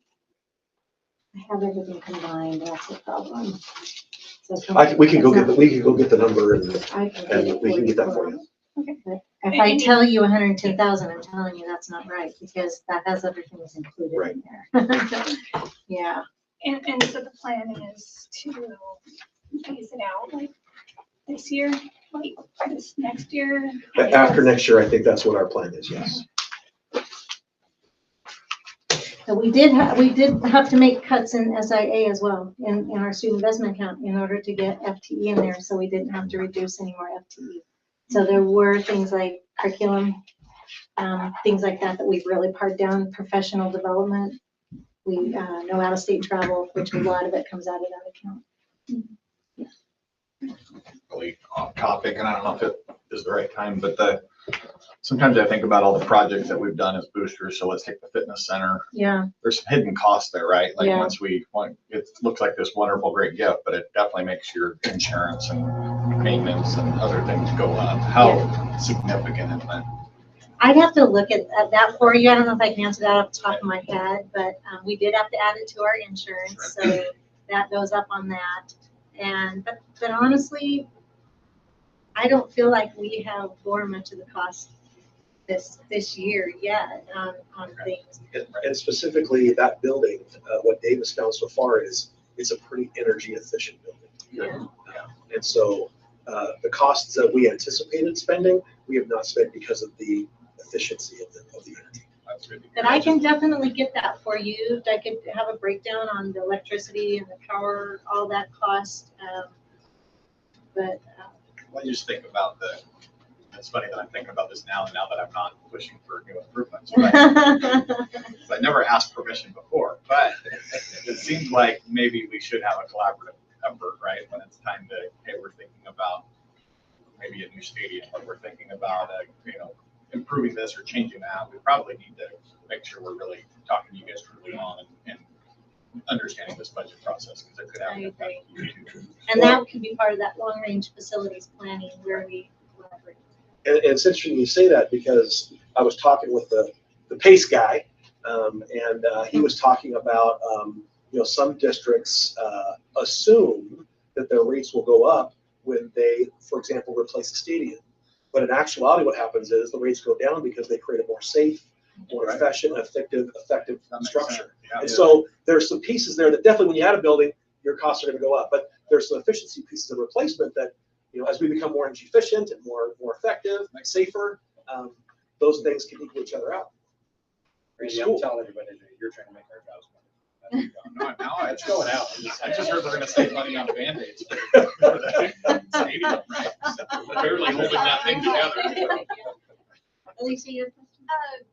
S6: I have everything combined, that's the problem. So
S5: We can go
S6: it's
S5: get,
S6: not-
S5: we can go get the number and
S6: I can get
S5: and
S6: it
S5: we
S6: for
S5: can
S6: you.
S5: get that for you.
S6: If I tell you 110,000, I'm telling you that's not right because that has other things included
S5: Right.
S6: in there. Yeah.
S2: And so the plan is to phase it out like this year, like this next year?
S5: After next year, I think that's what our plan is, yes.
S6: So we did have to make cuts in SIA as well, in our student investment account in order to get FTE in there, so we didn't have to reduce any more FTE. So there were things like curriculum, things like that that we've really pared down, professional development. We no out-of-state travel, which a lot of it comes out of that account.
S8: Really off topic, and I don't know if it is the right time, but sometimes I think about all the projects that we've done as boosters. So let's take the fitness center.
S6: Yeah.
S8: There's some hidden costs there, right? Like
S6: Yeah.
S8: once it looks like this wonderful, great gift, but it definitely makes your insurance and maintenance and other things go up. How significant is that?
S6: I'd have to look at that for you. I don't know if I can answer that off the top of my head, but we did have to add it to our insurance, so that goes up on that. But honestly, I don't feel like we have borne much of the cost this year yet on things.
S5: And specifically that building, what Dave has found so far is it's a pretty energy efficient building.
S6: Yeah.
S5: And so the costs that we anticipated spending, we have not spent because of the efficiency of the energy.
S6: But I can definitely get that for you. I could have a breakdown on the electricity and the power, all that cost. But
S8: I just think about it's funny that I'm thinking about this now that I'm not pushing for new improvements. But I never asked permission before, but it seems like maybe we should have a collaborative effort, right? When it's time to, hey, we're thinking about maybe a new stadium, or we're thinking about, improving this or changing that. We probably need to make sure we're really talking to you guys early on and understanding this budget process, because it could have an impact.
S6: And that could be part of that long-range facilities planning where we collaborate.
S5: And it's interesting you say that because I was talking with the PACE guy, and he was talking about, some districts assume that their rates will go up when they, for example, replace a stadium. But in actuality, what happens is the rates go down because they create a more safe, more efficient, effective structure.
S8: Yeah.
S5: And so there's some pieces there that definitely, when you add a building, your costs are going to go up. But there's some efficiency pieces of replacement that, as we become more energy efficient and more effective, safer, those things can equal each other out.
S11: Randy, I'm telling everybody that you're trying to make our jobs better.
S8: Now it's going out. I just heard we're going to save money on Band-Aids for the stadium, right? So barely holding that thing together.
S6: Alicia, your question?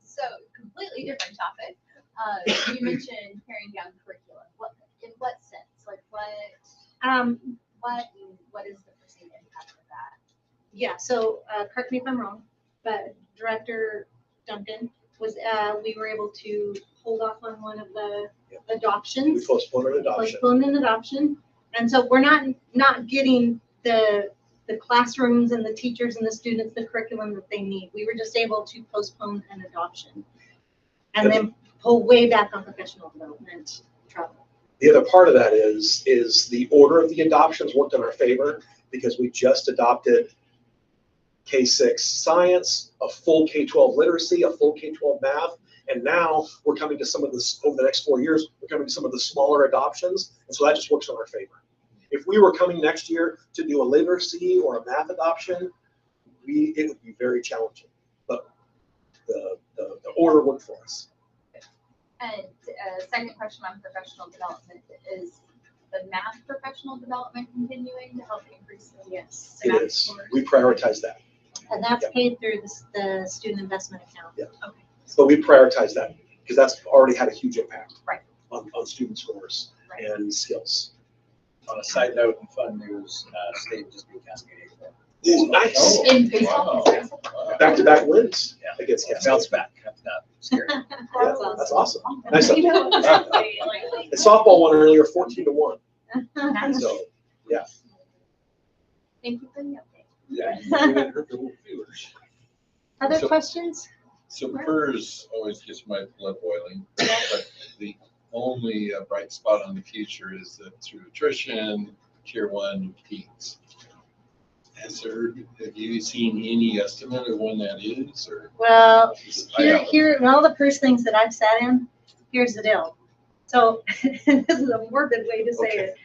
S9: So completely different topic. You mentioned paring down curriculum. In what sense? Like what is the perceived impact of that?
S6: Yeah, so correct me if I'm wrong, but Director Duncan was, we were able to hold off on one of the adoptions.
S5: We postponed an adoption.
S6: Postponed an adoption. And so we're not getting the classrooms and the teachers and the students the curriculum that they need. We were just able to postpone an adoption and then pull way back on professional development travel.
S5: The other part of that is the order of the adoptions worked in our favor because we just adopted K-6 science, a full K-12 literacy, a full K-12 math, and now we're coming to some of this, over the next 4 years, we're coming to some of the smaller adoptions, and so that just works in our favor. If we were coming next year to do a literacy or a math adoption, it would be very challenging, but the order worked for us.
S9: And second question on professional development, is the math professional development continuing to help increase the
S6: Yes.
S5: It
S9: math
S5: is.
S9: scores?
S5: We prioritize that,
S6: And that's
S5: Yeah.
S6: paid through the student investment account.
S5: Yeah.
S6: Okay.
S5: but we prioritize that because that's already had a huge impact
S9: Right.
S5: on student scores
S9: Right.
S5: and skills.
S11: On a side note, in fun news, state just beat Cascade.
S5: Ooh, nice.
S3: Oh,
S9: In baseball.
S3: wow. Wow.
S5: Back-to-back wins
S11: Yeah.
S5: against Cascade.
S11: Bounce back, after that, scary.
S5: Yeah, that's awesome. Nice.
S9: You know,
S5: And softball won earlier, 14-1. So, yeah.
S9: thank you for the update.
S3: Yeah. you didn't hurt the little feelers.
S6: Other
S3: So-
S6: questions?
S3: So PERS always gets my blood boiling, but the only bright spot on the future is that through attrition, tier 1 peaks. Have you seen any estimate of when that is, or?
S6: Well,
S3: I know.
S6: here, in all the first things that I've sat in, here's the deal. So this is a morbid way to say
S3: Okay.
S6: it,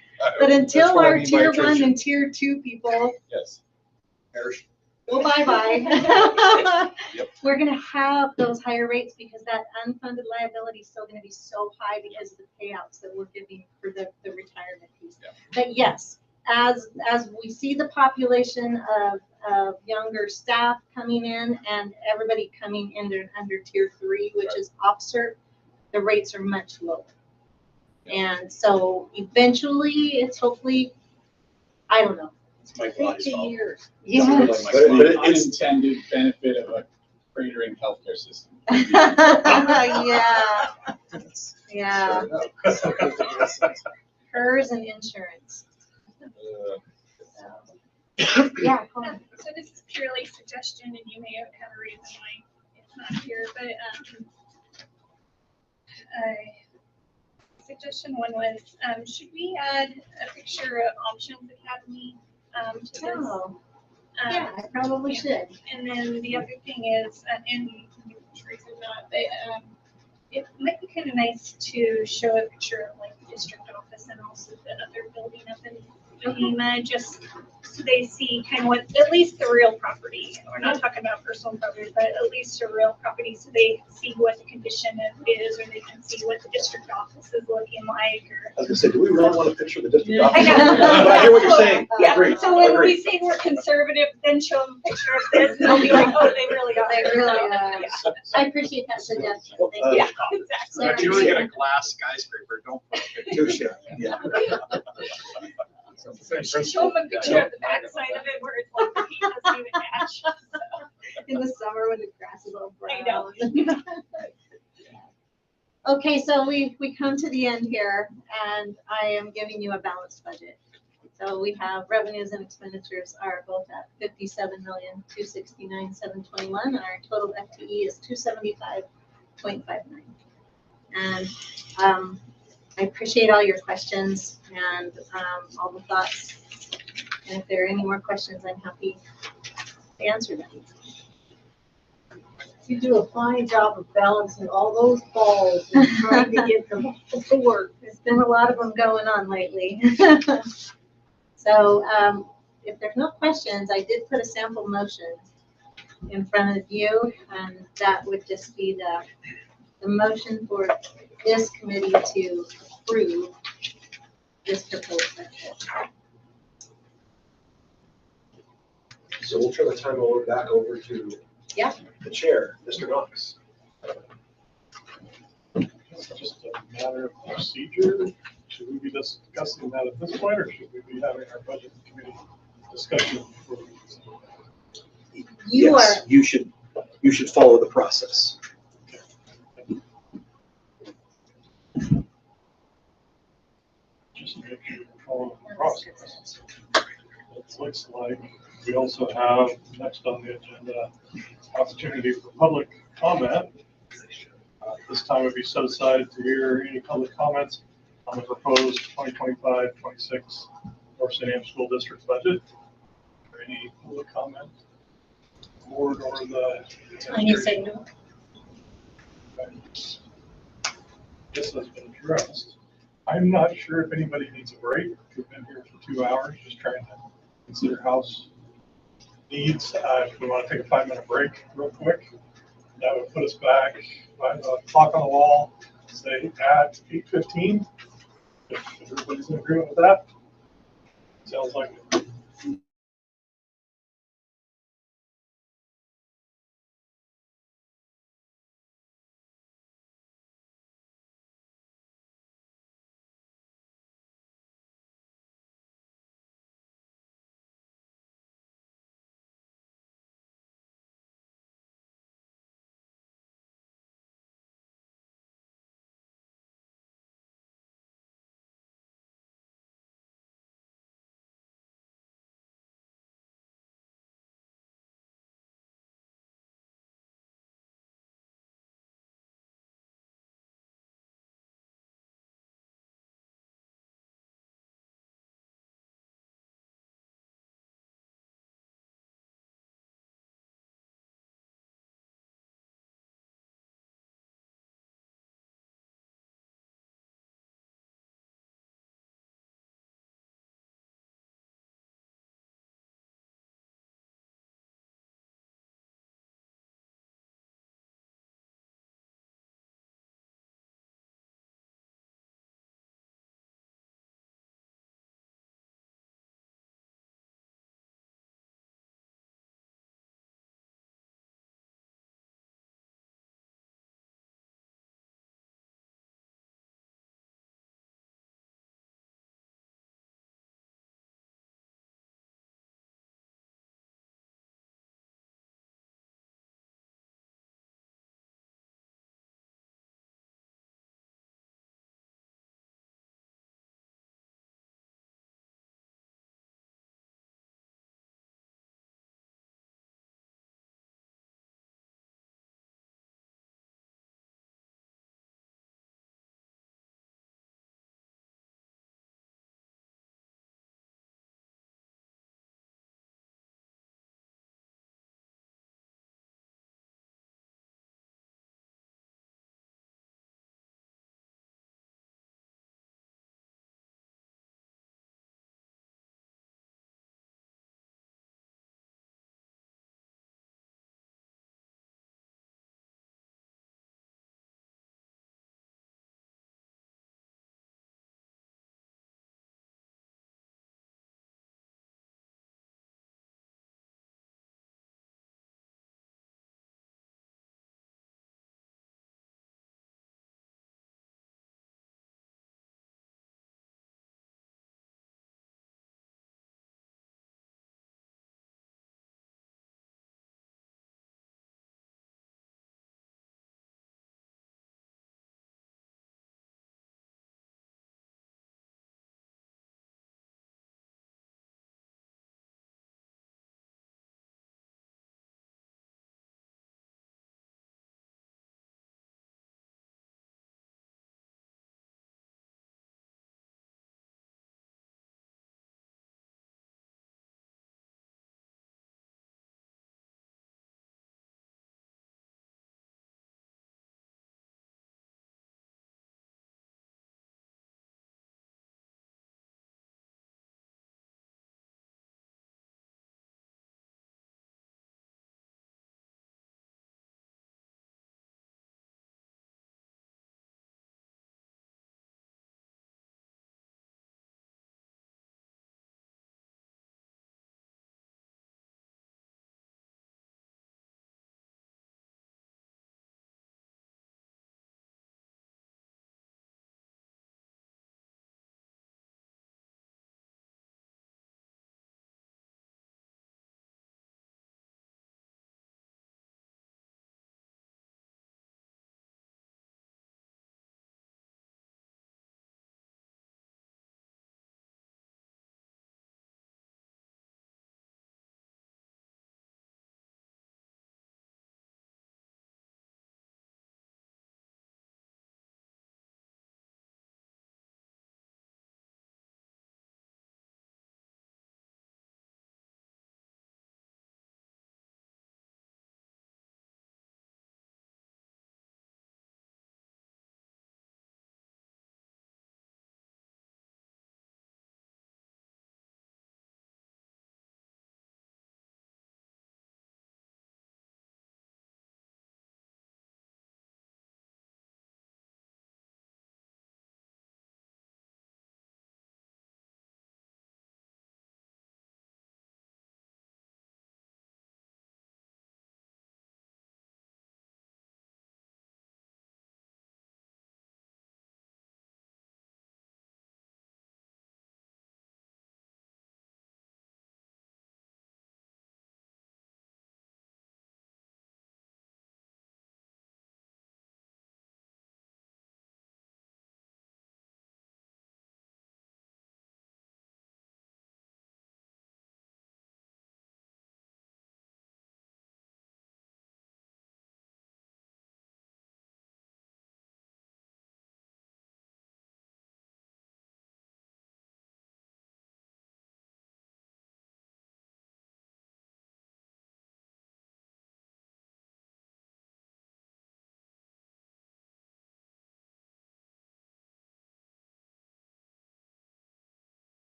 S6: but
S3: That's
S6: until
S3: what I
S6: our
S3: mean by
S6: tier 1
S3: attrition.
S6: and tier 2 people
S3: Yes. Perish.
S6: go bye-bye.
S3: Yep.
S6: We're gonna have those higher rates because that unfunded liability is still gonna be so high because of the payouts that we're giving for the retirement piece.
S3: Yeah.
S6: But yes, as we see the population of younger staff coming in and everybody coming in under tier 3, which is officer, the rates are much lower. And so eventually it's hopefully, I don't know.
S11: It's my body's
S10: 50
S11: fault.
S10: years.
S6: Yeah.
S11: It's
S5: But it- it's-
S14: Unintended benefit of a cratering healthcare system.
S6: Yeah, yeah,
S3: Fair enough.
S6: PERS and insurance.
S3: Uh,
S6: Yeah, go ahead.
S2: So this is purely suggestion, and you may have a reason why it's not here, but suggestion one was, should we add a picture of Options Academy to this?
S6: Oh, yeah, I probably should.
S2: And then the other thing is, and Teresa's not, but it might be kind of nice to show a picture of like the district office and also the other building up in Lima, just so they see kind of what, at least the real property. We're not talking about personal property, but at least a real property, so they see what the condition is, or they can see what the district office is looking like, or.
S5: I was gonna say, do we really want to picture the district
S10: Yeah.
S5: office?
S2: I know.
S5: But I hear what you're saying.
S2: Yeah,
S5: Agreed.
S2: so when
S5: Agreed.
S2: we say we're conservative, then show them a picture of this, and they'll be like, oh, they really are.
S6: They really are.
S2: Yeah.
S6: I appreciate that suggestion. Thank
S5: Uh,
S6: you.
S2: Yeah, exactly.
S11: If you were to get a glass skyscraper, don't put a picture.
S5: Touche, yeah.
S2: Show them a picture of the backside of it where it's like the heat doesn't even match.
S6: In the summer when the grass is all
S2: I
S6: brown.
S2: know.
S6: Okay, so we come to the end here, and I am giving you a balanced budget. So we have revenues and expenditures are both at 57,269,721, and our total FTE is 275.59. And I appreciate all your questions and all the thoughts. And if there are any more questions, I'm happy to answer them.
S10: You do a fine job of balancing all those balls and trying to get them all to work.
S6: There's been a lot of them going on lately. So if there's no questions, I did put a sample motion in front of you, and that would just be the motion for this committee to approve this proposed budget.
S5: So we'll turn the time back over to
S6: Yeah.
S5: the chair, Mr. Knox.
S13: It's just a matter of procedure. Should we be discussing that at this point, or should we be having our budget committee discussion before we?
S5: Yes, you should follow the process.
S13: Just make sure we're following the process. It looks like we also have next on the agenda, opportunity for public comment. This time would be set aside to hear any public comments on the proposed 2025-26 North St. Anne School District budget. any public comment? Board or the.
S6: I need to say no.
S13: This has been addressed. I'm not sure if anybody needs a break. We've been here for 2 hours, just trying to consider house needs. If we want to take a 5-minute break real quick, that would put us back by the clock on the wall, say at 8:15. If everybody's in agreement with that. Sounds like it.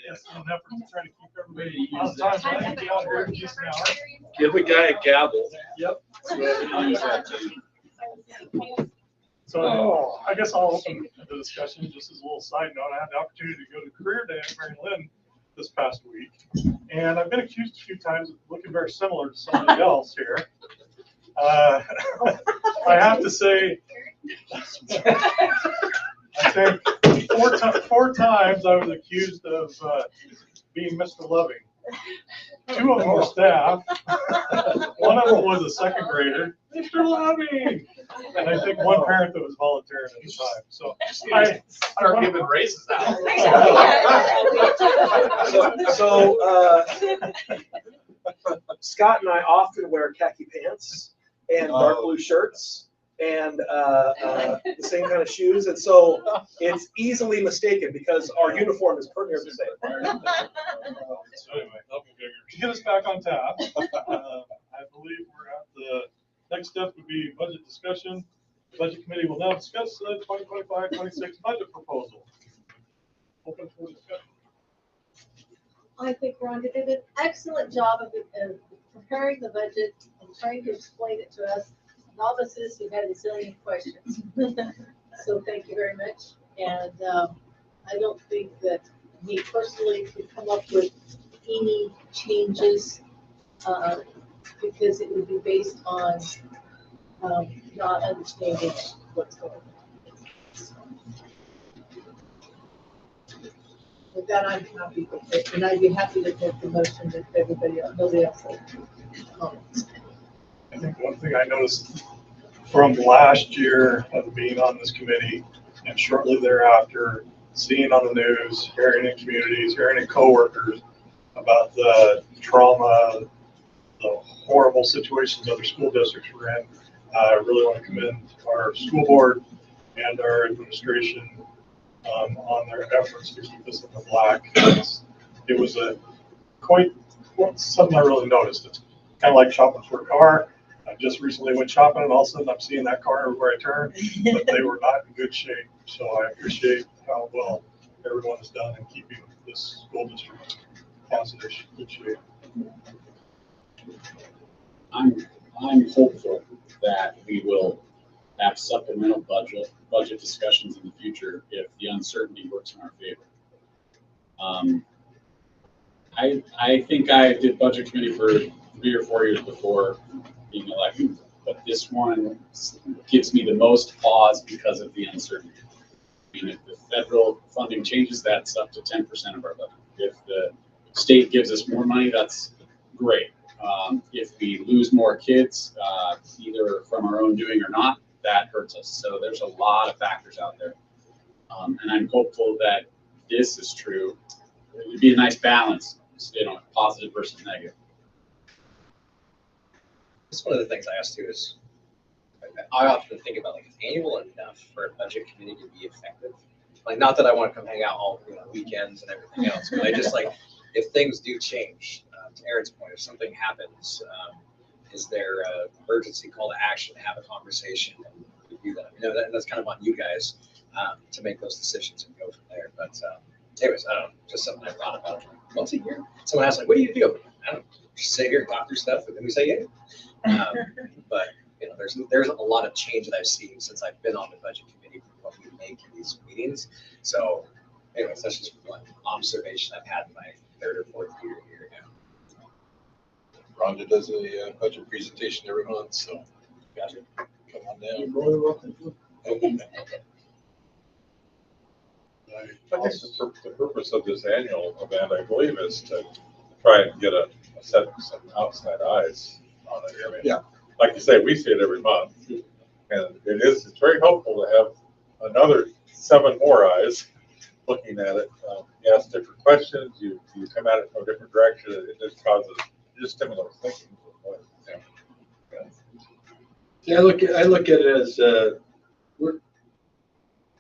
S13: Yes, in an effort to try to keep everybody on time, so I can be out here in just an hour.
S3: Give the guy a gavel.
S13: Yep. So I guess I'll open the discussion just as a little side note. I had the opportunity to go to Career Day at Mary Lynn this past week. And I've been accused a few times of looking very similar to somebody else here. I have to say, I think four times I was accused of being Mr. Loving. Two of them were staff. One of them was a second grader, Mr. Loving. And I think one parent that was volunteering at the time. So I
S3: Start giving raises out.
S5: Scott and I often wear khaki pants and dark blue shirts and the same kind of shoes, and so it's easily mistaken because our uniform is pretty near the same.
S13: So anyway, to get us back on task, I believe we're at the next step would be budget discussion. The Budget Committee will now discuss the 2025-26 budget proposal. Open for discussion.
S10: I think Rhonda did an excellent job of preparing the budget and trying to explain it to us novices who had a zillion questions. So thank you very much. And I don't think that me personally could come up with any changes because it would be based on not understanding what's going on. With that, I'm happy with it, and I'd be happy to make the motion if everybody else, nobody else has comments.
S13: I think one thing I noticed from last year of being on this committee and shortly thereafter, seeing on the news, hearing in communities, hearing in coworkers about the trauma, the horrible situations other school districts were in. I really want to commend our school board and our administration on their efforts to keep us in the black. It was something I really noticed. It's kind of like shopping for a car. I just recently went shopping and all of a sudden I'm seeing that car everywhere I turn, but they were not in good shape. So I appreciate how well everyone has done in keeping this school district positive, good shape.
S14: I'm hopeful that we will have supplemental budget discussions in the future if the uncertainty works in our favor. I think I did budget committee for 3 or 4 years before being elected, but this one gives me the most pause because of the uncertainty. I mean, if the federal funding changes, that's up to 10% of our budget. If the state gives us more money, that's great. If we lose more kids, either from our own doing or not, that hurts us. So there's a lot of factors out there. And I'm hopeful that this is true. It would be a nice balance, positive versus negative.
S11: That's one of the things I asked too is, I often think about is annual enough for a budget committee to be effective? Like, not that I want to come hang out all weekends and everything else, but I just if things do change, to Aaron's point, if something happens, is there an emergency call to action, have a conversation and review that? That's kind of on you guys to make those decisions and go from there. But anyways, I don't know, just something I thought about once a year. Someone asked what do you do? I don't know, just sit here, talk through stuff, and then we say yeah. But there's a lot of change that I've seen since I've been on the budget committee for what we make in these meetings. So anyways, that's just one observation I've had in my 3rd or 4th year here now.
S3: Rhonda does a budget presentation every month, so
S11: Gotcha.
S3: come on down.
S12: You're more than welcome to. I think the purpose of this annual event, I believe, is to try and get a set some outside eyes on it. I mean,
S3: Yeah.
S12: Like you say, we see it every month, and it's very helpful to have another 7 more eyes looking at it. You ask different questions, you come at it from a different direction, it just stimulates thinking.
S3: Yeah, I look at it as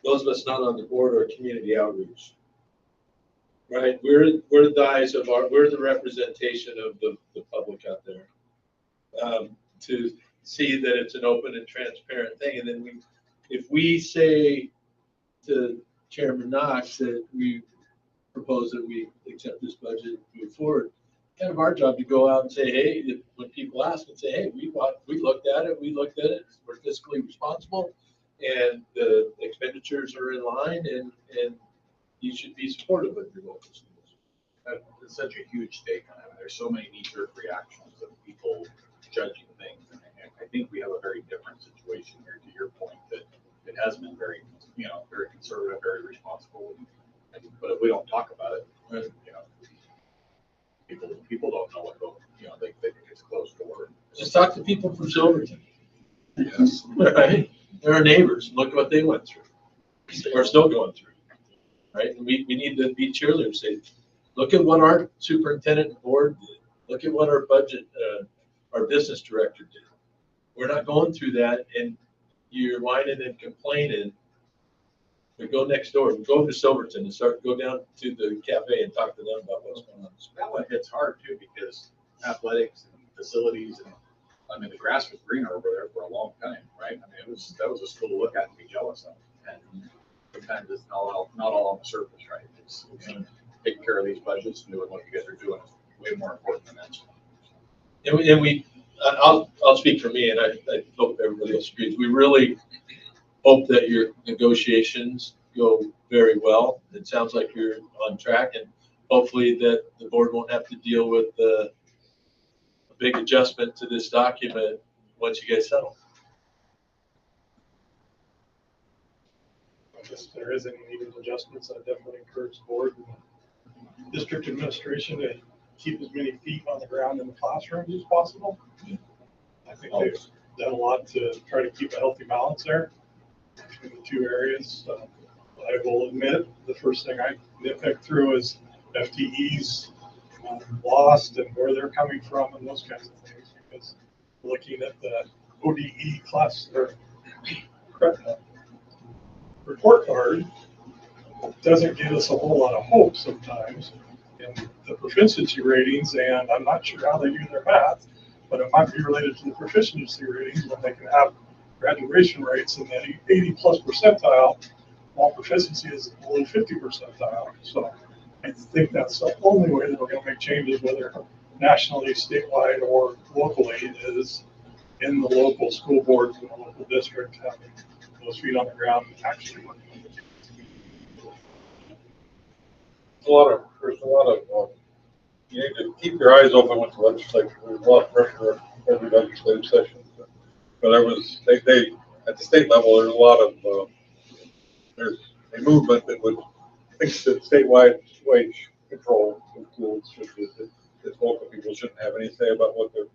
S3: those of us not on the board are community outreach, right? We're the eyes of we're the representation of the public out there, to see that it's an open and transparent thing. And then if we say to Chairman Knox that we propose that we accept this budget and move forward. Kind of our job to go out and say, hey, when people ask and say, hey, we looked at it, we're fiscally responsible, and the expenditures are in line, and you should be supportive of your local schools.
S8: It's such a huge take on it. There's so many knee-jerk reactions of people judging things. And I think we have a very different situation here, to your point, that it has been very, very conservative, very responsible. But if we don't talk about it, people don't know what goes, they think it's closed door.
S3: Just talk to people from Silverton.
S8: Yes.
S3: Right? They're our neighbors. Look what they went through, or still going through. Right? And we need to be cheerleaders. Say, look at what our superintendent and board did. Look at what our budget, our business director did. We're not going through that, and you're whining and complaining. But go next door. Go to Silverton and go down to the cafe and talk to them about what's going on.
S8: That one hits hard too, because athletics and facilities, and I mean, the grass was greener over there for a long time, right? I mean, that was a school to look at and be jealous of. And sometimes it's not all on the surface, right? It's taking care of these budgets and doing what you guys are doing is way more important than that.
S3: And I'll speak for me, and I hope everybody else agrees. We really hope that your negotiations go very well. It sounds like you're on track, and hopefully that the board won't have to deal with a big adjustment to this document once you guys settle.
S13: If there is any needed adjustments, I definitely encourage the board and the district administration to keep as many feet on the ground in the classrooms as possible. I think they've done a lot to try to keep a healthy balance there between the two areas. I will admit, the first thing I nitpick through is FTEs lost and where they're coming from and those kinds of things, because looking at the ODE class or report card doesn't give us a whole lot of hope sometimes in the proficiency ratings, and I'm not sure how they do their math, but it might be related to the proficiency ratings when they can have graduation rates in the 80+ percentile, while proficiency is below 50 percentile. So I think that's the only way that we're going to make changes, whether nationally, statewide, or locally, is in the local school boards and the local district having those feet on the ground and actually working.
S12: There's a lot of you need to keep your eyes open with the legislature. There's a lot of pressure every legislative session. But there was, they at the state level, there's a lot of, there's a movement that would think that statewide wage control in schools should be, that local people shouldn't have any say about what their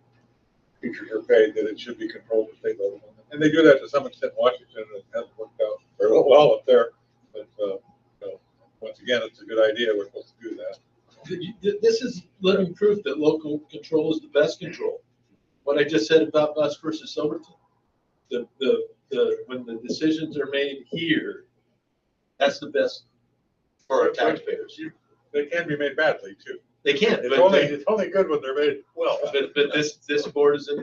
S12: teachers are paid, that it should be controlled at state level. And they do that to some extent in Washington, and it hasn't worked out very well up there. But once again, it's a good idea. We're supposed to do that.
S3: This is living proof that local control is the best control. What I just said about us versus Silverton, when the decisions are made here, that's the best for our taxpayers.
S12: They can be made badly too.
S3: They can.
S12: It's only good when they're made well.
S3: But this board and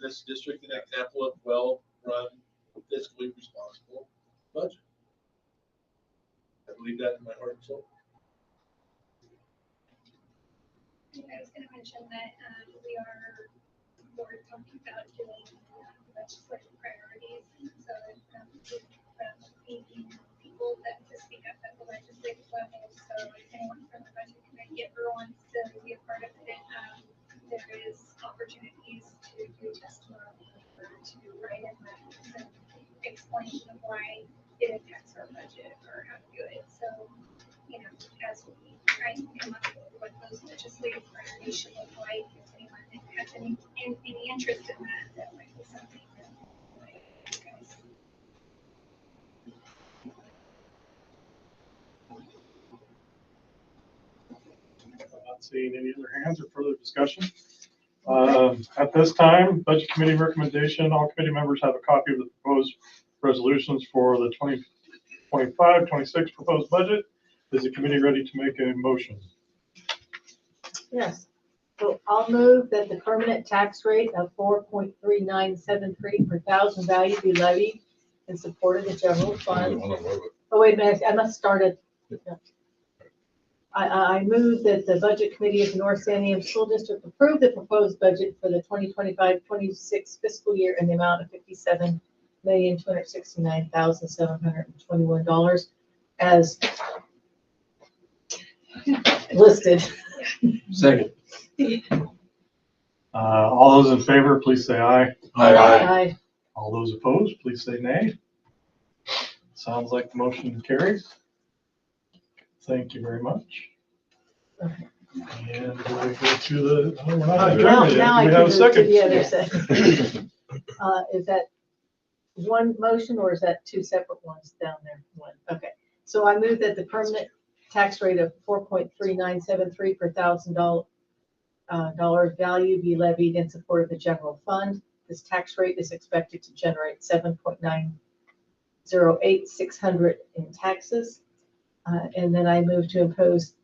S3: this district an example of well-run, fiscally responsible budget. I believe that in my heart and soul.
S2: I was going to mention that we're talking about doing legislative priorities, so needing people that to speak up at the legislative level. So if anyone from the budget committee ever wants to be a part of it, there is opportunities to do testimony or to write in that and explain why it impacts our budget or how to do it. So, as we try to come up with what those legislative priorities should look like, if anyone has any interest in that might be something that you guys.
S13: I'm not seeing any other hands or further discussion. At this time, Budget Committee recommendation, all committee members have a copy of the proposed resolutions for the 2025-26 proposed budget. Is the committee ready to make a motion?
S10: Yes. So I'll move that the permanent tax rate of 4.3973 per thousand value be levied in support of the general fund. Oh, wait a minute, I must start it. I move that the Budget Committee of the North Sandium School District approve the proposed budget for the 2025-26 fiscal year in the amount of $57,269,721 as listed.
S1: Second.
S13: All those in favor, please say aye.
S10: Aye.
S13: All those opposed, please say nay. Sounds like the motion carries. Thank you very much.
S10: Okay.
S13: And we'll go to the, oh, we're not
S10: Now,
S13: adjourned yet.
S10: now
S13: Do
S10: I
S13: we
S10: can
S13: have a
S10: move to
S13: second?
S10: the other second. Is that one motion or is that two separate ones down there? One, okay. So I move that the permanent tax rate of 4.3973 per $1,000 value be levied in support of the general fund. This tax rate is expected to generate 7.908600 in taxes. And then I move to impose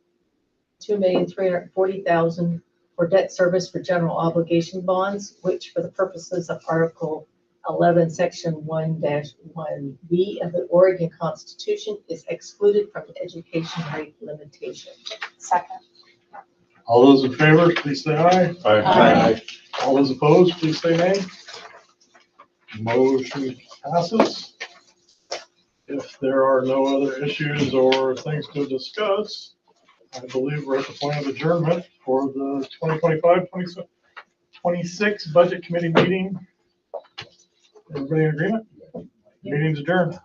S10: $2,340,000 for debt service for general obligation bonds, which for the purposes of Article 11, Section 1-1B of the Oregon Constitution is excluded from the education rate limitation.
S9: Second.
S13: All those in favor, please say aye.
S10: Aye.
S13: All those opposed, please say nay. Motion passes. If there are no other issues or things to discuss, I believe we're at the point of adjournment for the 2025-26 Budget Committee meeting. Everybody in agreement? Meeting's adjourned.